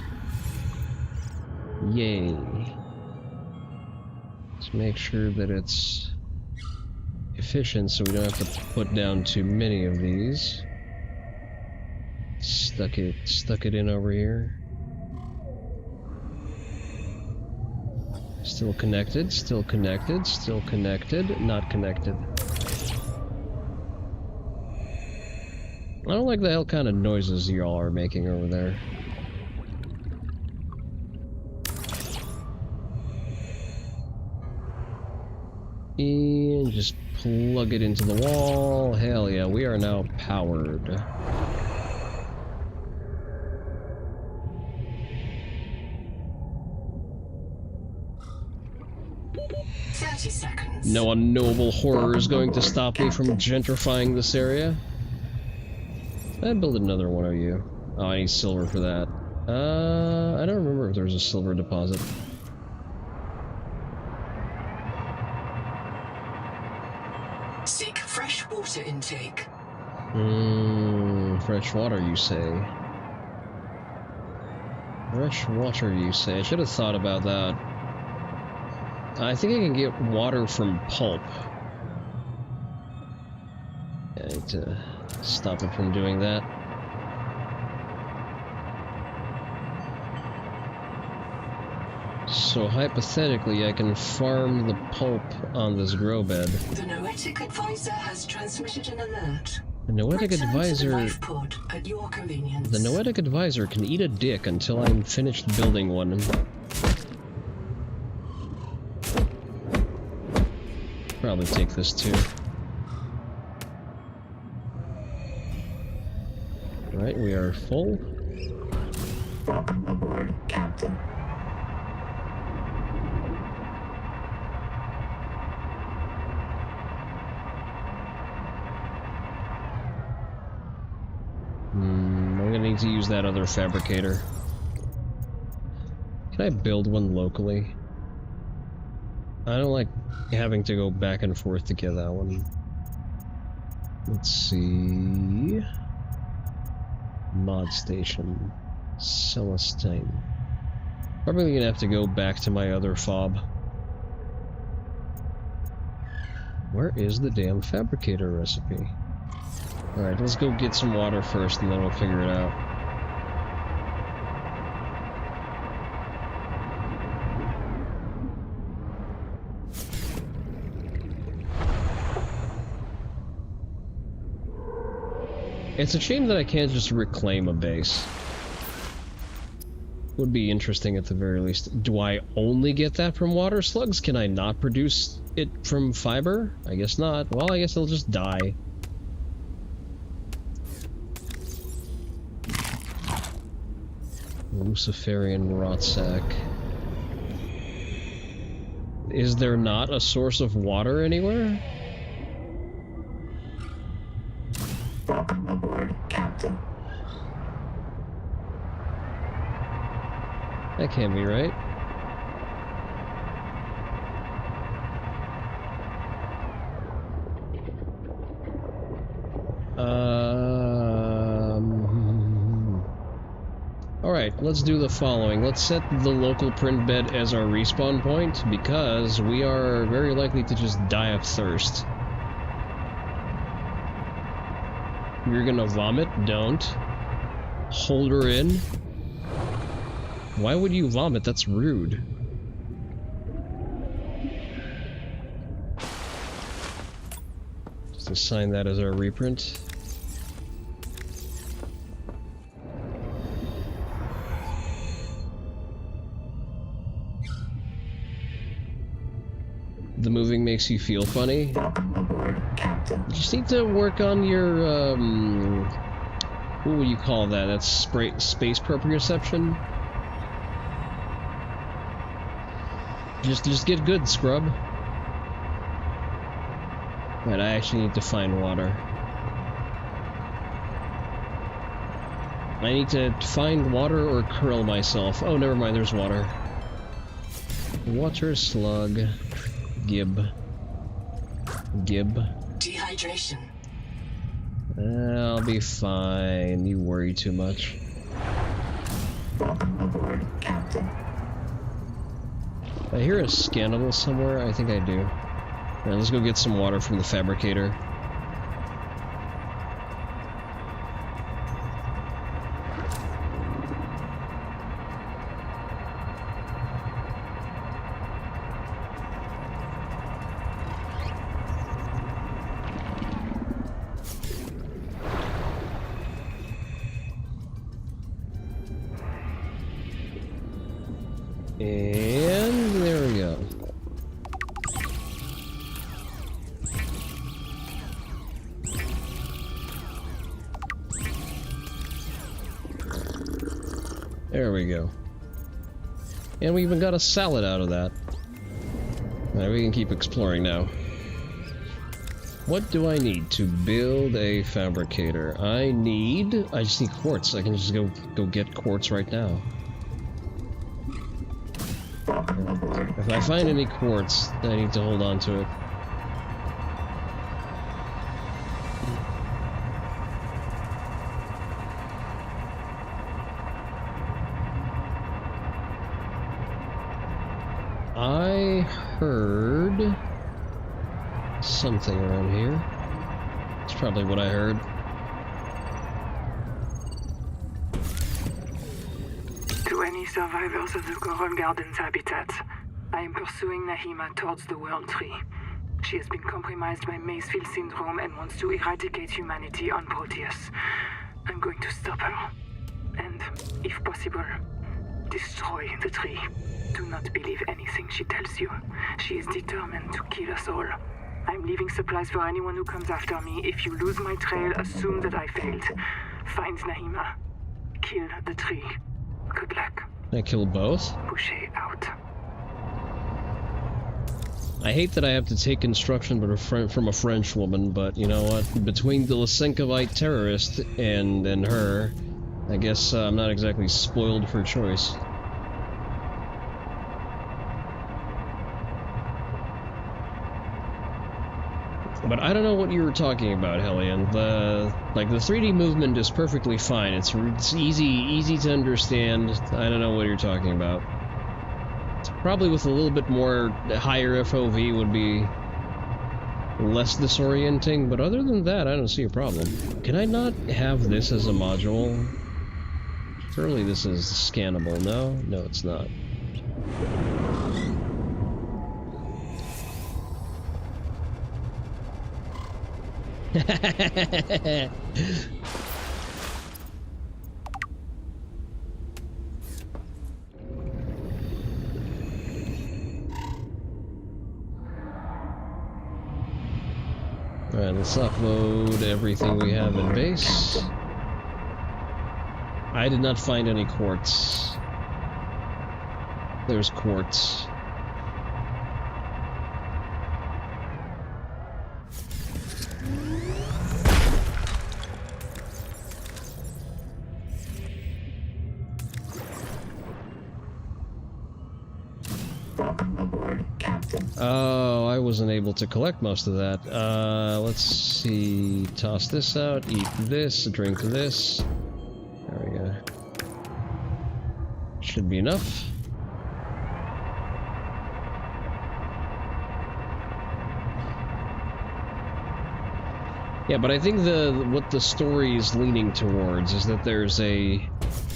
Yay. Let's make sure that it's efficient so we don't have to put down too many of these. Stuck it in over here. Still connected, still connected, still connected, not connected. I don't like the hell kind of noises y'all are making over there. And just plug it into the wall. Hell yeah, we are now powered. No unknowable horror is going to stop me from gentrifying this area. I'd build another one of you. Oh, I need silver for that. I don't remember if there's a silver deposit. Seek fresh water intake. Fresh water, you say? Fresh water, you say? I should have thought about that. I think I can get water from pulp. I need to stop it from doing that. So hypothetically, I can farm the pulp on this grow bed. The Noetic Advisor has transmitted an alert. The Noetic Advisor... The life pod at your convenience. The Noetic Advisor can eat a dick until I'm finished building one. Probably take this too. Right, we are full. Welcome aboard, Captain. I'm gonna need to use that other fabricator. Can I build one locally? I don't like having to go back and forth to get that one. Let's see... Mod station. Celestine. Probably gonna have to go back to my other fob. Where is the damn fabricator recipe? Alright, let's go get some water first and then we'll figure it out. It's a shame that I can't just reclaim a base. Would be interesting at the very least. Do I only get that from water slugs? Can I not produce it from fiber? I guess not. Well, I guess they'll just die. Luciferian rot sack. Is there not a source of water anywhere? Welcome aboard, Captain. That can't be right. Alright, let's do the following. Let's set the local print bed as our respawn point, because we are very likely to just die of thirst. You're gonna vomit? Don't. Hold her in. Why would you vomit? That's rude. Just assign that as our reprint. The moving makes you feel funny. You just need to work on your, what would you call that? That's space proprioception? Just get good, scrub. Right, I actually need to find water. I need to find water or curl myself. Oh, never mind, there's water. Water slug. Gib. Dehydration. I'll be fine. You worry too much. Welcome aboard, Captain. I hear a scannable somewhere. I think I do. Alright, let's go get some water from the fabricator. And there we go. There we go. And we even got a salad out of that. Alright, we can keep exploring now. What do I need to build a fabricator? I just need quartz. I can just go get quartz right now. If I find any quartz, I need to hold on to it. I heard something around here. It's probably what I heard. To any survivors of the Coral Gardens habitat, I am pursuing Nahima towards the World Tree. She has been compromised by Macefield syndrome and wants to eradicate humanity on Proteus. I'm going to stop her. And, if possible, destroy the tree. Do not believe anything she tells you. She is determined to kill us all. I'm leaving supplies for anyone who comes after me. If you lose my trail, assume that I failed. Find Nahima. Kill the tree. Good luck. Can I kill both? Boucher out. I hate that I have to take instruction from a French woman, but you know what? Between the Lysenkovite terrorist and her, I guess I'm not exactly spoiled for choice. But I don't know what you were talking about, Hellion. The 3D movement is perfectly fine. It's easy to understand. I don't know what you're talking about. Probably with a little bit more higher FOV would be less disorienting, but other than that, I don't see a problem. Can I not have this as a module? Surely this is scannable. No? No, it's not. Alright, let's upload everything we have in base. I did not find any quartz. There's quartz. Welcome aboard, Captain. Oh, I wasn't able to collect most of that. Let's see. Toss this out, eat this, drink this. There we go. Should be enough. Yeah, but I think what the story is leaning towards is that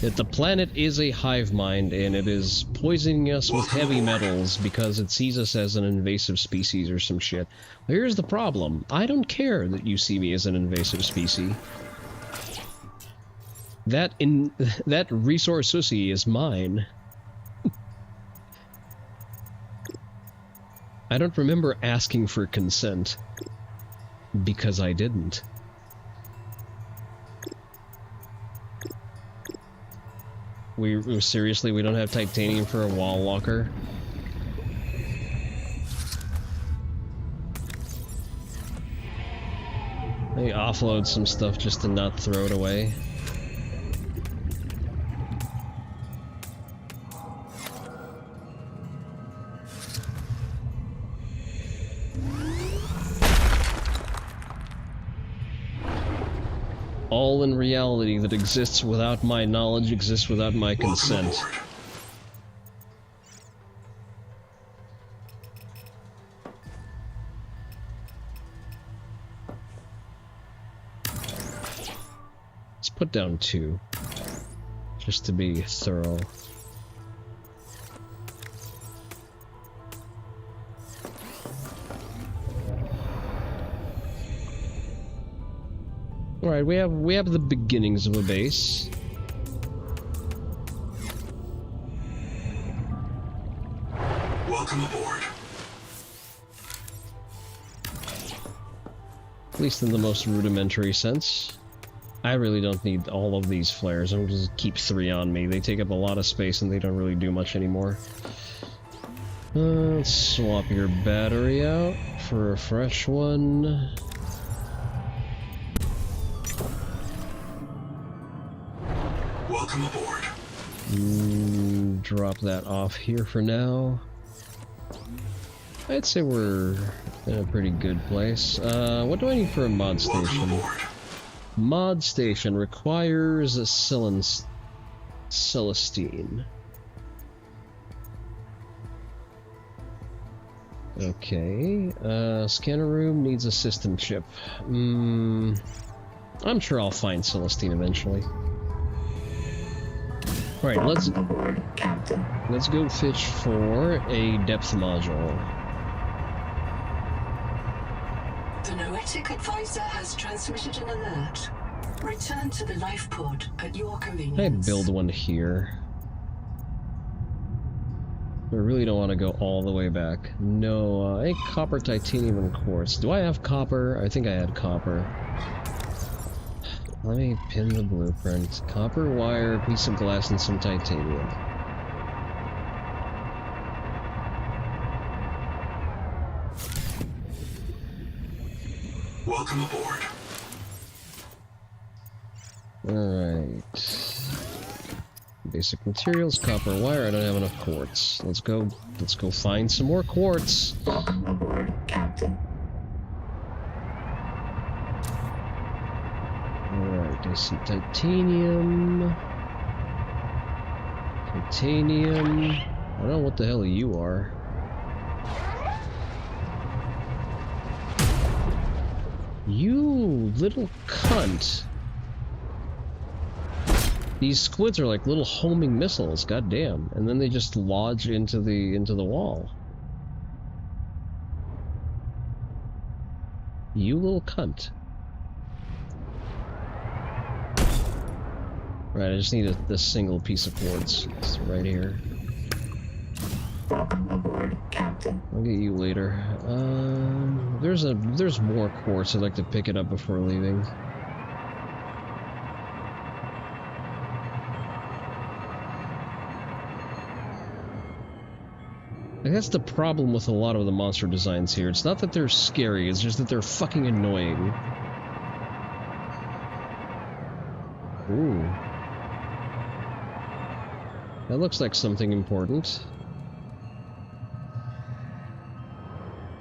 that the planet is a hive mind and it is poisoning us with heavy metals because it sees us as an invasive species or some shit. But here's the problem. I don't care that you see me as an invasive species. That resource sushi is mine. I don't remember asking for consent. Because I didn't. Seriously, we don't have titanium for a wall walker? Let me offload some stuff just to not throw it away. All in reality that exists without my knowledge exists without my consent. Let's put down 2, just to be thorough. Alright, we have the beginnings of a base. Welcome aboard. At least in the most rudimentary sense. I really don't need all of these flares. I'm just keep 3 on me. They take up a lot of space and they don't really do much anymore. Let's swap your battery out for a fresh one. Welcome aboard. Drop that off here for now. I'd say we're in a pretty good place. What do I need for a mod station? Mod station requires a Celestine. Okay. Scanner room needs a system chip. I'm sure I'll find Celestine eventually. Alright, let's go fish for a depth module. The Noetic advisor has transmitted an alert. Return to the life pod at your convenience. I build one here. I really don't want to go all the way back. No, I copper, titanium, and quartz. Do I have copper? I think I had copper. Let me pin the blueprint. Copper wire, a piece of glass, and some titanium. Welcome aboard. Alright. Basic materials, copper wire, I don't have enough quartz. Let's go find some more quartz. Welcome aboard, Captain. Alright, I see titanium. Titanium. I don't know what the hell you are. You little cunt. These squids are like little homing missiles, goddamn. And then they just lodge into the wall. You little cunt. Right, I just need a single piece of quartz. It's right here. Welcome aboard, Captain. I'll get you later. There's more quartz. I'd like to pick it up before leaving. I guess the problem with a lot of the monster designs here, it's not that they're scary, it's just that they're fucking annoying. Ooh. That looks like something important.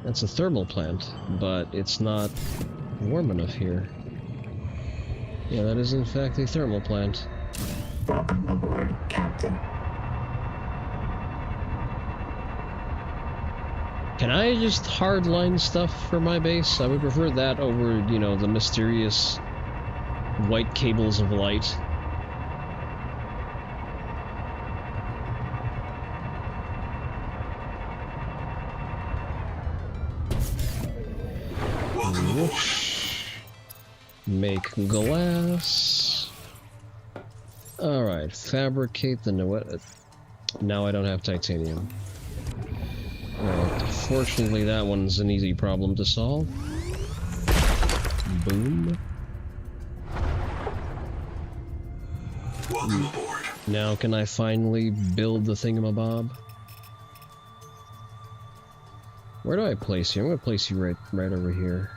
That's a thermal plant, but it's not warm enough here. Yeah, that is in fact a thermal plant. Welcome aboard, Captain. Can I just hardline stuff for my base? I would prefer that over, you know, the mysterious white cables of light. Make glass. Alright, fabricate the now I don't have titanium. Alright, fortunately that one's an easy problem to solve. Boom. Welcome aboard. Now can I finally build the thingamabob? Where do I place you? I'm gonna place you right over here.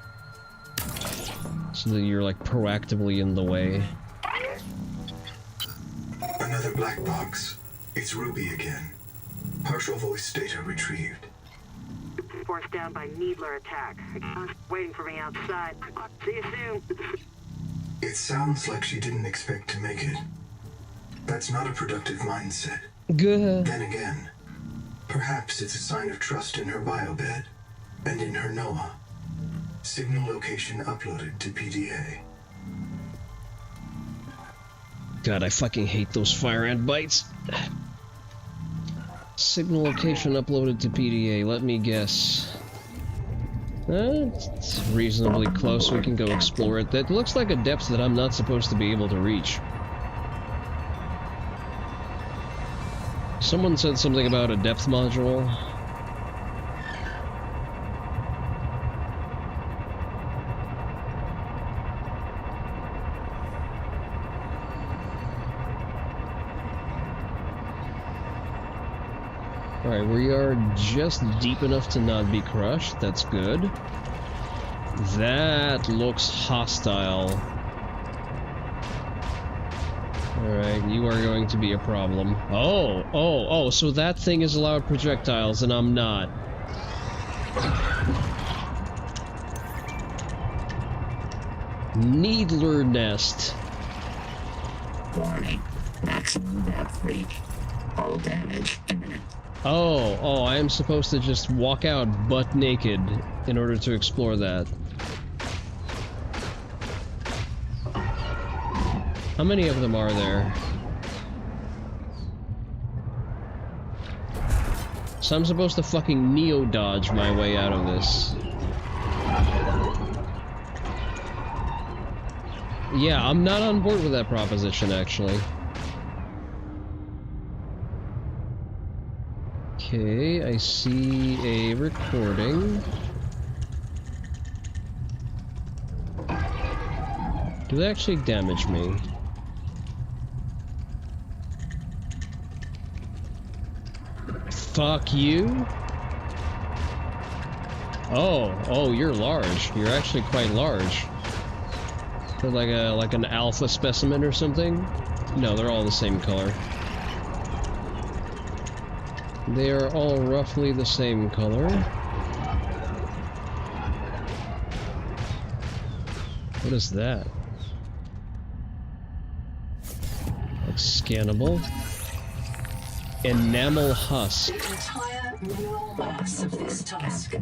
So that you're like proactively in the way. Another black box. It's Ruby again. Partial voice data retrieved. Forced down by Needler attack. Waiting for me outside. See you soon. It sounds like she didn't expect to make it. That's not a productive mindset. Good. Then again, perhaps it's a sign of trust in her biobed and in her Noah. Signal location uploaded to PDA. God, I fucking hate those fire ant bites. Signal location uploaded to PDA, let me guess. It's reasonably close, we can go explore it. That looks like a depth that I'm not supposed to be able to reach. Someone said something about a depth module. Alright, we are just deep enough to not be crushed. That's good. That looks hostile. Alright, you are going to be a problem. Oh, so that thing is allowed projectiles and I'm not. Needler nest. Warning. Maximum depth reach. Hull damage imminent. Oh, I am supposed to just walk out butt naked in order to explore that. How many of them are there? So I'm supposed to fucking neo-dodge my way out of this. Yeah, I'm not on board with that proposition, actually. Okay, I see a recording. Do they actually damage me? Fuck you? Oh, you're large. You're actually quite large. They're like an alpha specimen or something? No, they're all the same color. They are all roughly the same color. What is that? Looks scannable. Enamel husk. The entire mineral mass of this tusk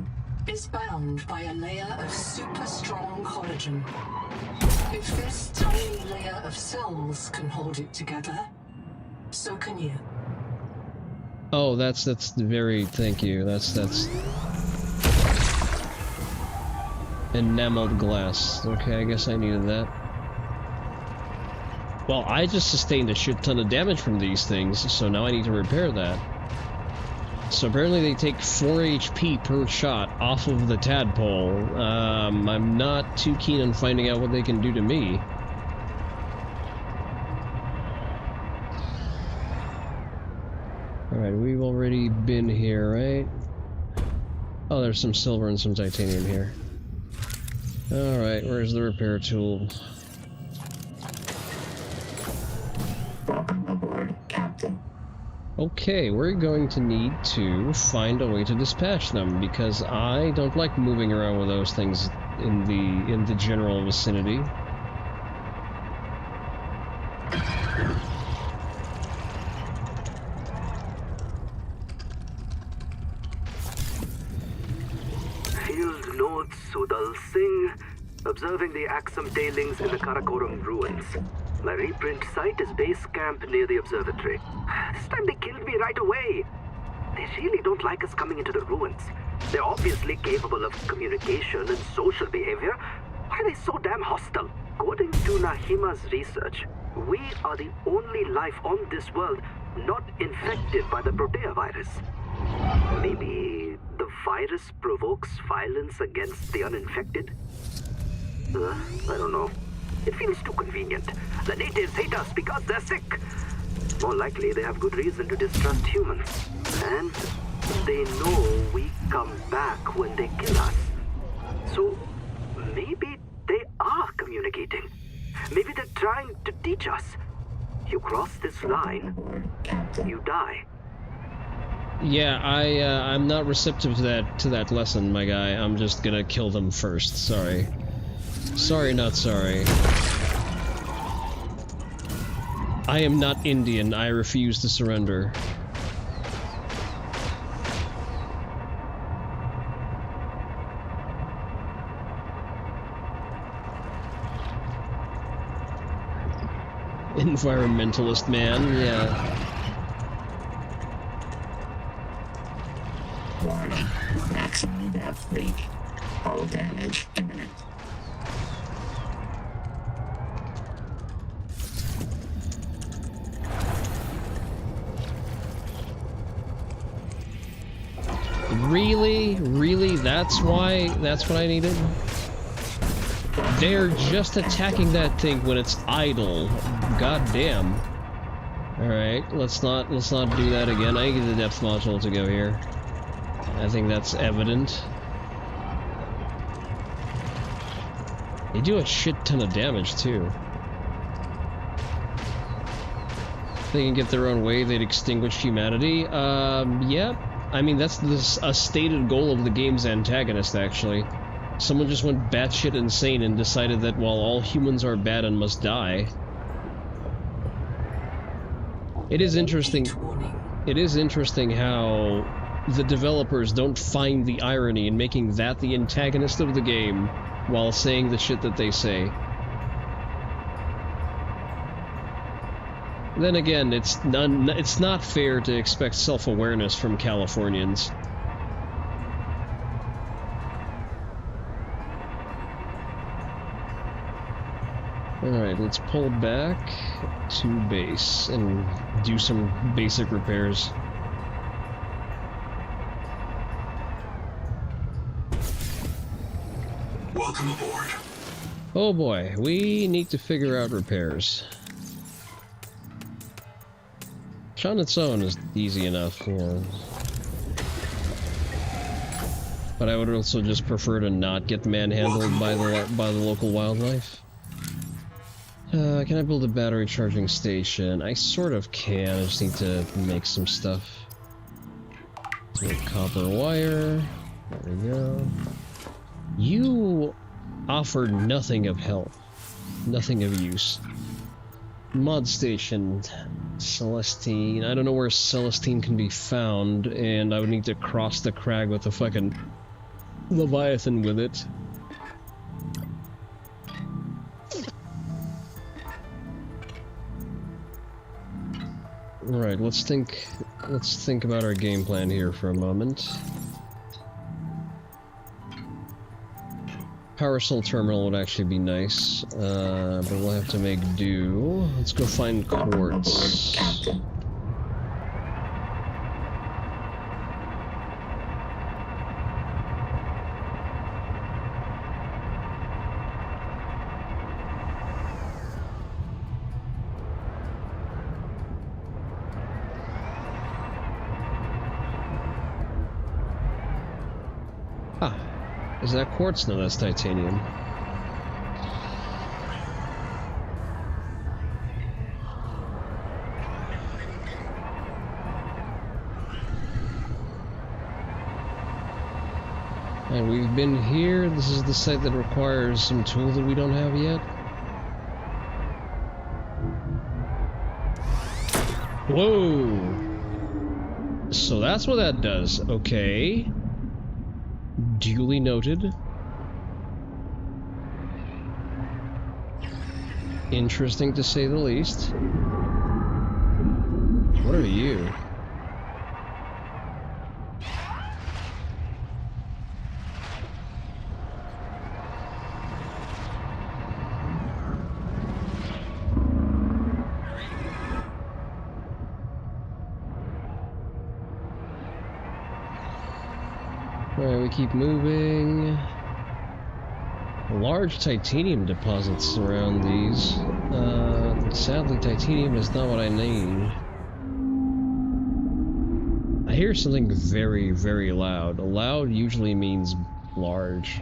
is bound by a layer of super strong collagen. If this tiny layer of cells can hold it together, so can you. Oh, that's very, thank you. That's enameled glass. Okay, I guess I needed that. Well, I just sustained a shit ton of damage from these things, so now I need to repair that. So apparently they take 4 HP per shot off of the tadpole. I'm not too keen on finding out what they can do to me. Alright, we've already been here, right? Oh, there's some silver and some titanium here. Alright, where's the repair tool? Welcome aboard, Captain. Okay, we're going to need to find a way to dispatch them, because I don't like moving around with those things in the general vicinity. Field Notes Sudal Singh, observing the Axum tailings in the Karakoram ruins. My reprint site is base camp near the observatory. This time they killed me right away. They really don't like us coming into the ruins. They're obviously capable of communication and social behavior. Why are they so damn hostile? According to Nahima's research, we are the only life on this world not infected by the Protea virus. Maybe the virus provokes violence against the uninfected? I don't know. It feels too convenient. The natives hate us because they're sick. More likely, they have good reason to distrust humans. And they know we come back when they kill us. So, maybe they are communicating. Maybe they're trying to teach us. You cross this line, you die. Yeah, I'm not receptive to that lesson, my guy. I'm just gonna kill them first. Sorry. Sorry, not sorry. I am not Indian. I refuse to surrender. Environmentalist man, yeah. Warning. Maximum depth leak. Hull damage imminent. Really? Really? That's what I needed? They're just attacking that thing when it's idle. God damn. Alright, let's not do that again. I get the depth module to go here. I think that's evident. They do a shit ton of damage too. If they can get their own way, they'd extinguish humanity. Yeah. I mean, that's a stated goal of the game's antagonist, actually. Someone just went batshit insane and decided that, well, all humans are bad and must die. It is interesting how the developers don't find the irony in making that the antagonist of the game while saying the shit that they say. Then again, it's not fair to expect self-awareness from Californians. Alright, let's pull back to base and do some basic repairs. Welcome aboard. Oh boy, we need to figure out repairs. Which on its own is easy enough, you know. But I would also just prefer to not get manhandled by the local wildlife. Can I build a battery charging station? I sort of can, I just need to make some stuff. Make copper wire. There we go. You offered nothing of help. Nothing of use. Mod station. Celestine. I don't know where Celestine can be found, and I would need to cross the crag with a fucking Leviathan with it. Right, let's think about our game plan here for a moment. Power Soul Terminal would actually be nice, but we'll have to make do. Let's go find quartz. Is that quartz? No, that's titanium. And we've been here. This is the site that requires some tool that we don't have yet. Whoa! So that's what that does. Okay. Duly noted. Interesting to say the least. What are you? Alright, we keep moving. Large titanium deposits around these. Sadly, titanium is not what I need. I hear something very, very loud. Loud usually means large.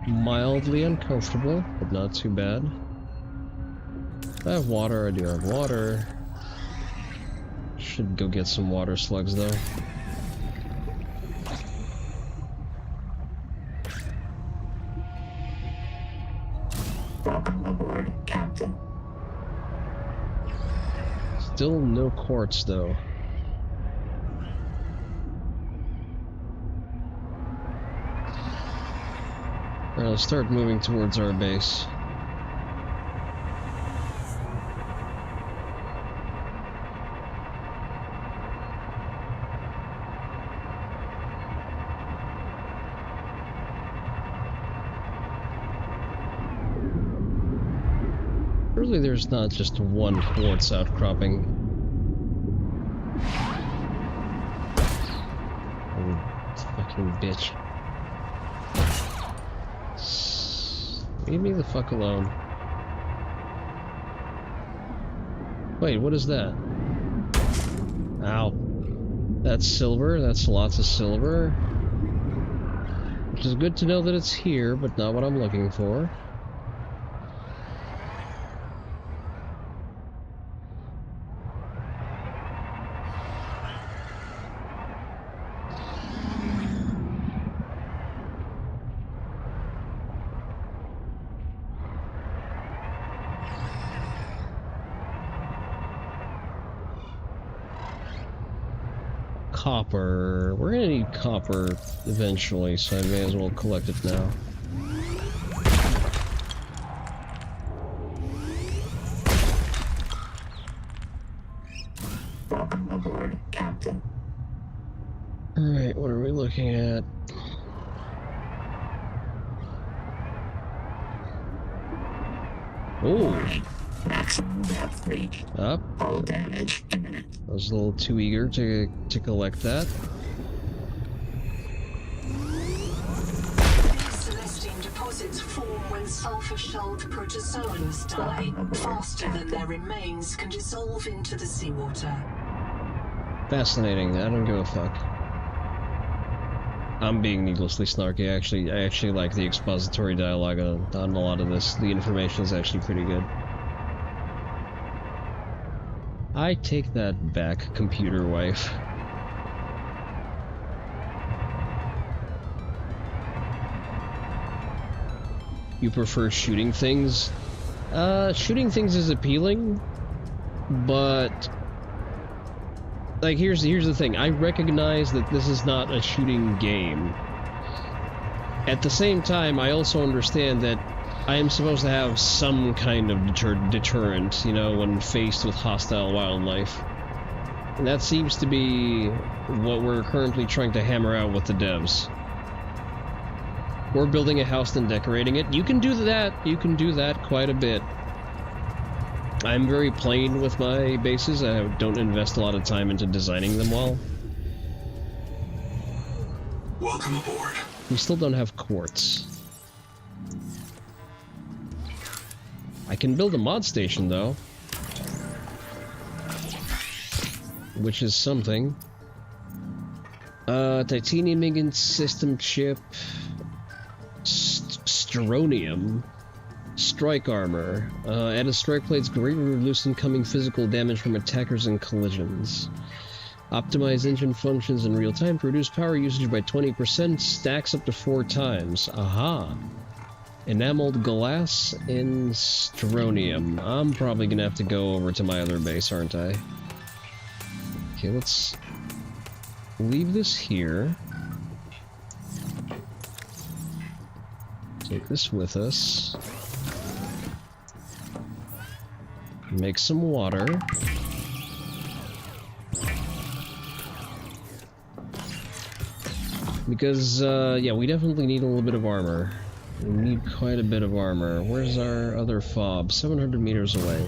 Mildly uncomfortable, but not too bad. I have water, I do have water. Should go get some water slugs though. Welcome aboard, Captain. Still no quartz though. Alright, let's start moving towards our base. Surely there's not just one quartz outcropping. Oh, fucking bitch. Leave me the fuck alone. Wait, what is that? Ow. That's silver, that's lots of silver. Which is good to know that it's here, but not what I'm looking for. Copper. We're gonna need copper eventually, so I may as well collect it now. Welcome aboard, Captain. Alright, what are we looking at? Oh! Maximum depth reach. Up. All damage imminent. I was a little too eager to collect that. These Celestine deposits form when sulfur-shelled protozoans die, faster than their remains can dissolve into the seawater. Fascinating. I don't give a fuck. I'm being needlessly snarky. I actually like the expository dialogue on a lot of this. The information is actually pretty good. I take that back, computer wife. You prefer shooting things? Shooting things is appealing, but like here's the thing. I recognize that this is not a shooting game. At the same time, I also understand that I am supposed to have some kind of deterrent, you know, when faced with hostile wildlife. And that seems to be what we're currently trying to hammer out with the devs. Or building a house and decorating it. You can do that. You can do that quite a bit. I'm very plain with my bases. I don't invest a lot of time into designing them well. Welcome aboard. We still don't have quartz. I can build a mod station, though. Which is something. Titanium ingot system chip. Strontium. Strike armor. Added strike plates greatly reduce incoming physical damage from attackers and collisions. Optimize engine functions in real time to reduce power usage by 20%. Stacks up to 4 times. Aha. Enameled glass and strontium. I'm probably gonna have to go over to my other base, aren't I? Okay, let's leave this here. Take this with us. Make some water. Because, yeah, we definitely need a little bit of armor. We need quite a bit of armor. Where's our other fob? 700 meters away.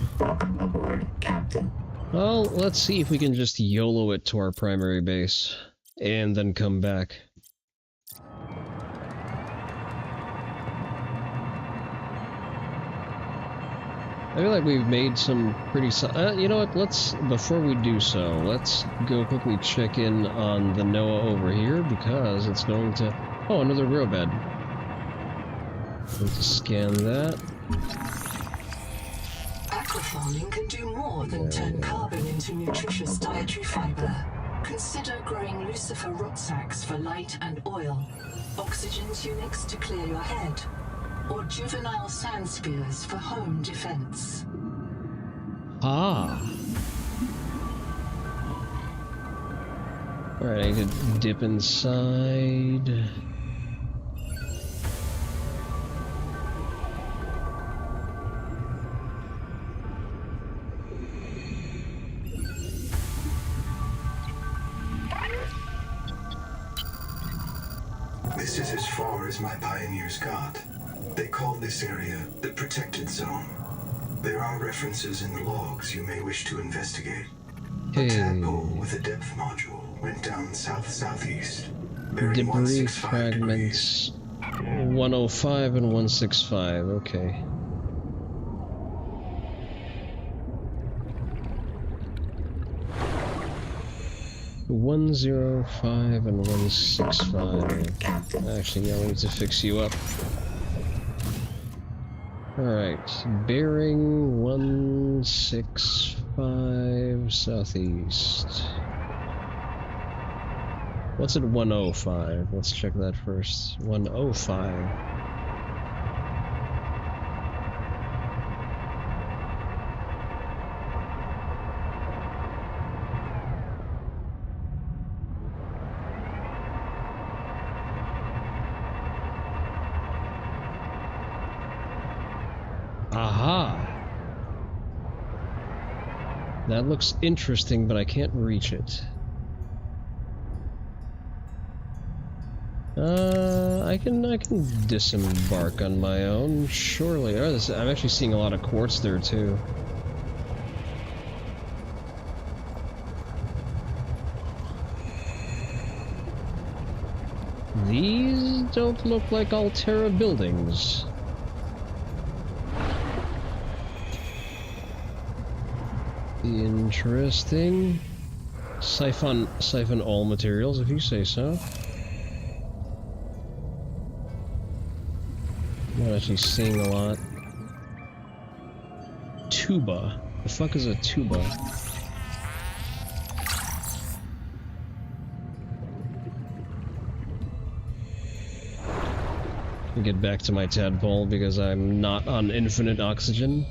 Well, let's see if we can just YOLO it to our primary base. And then come back. I feel like we've made some pretty you know what, before we do so, let's go quickly check in on the Noah over here, because it's going to... Oh, another grow bed. Going to scan that. Aquafarming can do more than turn carbon into nutritious dietary fiber. Consider growing lucifer rock sacks for light and oil, oxygen tunics to clear your head, or juvenile sand spears for home defense. Ah. Alright, I need to dip inside. This is as far as my pioneers got. They called this area the Protected Zone. There are references in the logs you may wish to investigate. Hey. A tadpole with a depth module went down south-southeast. Debris fragments 105 and 165, okay. One 105 and 165. Actually, yeah, we need to fix you up. Alright, bearing 165 southeast. What's at 105? Let's check that first. 105. Aha! That looks interesting, but I can't reach it. I can disembark on my own, surely. Oh, I'm actually seeing a lot of quartz there too. These don't look like Altera buildings. Interesting. Siphon all materials, if you say so. I'm not actually seeing a lot. Tuba. The fuck is a tuba? Get back to my tadpole because I'm not on infinite oxygen.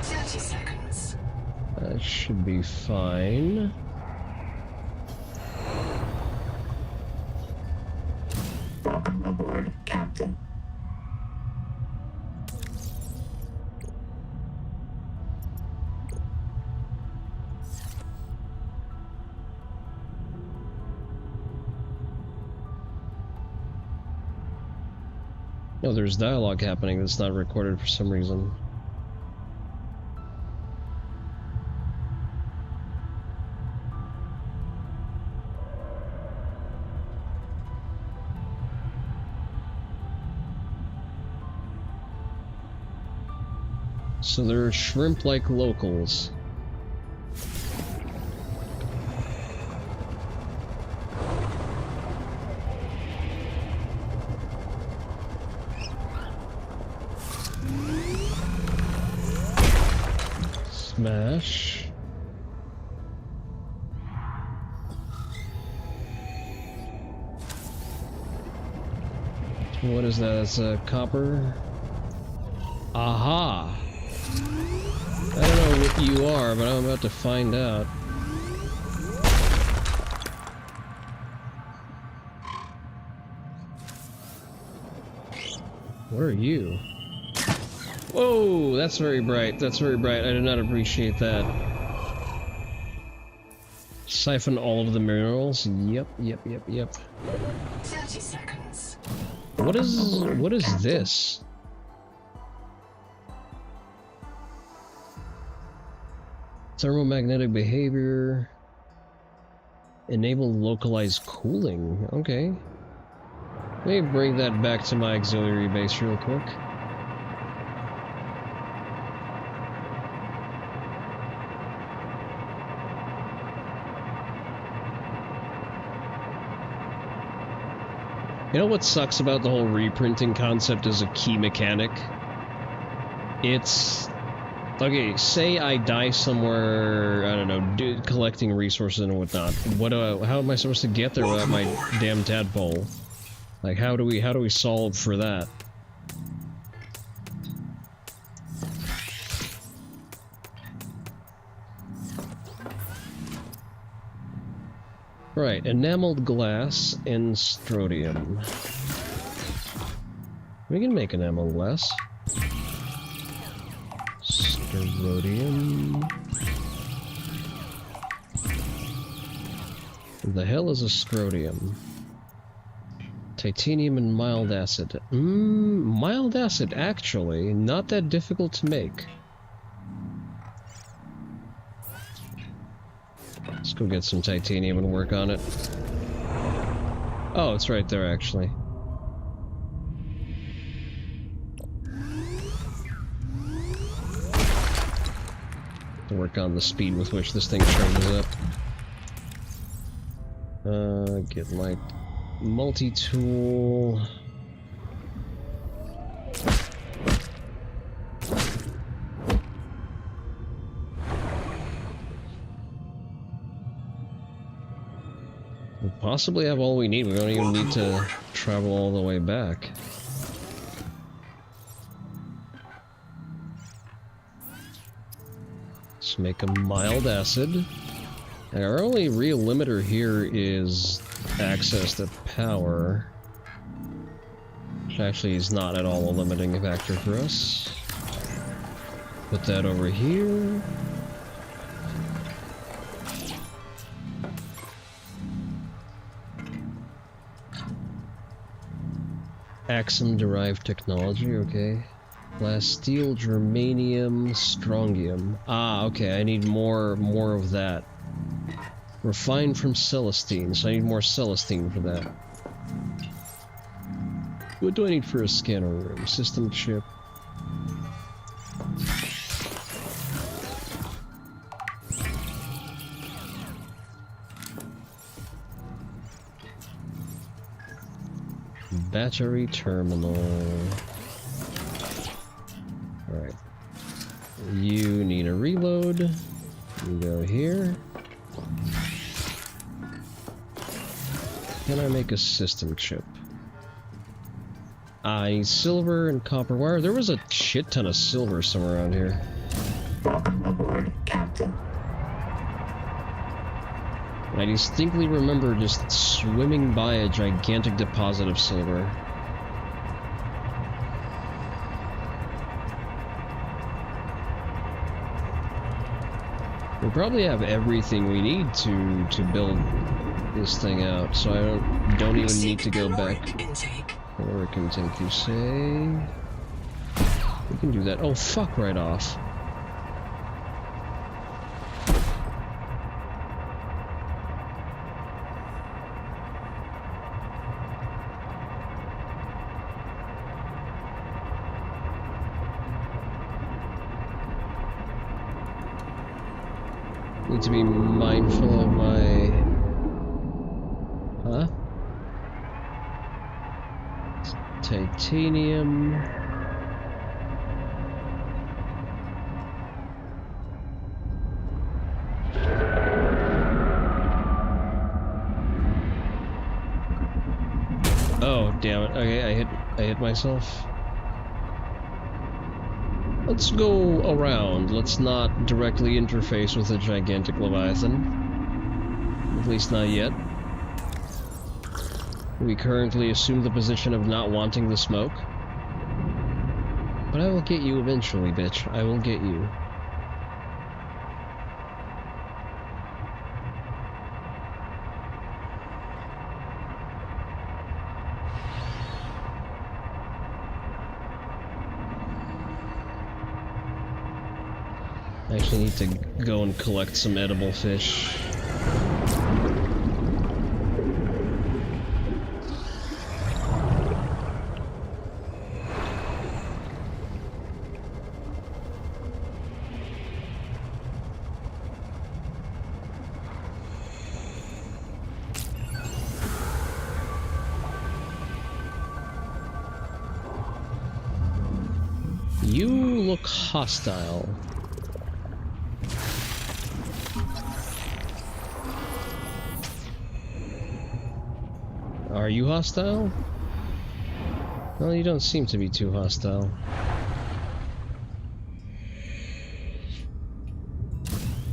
30 seconds. That should be fine. Welcome aboard, Captain. No, there's dialogue happening that's not recorded for some reason. So they're shrimp-like locals. Smash. What is that? It's a copper. Aha! I don't know what you are, but I'm about to find out. What are you? Whoa, that's very bright. That's very bright. I did not appreciate that. Siphon all of the minerals. Yep. 30 seconds. What is this? Thermomagnetic behavior. Enable localized cooling. Okay. Let me bring that back to my auxiliary base real quick. You know what sucks about the whole reprinting concept as a key mechanic? It's... okay, say I die somewhere, I don't know, collecting resources and whatnot. How am I supposed to get there without my damn tadpole? Like, how do we solve for that? Right, enameled glass and strontium. We can make enameled glass. Strontium. What the hell is a strontium? Titanium and mild acid. Mild acid, actually, not that difficult to make. Let's go get some titanium and work on it. Oh, it's right there, actually. To work on the speed with which this thing charges up. Get my multi-tool. We'll possibly have all we need. We don't even need to travel all the way back. Let's make a mild acid. And our only real limiter here is access to power. Which actually is not at all a limiting factor for us. Put that over here. Axum-derived technology, okay. Glass, steel, germanium, strontium. Ah, okay, I need more of that. Refined from Celestine, so I need more Celestine for that. What do I need for a scanner room? System chip. battery terminal. Alright. You need a reload. You go here. Can I make a system chip? I need silver and copper wire. There was a shit ton of silver somewhere around here. Welcome aboard, Captain. I distinctly remember just swimming by a gigantic deposit of silver. We probably have everything we need to build this thing out, so I don't even need to go back. Caloric intake, you say? We can do that. Oh, fuck right off. Need to be mindful of my... Huh? Titanium... Oh, damn it. Okay, I hit myself. Let's go around. Let's not directly interface with a gigantic Leviathan. At least not yet. We currently assume the position of not wanting the smoke. But I will get you eventually, bitch. I will get you. I actually need to go and collect some edible fish. You look hostile. Are you hostile? Well, you don't seem to be too hostile.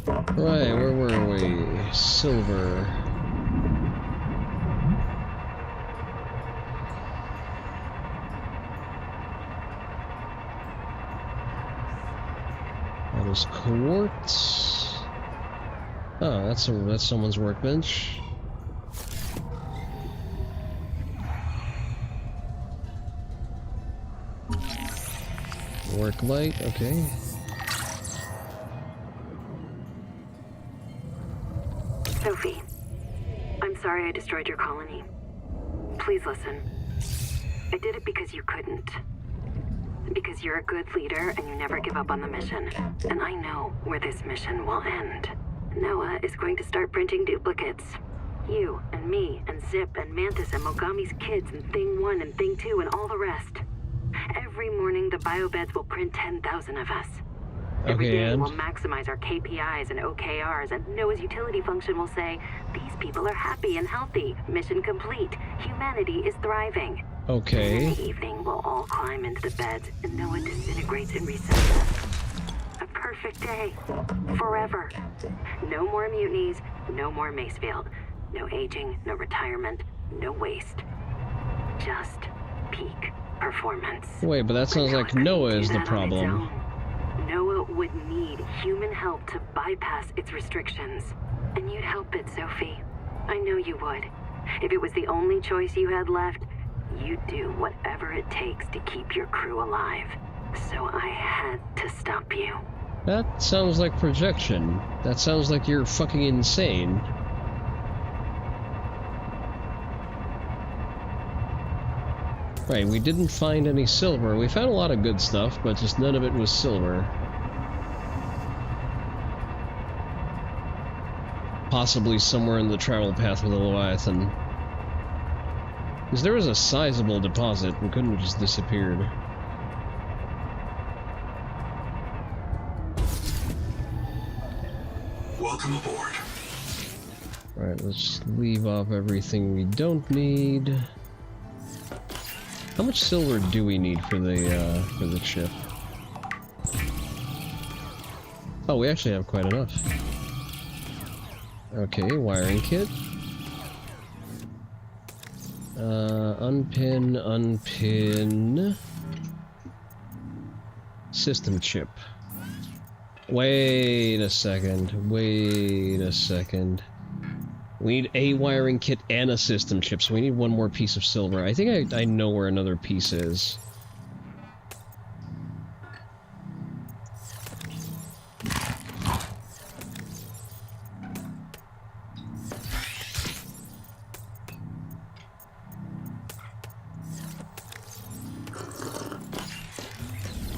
Right, where were we? Silver. That is quartz. Oh, that's someone's workbench. Work light, okay. Sophie, I'm sorry I destroyed your colony. Please listen. I did it because you couldn't. Because you're a good leader and you never give up on the mission. And I know where this mission will end. Noah is going to start printing duplicates. You and me and Zip and Mantis and Mogami's kids and Thing 1 and Thing 2 and all the rest. Every morning, the biobeds will print 10,000 of us. Every day, we'll maximize our KPIs and OKRs, and Noah's utility function will say, these people are happy and healthy. Mission complete. Humanity is thriving. Okay. And in the evening, we'll all climb into the beds, and Noah disintegrates and resets us. A perfect day. Forever. No more mutinies, no more Macefield. No aging, no retirement, no waste. Just peak performance. Wait, but that sounds like Noah is the problem. Noah would need human help to bypass its restrictions. And you'd help it, Sophie. I know you would. If it was the only choice you had left, you'd do whatever it takes to keep your crew alive. So I had to stop you. That sounds like projection. That sounds like you're fucking insane. Right, we didn't find any silver. We found a lot of good stuff, but just none of it was silver. Possibly somewhere in the travel path with the Leviathan. Because there was a sizable deposit and couldn't have just disappeared. Welcome aboard. Alright, let's leave off everything we don't need. How much silver do we need for the chip? Oh, we actually have quite enough. Okay, wiring kit. Unpin. System chip. Wait a second. We need a wiring kit and a system chip, so we need one more piece of silver. I think I know where another piece is.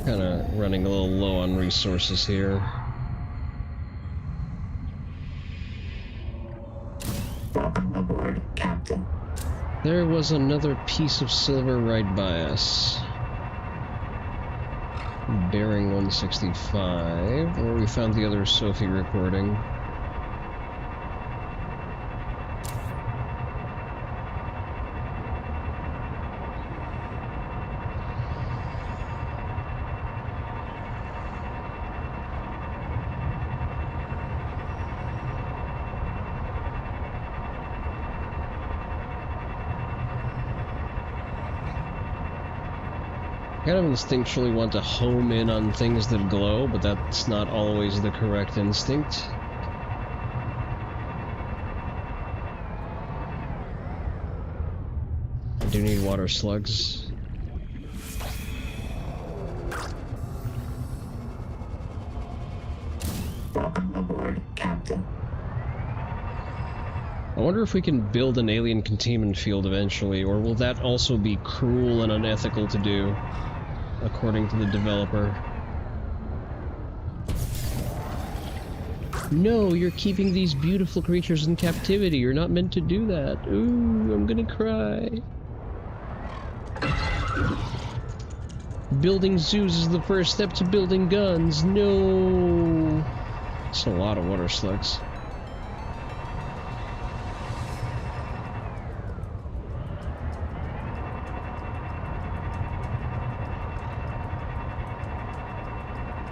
Kinda running a little low on resources here. Welcome aboard, Captain. There was another piece of silver right by us. Bearing 165, where we found the other Sophie recording. I kind of instinctually want to home in on things that glow, but that's not always the correct instinct. I do need water slugs. Welcome aboard, Captain. I wonder if we can build an alien containment field eventually, or will that also be cruel and unethical to do? According to the developer. No, you're keeping these beautiful creatures in captivity. You're not meant to do that. Ooh, I'm gonna cry. Building zoos is the first step to building guns. No. That's a lot of water slugs.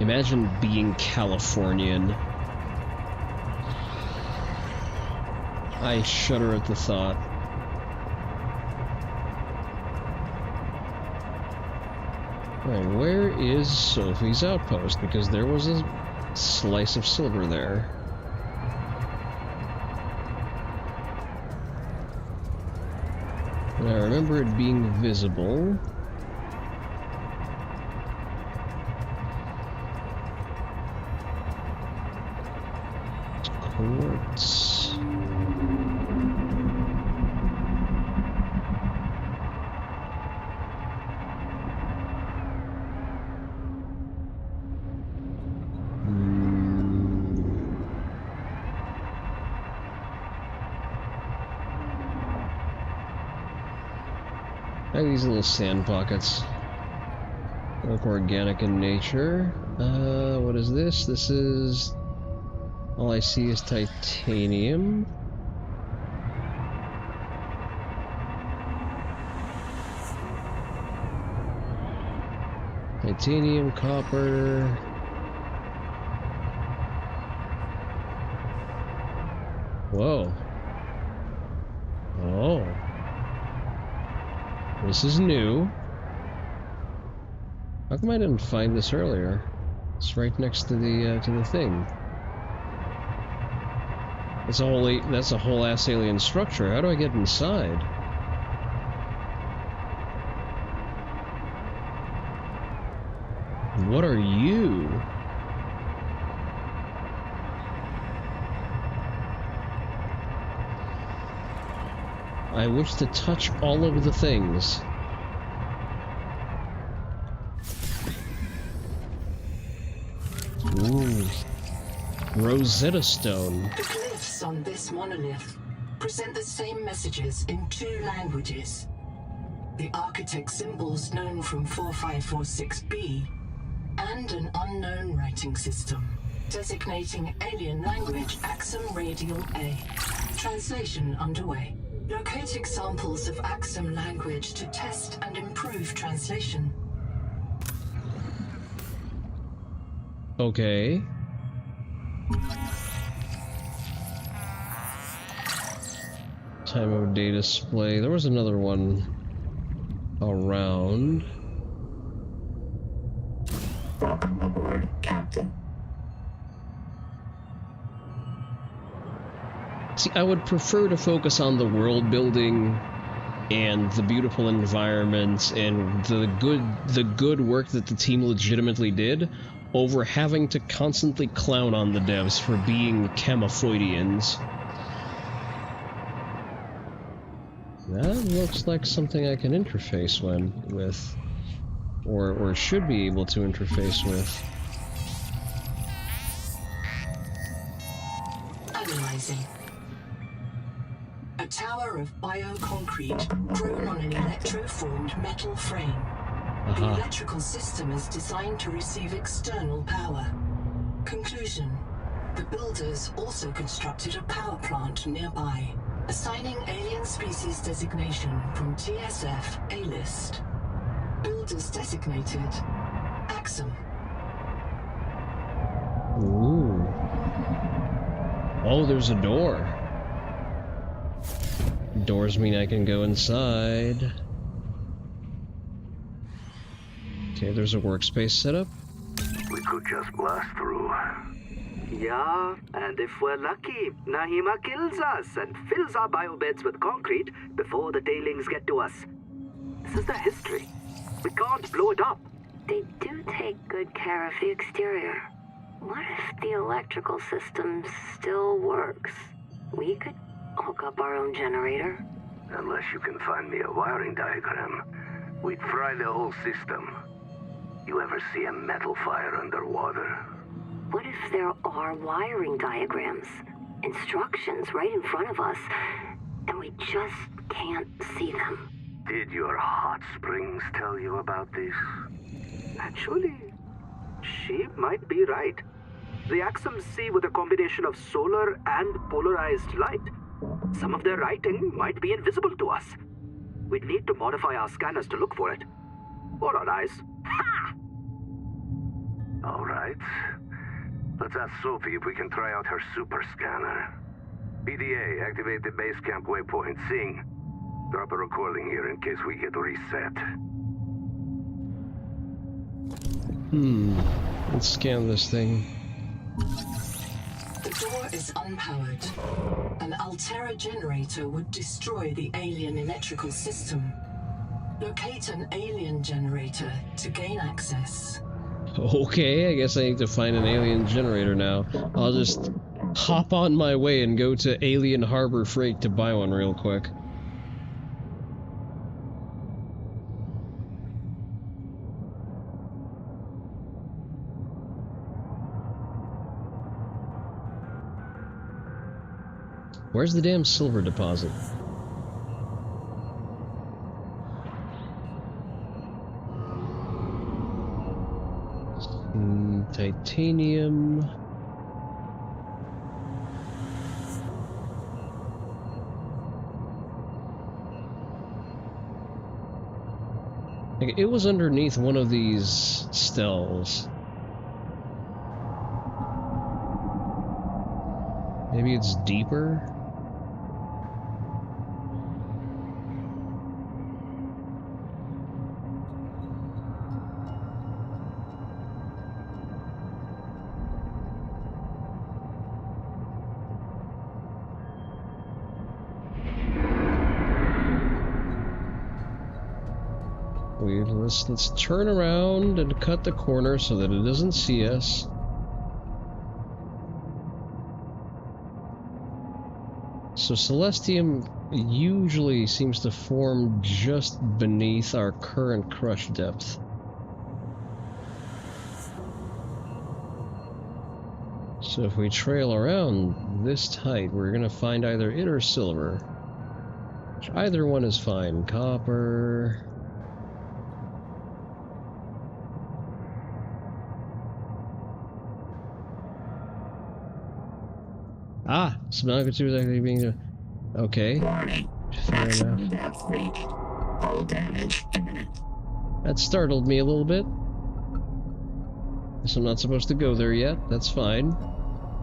Imagine being Californian. I shudder at the thought. Alright, where is Sophie's outpost? Because there was a slice of silver there. And I remember it being visible. Quartz. I like these little sand pockets. Look organic in nature. What is this? This is... all I see is titanium. Titanium, copper. Whoa. Oh. This is new. How come I didn't find this earlier? It's right next to the thing. That's a whole ass alien structure. How do I get inside? What are you? I wish to touch all of the things. Ooh. Rosetta Stone. The glyphs on this monolith present the same messages in 2 languages. the architect symbols known from 4546B, and an unknown writing system, designating alien language Axum Radial A. Translation underway. Locate examples of Axum language to test and improve translation. Okay. Time of day display. There was another one around. Welcome aboard, Captain. See, I would prefer to focus on the world building and the beautiful environments and the good work that the team legitimately did over having to constantly clown on the devs for being chemofoidians. That looks like something I can interface with. Or should be able to interface with. Analyzing. A tower of bioconcrete grown on an electroformed metal frame. The electrical system is designed to receive external power. Conclusion. The builders also constructed a power plant nearby, assigning alien species designation from TSF A-list. Builders designated Axum. Ooh. Oh, there's a door. Doors mean I can go inside. Okay, there's a workspace setup. We could just blast through. Yeah, and if we're lucky, Nahima kills us and fills our biobeds with concrete before the tailings get to us. This is the history. We can't blow it up. They do take good care of the exterior. What if the electrical system still works? We could hook up our own generator. Unless you can find me a wiring diagram, we'd fry the whole system. You ever see a metal fire underwater? What if there are wiring diagrams, instructions right in front of us, and we just can't see them? Did your hot springs tell you about this? Actually, she might be right. The Axums see with a combination of solar and polarized light. Some of their writing might be invisible to us. We'd need to modify our scanners to look for it. Or our eyes. Ha! All right. Let's ask Sophie if we can try out her super scanner. PDA, activate the base camp waypoint. Sing. Drop a recording here in case we get reset. Let's scan this thing. The door is unpowered. An Altera generator would destroy the alien electrical system. Locate an alien generator to gain access. Okay, I guess I need to find an alien generator now. I'll just hop on my way and go to Alien Harbor Freight to buy one real quick. Where's the damn silver deposit? Titanium. It was underneath one of these stells. Maybe it's deeper? Let's turn around and cut the corner so that it doesn't see us. So Celestium usually seems to form just beneath our current crush depth. So if we trail around this tight, we're gonna find either it or silver. Either one is fine. Copper. Ah, Subnautica 2 is actually being... Okay. Warning. Fair enough. Maximum depth leak. Hull damage imminent. That startled me a little bit. Guess I'm not supposed to go there yet. That's fine.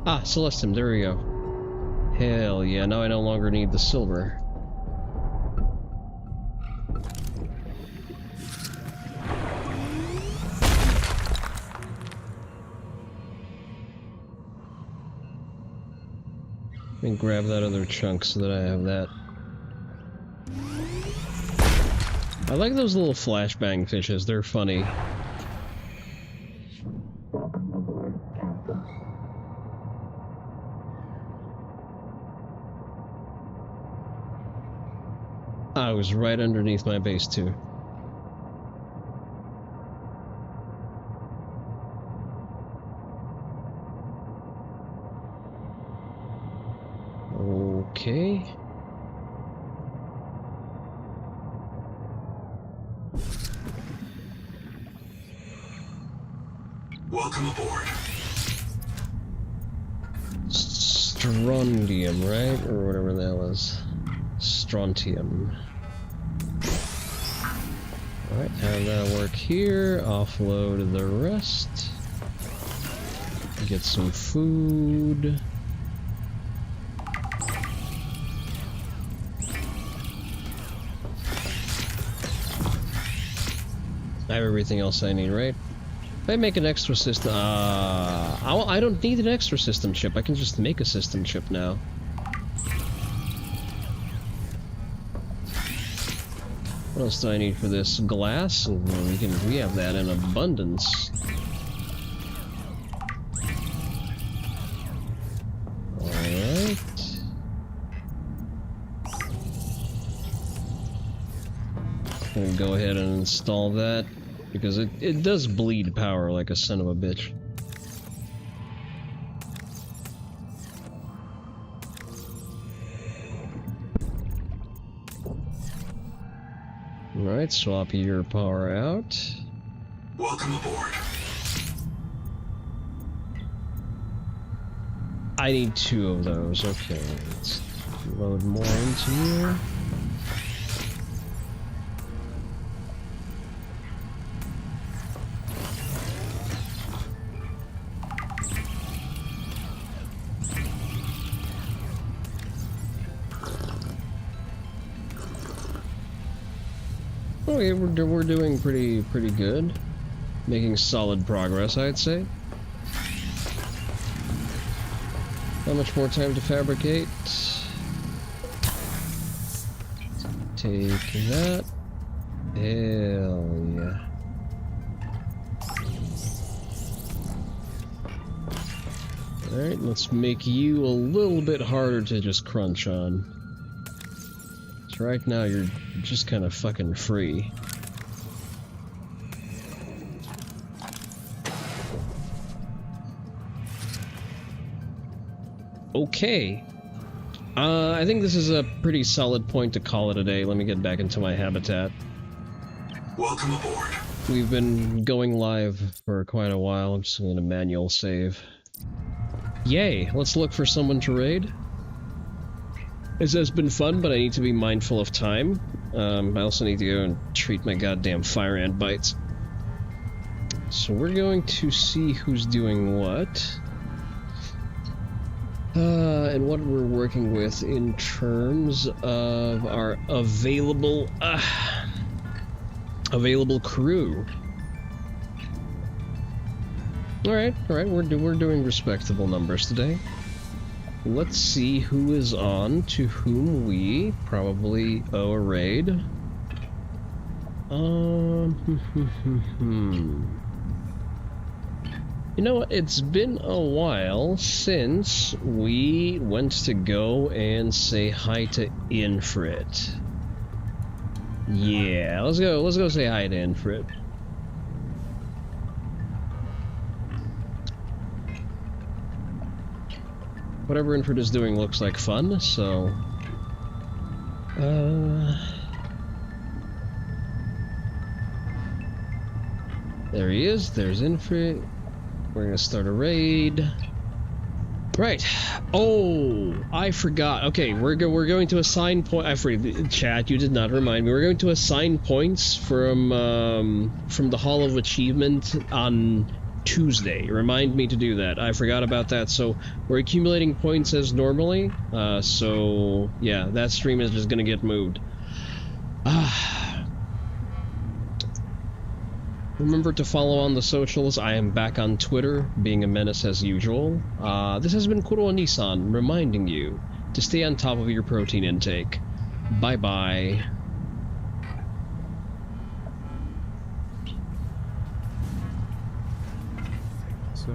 Ah, Celestium, there we go. Hell yeah, now I no longer need the silver. Let me grab that other chunk so that I have that. I like those little flashbang fishes, they're funny. I was right underneath my base too. Okay. Welcome aboard. Strontium, right? Or whatever that was. Strontium. Alright, have that work here. Offload the rest. Get some food. I have everything else I need, right? If I make an extra system... I don't need an extra system chip. I can just make a system chip now. What else do I need for this? Glass? We have that in abundance. Alright. I'm gonna go ahead and install that, because it does bleed power like a son of a bitch. Alright, swap your power out. Welcome aboard. I need 2 of those. Okay, let's load more into here. Okay, we're doing pretty good. Making solid progress, I'd say. How much more time to fabricate? Take that. Hell yeah. Alright, let's make you a little bit harder to just crunch on. So right now you're just kind of fucking free. Okay. I think this is a pretty solid point to call it a day. Let me get back into my habitat. Welcome aboard. We've been going live for quite a while. I'm just gonna manual save. Yay! Let's look for someone to raid. This has been fun, but I need to be mindful of time. I also need to go and treat my goddamn fire ant bites. So we're going to see who's doing what. And what we're working with in terms of our available crew. All right, we're doing respectable numbers today. Let's see who is on to whom we probably owe a raid. You know what? It's been a while since we went to go and say hi to Infrit. Yeah, let's go say hi to Infrit. Whatever Infrit is doing looks like fun, so... There he is, there's Infrit. We're gonna start a raid. Right. Oh, I forgot. Okay, we're going to assign point. I forgot. Chat, you did not remind me. We're going to assign points from the Hall of Achievement on Tuesday. Remind me to do that. I forgot about that. So we're accumulating points as normally. So yeah, that stream is just gonna get moved. Remember to follow on the socials. I am back on Twitter, being a menace as usual. This has been Onii-san reminding you to stay on top of your protein intake. Bye-bye. So...